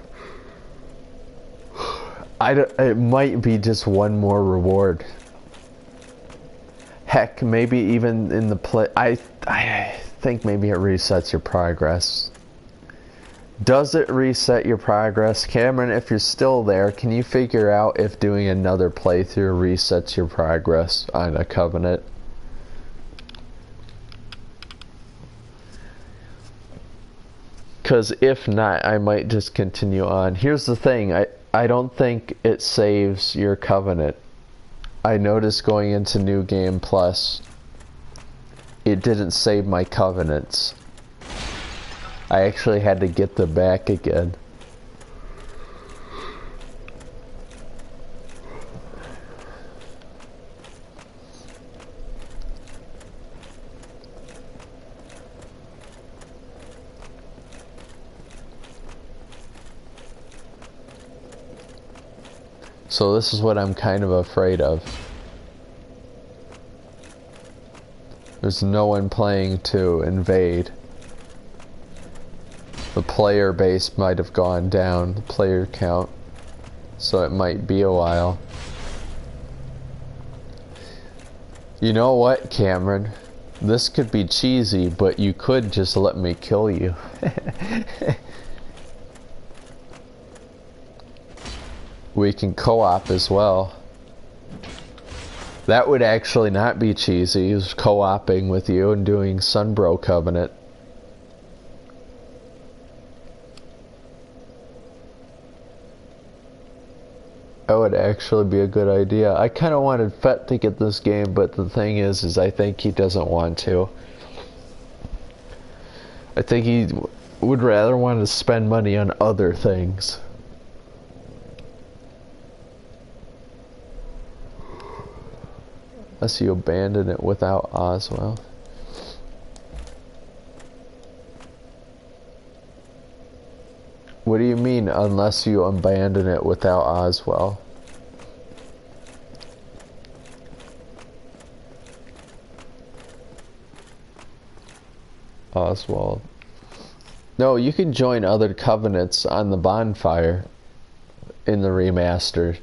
It might be just one more reward. Heck, maybe even in the play. I think maybe it resets your progress. Does it reset your progress? Cameron, if you're still there, can you figure out if doing another playthrough resets your progress on a Covenant? Because if not, I might just continue on. Here's the thing, I don't think it saves your Covenant. I noticed going into New Game Plus, it didn't save my Covenants. I actually had to get them back again. So this is what I'm kind of afraid of. There's no one playing to invade. The player base might have gone down, the player count. So it might be a while. You know what, Cameron? This could be cheesy, but you could just let me kill you. We can co-op as well. That would actually not be cheesy, is co-oping with you and doing Sunbro Covenant. That would actually be a good idea. I kind of wanted Fett to get this game, but the thing is I think he doesn't want to. I think he would rather want to spend money on other things. Unless you abandon it without Oswell. What do you mean, unless you abandon it without Oswell? Oswald. No, you can join other covenants on the bonfire in the remaster.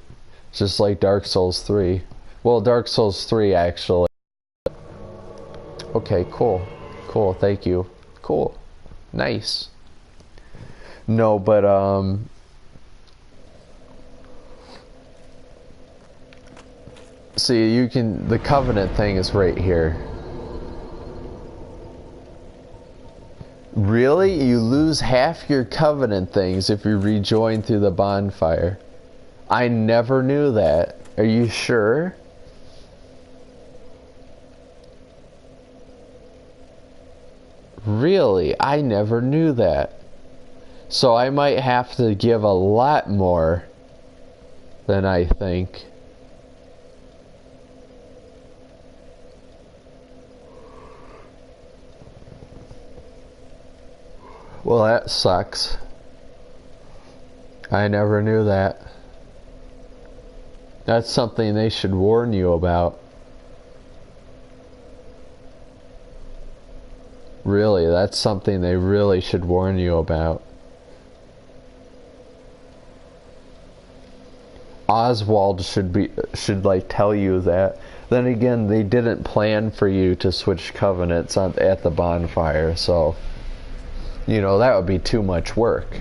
Just like Dark Souls 3. Well, Dark Souls 3 actually. Okay, cool. Cool, thank you. Cool. Nice. No, but see, you can, the covenant thing is right here. Really? You lose half your covenant things if you rejoin through the bonfire. I never knew that. Are you sure? Really? I never knew that. So I might have to give a lot more than I think. Well, that sucks. I never knew that. That's something they should warn you about. Really, that's something they really should warn you about. Oswald should like tell you that. Then again, they didn't plan for you to switch covenants at the bonfire, so you know, that would be too much work.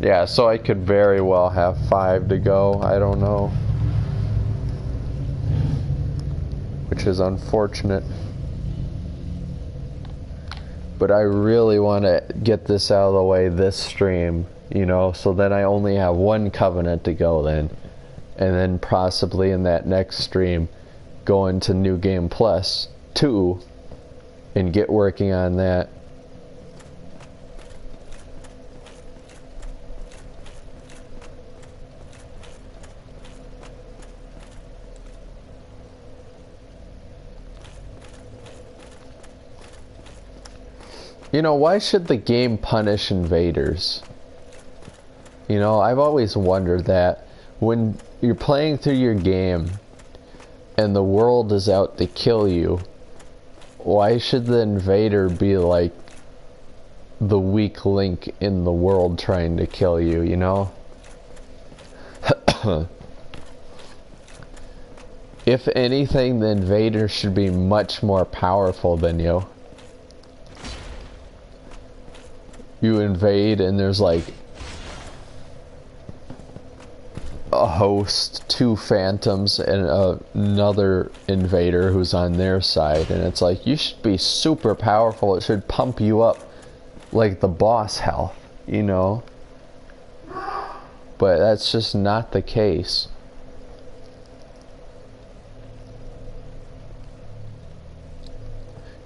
Yeah, so I could very well have 5 to go. I don't know. Which is unfortunate. But I really want to get this out of the way this stream, you know, so then I only have 1 covenant to go then. And then possibly in that next stream, go into New Game Plus 2 and get working on that. You know, why should the game punish invaders? You know, I've always wondered that. When you're playing through your game and the world is out to kill you, why should the invader be like the weak link in the world trying to kill you, you know? If anything, the invader should be much more powerful than you. You invade and there's like a host, 2 phantoms, and another invader who's on their side, and it's like, you should be super powerful. It should pump you up like the boss health, you know? But that's just not the case.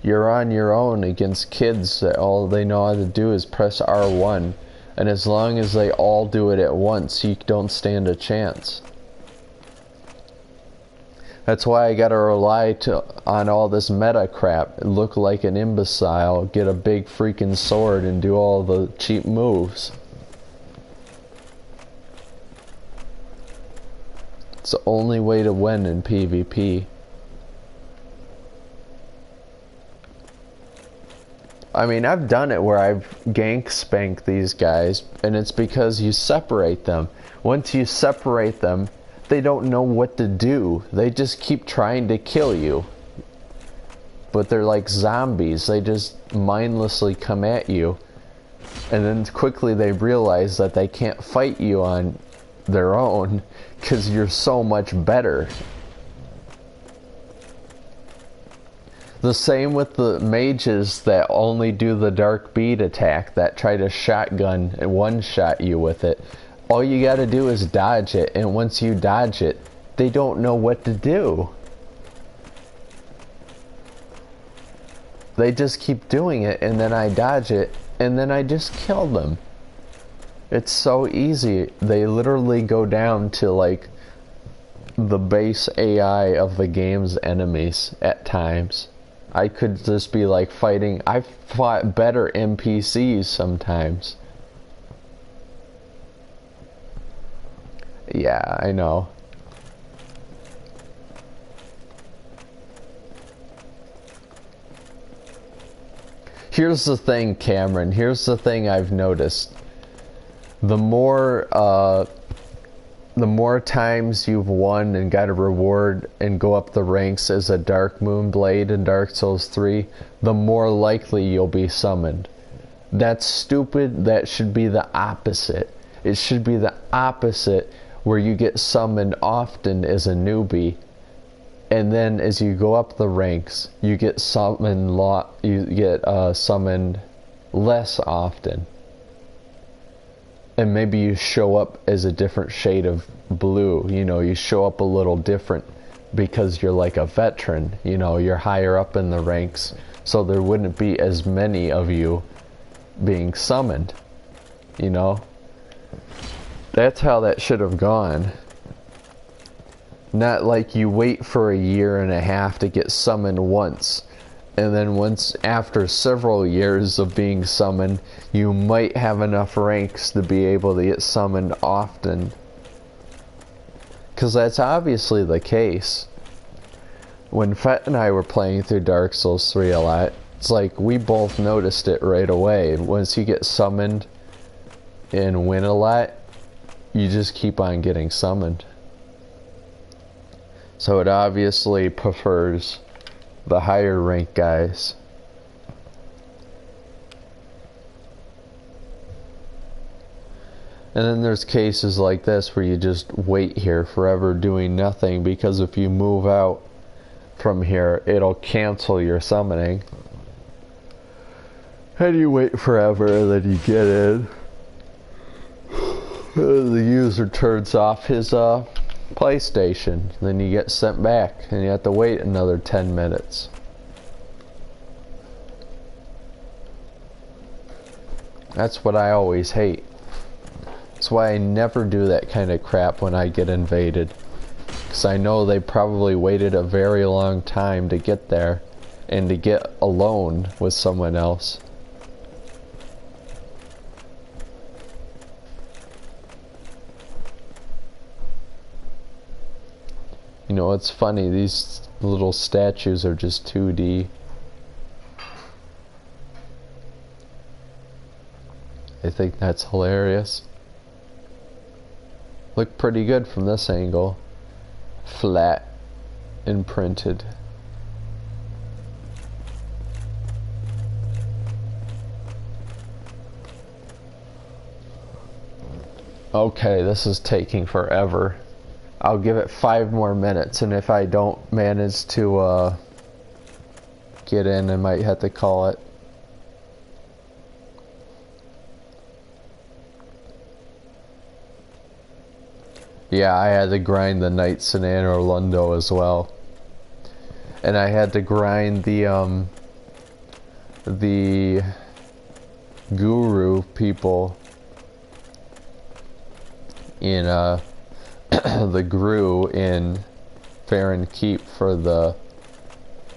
You're on your own against kids that all they know how to do is press R1, and as long as they all do it at once, you don't stand a chance. That's why I gotta rely on all this meta crap. Look like an imbecile, get a big freaking sword, and do all the cheap moves. It's the only way to win in PvP. I mean, I've done it where I've gank spanked these guys, and it's because you separate them. Once you separate them, they don't know what to do. They just keep trying to kill you. But they're like zombies. They just mindlessly come at you. And then quickly they realize that they can't fight you on their own because you're so much better. The same with the mages that only do the dark bead attack, that try to shotgun and one-shot you with it. All you gotta do is dodge it, and once you dodge it, they don't know what to do. They just keep doing it, and then I dodge it, and then I just kill them. It's so easy. They literally go down to like the base AI of the game's enemies at times. I could just be like fighting. I've fought better NPCs sometimes. Yeah, I know. Here's the thing, Cameron. Here's the thing I've noticed. The more times you've won and got a reward and go up the ranks as a Dark Moon Blade in Dark Souls 3, the more likely you'll be summoned. That's stupid. That should be the opposite. It should be the opposite, where you get summoned often as a newbie, and then as you go up the ranks, you get summoned summoned less often. And maybe you show up as a different shade of blue. You know, you show up a little different because you're like a veteran. You know, you're higher up in the ranks, so there wouldn't be as many of you being summoned. You know? That's how that should have gone. Not like you wait for a year and a half to get summoned once, and then once after several years of being summoned, you might have enough ranks to be able to get summoned often. Because that's obviously the case. When Fett and I were playing through Dark Souls 3 a lot, it's like we both noticed it right away. Once you get summoned and win a lot, you just keep on getting summoned. So it obviously prefers the higher rank guys. And then there's cases like this where you just wait here forever doing nothing, because if you move out from here, it'll cancel your summoning. And you wait forever, and then you get in. The user turns off his PlayStation. Then you get sent back, and you have to wait another 10 minutes. That's what I always hate. That's why I never do that kind of crap when I get invaded. Because I know they probably waited a very long time to get there, and to get alone with someone else. You know, it's funny, these little statues are just 2D. I think that's hilarious. Look pretty good from this angle. Flat and printed. Okay, this is taking forever. I'll give it 5 more minutes, and if I don't manage to get in, I might have to call it. Yeah, I had to grind the Knights in Anne Orlando as well. And I had to grind the guru people in the Gru in fair and keep for the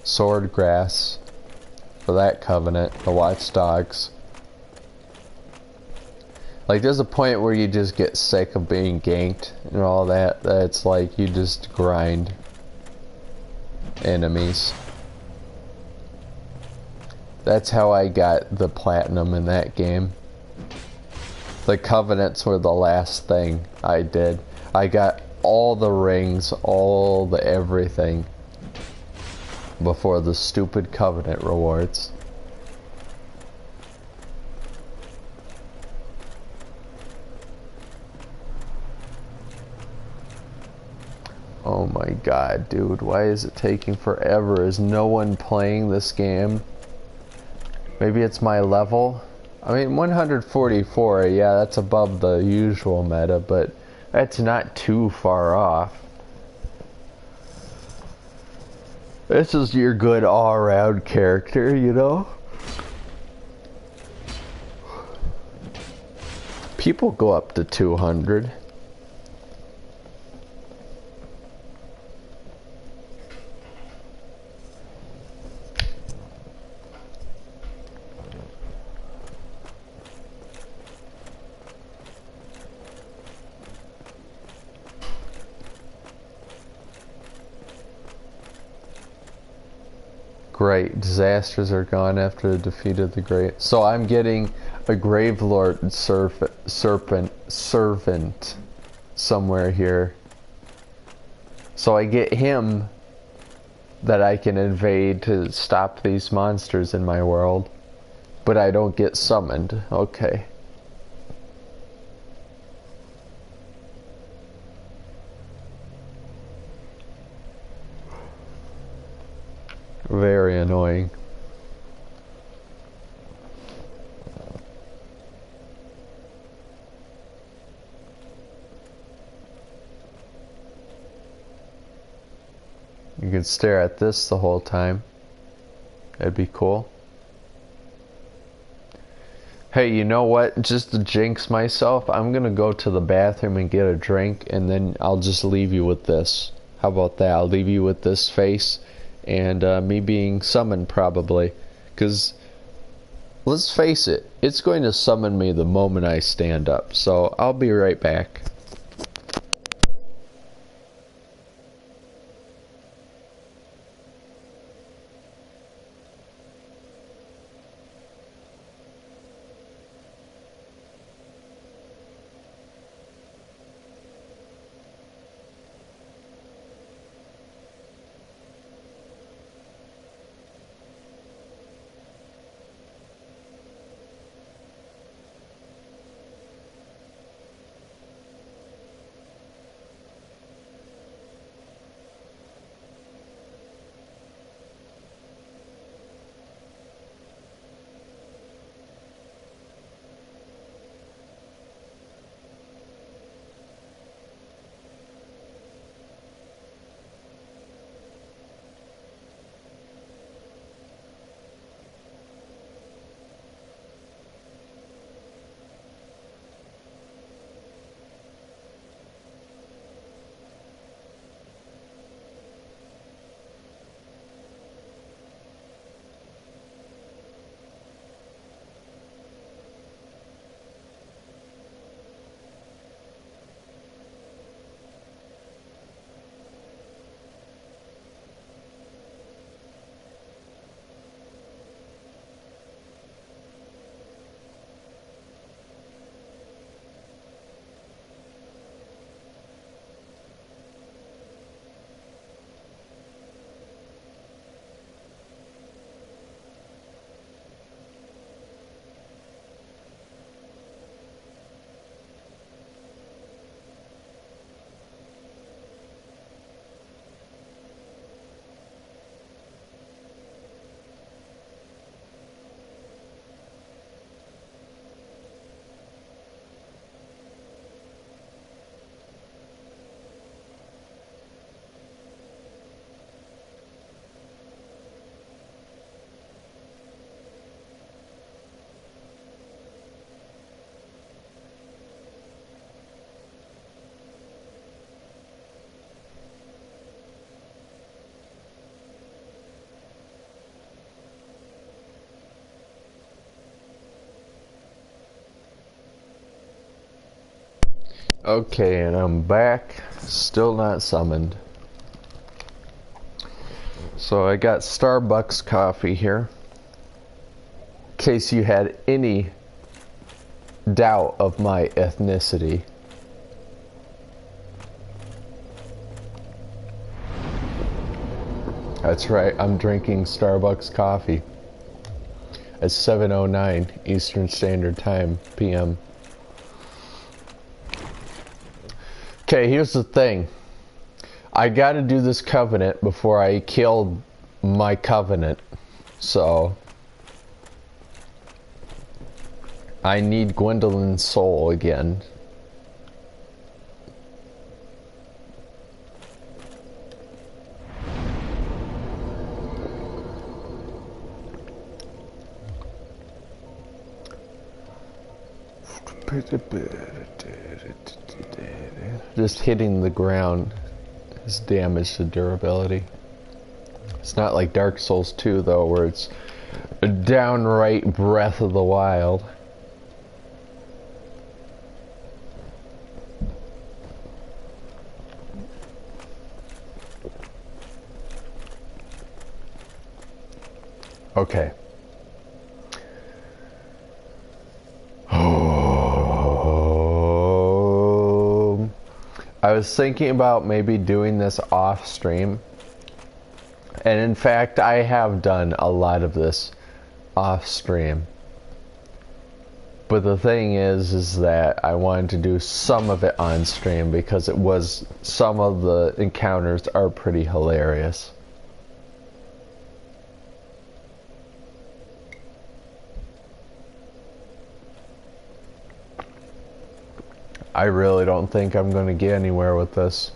sword grass, for that covenant, the watchdogs. Like, there's a point where you just get sick of being ganked and all that. It's like you just grind enemies. That's how I got the platinum in that game. The covenants were the last thing I did. I got all the rings, all the everything before the stupid covenant rewards. Oh my god, dude, why is it taking forever? Is no one playing this game? Maybe it's my level? I mean, 144, yeah, that's above the usual meta, but that's not too far off. This is your good all-around character, you know? People go up to 200. Great. Disasters are gone after the defeat of the great. So I'm getting a Gravelord servant somewhere here. So I get him that I can invade to stop these monsters in my world. But I don't get summoned. Okay. Very annoying. You can stare at this the whole time. That'd be cool. Hey, you know what? Just to jinx myself, I'm gonna go to the bathroom and get a drink, and then I'll just leave you with this. How about that? I'll leave you with this face, and me being summoned probably. Because, let's face it, it's going to summon me the moment I stand up. So, I'll be right back. Okay, and I'm back. Still not summoned. So I got Starbucks coffee here. In case you had any doubt of my ethnicity. That's right, I'm drinking Starbucks coffee. It's 7:09 Eastern Standard Time, PM. Okay, here's the thing. I gotta do this covenant before I kill my covenant. So I need Gwendolyn's soul again. Just hitting the ground has damage to durability. It's not like Dark Souls 2 though, where it's a downright Breath of the Wild. Okay. I was thinking about maybe doing this off stream, and in fact I have done a lot of this off stream, but the thing is that I wanted to do some of it on stream because some of the encounters are pretty hilarious. I really don't think I'm going to get anywhere with this.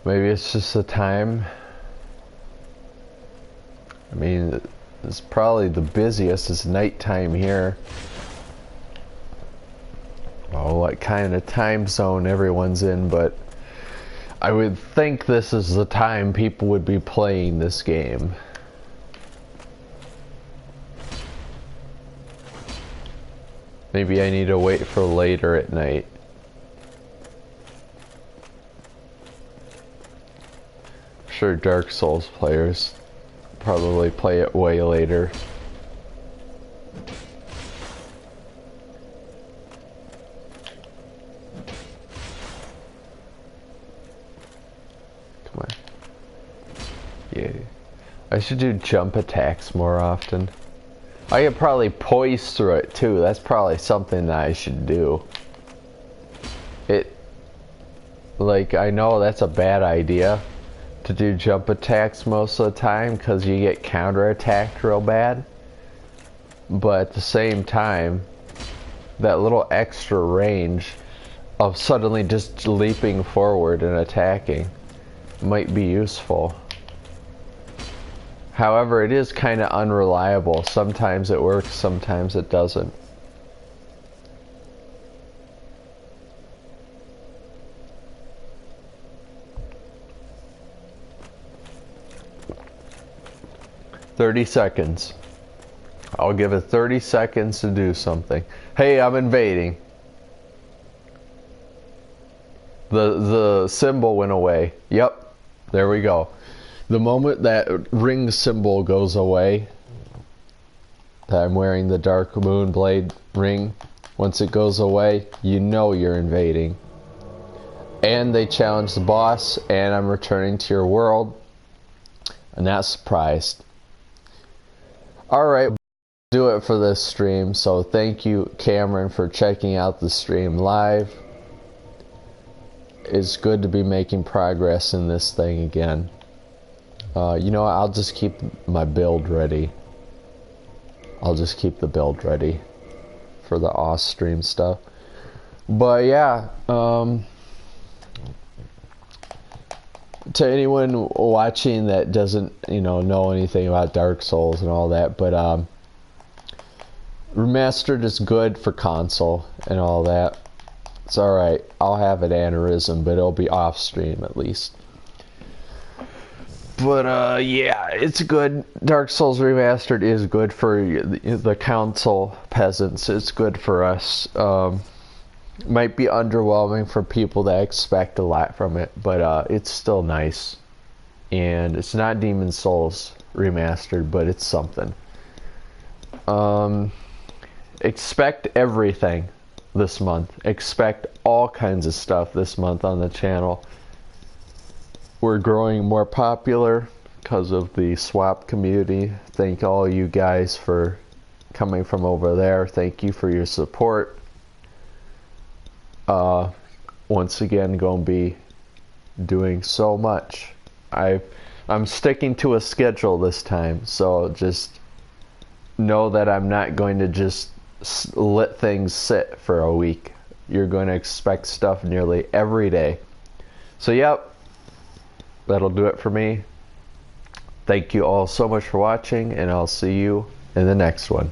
Maybe it's just the time. I mean, it's probably the busiest. It's nighttime here. Oh, what kind of time zone everyone's in, but I would think this is the time people would be playing this game. Maybe I need to wait for later at night. I'm sure Dark Souls players probably play it way later. Come on. Yeah. I should do jump attacks more often. I could probably poise through it too. That's probably something that I should do. Like, I know that's a bad idea to do jump attacks most of the time because you get counterattacked real bad. But at the same time, that little extra range of suddenly just leaping forward and attacking might be useful. However, it is kind of unreliable. Sometimes it works, sometimes it doesn't. "30 seconds. I'll give it 30 seconds to do something. Hey, I'm invading. The symbol went away. Yep, there we go. The moment that ring symbol goes away, that I'm wearing the Dark Moon Blade ring, once it goes away, you know you're invading. And they challenge the boss, and I'm returning to your world. I'm not surprised. Alright, do it for this stream. So thank you, Cameron, for checking out the stream live. It's good to be making progress in this thing again. You know what, I'll just keep my build ready. I'll just keep the build ready for the off-stream stuff. But yeah, to anyone watching that doesn't, know anything about Dark Souls and all that, but Remastered is good for console and all that. It's alright. I'll have an aneurysm, but it'll be off-stream at least. But yeah, it's good. Dark Souls Remastered is good for the console peasants. It's good for us. Might be underwhelming for people that expect a lot from it, but it's still nice. And it's not Demon Souls Remastered, but it's something. Expect everything this month. Expect all kinds of stuff this month on the channel. We're growing more popular because of the swap community. Thank all you guys for coming from over there. Thank you for your support. Once again, gonna be doing so much. I'm sticking to a schedule this time, so just know that I'm not going to just let things sit for a week. You're going to expect stuff nearly every day. So yep, that'll do it for me. Thank you all so much for watching, and I'll see you in the next one.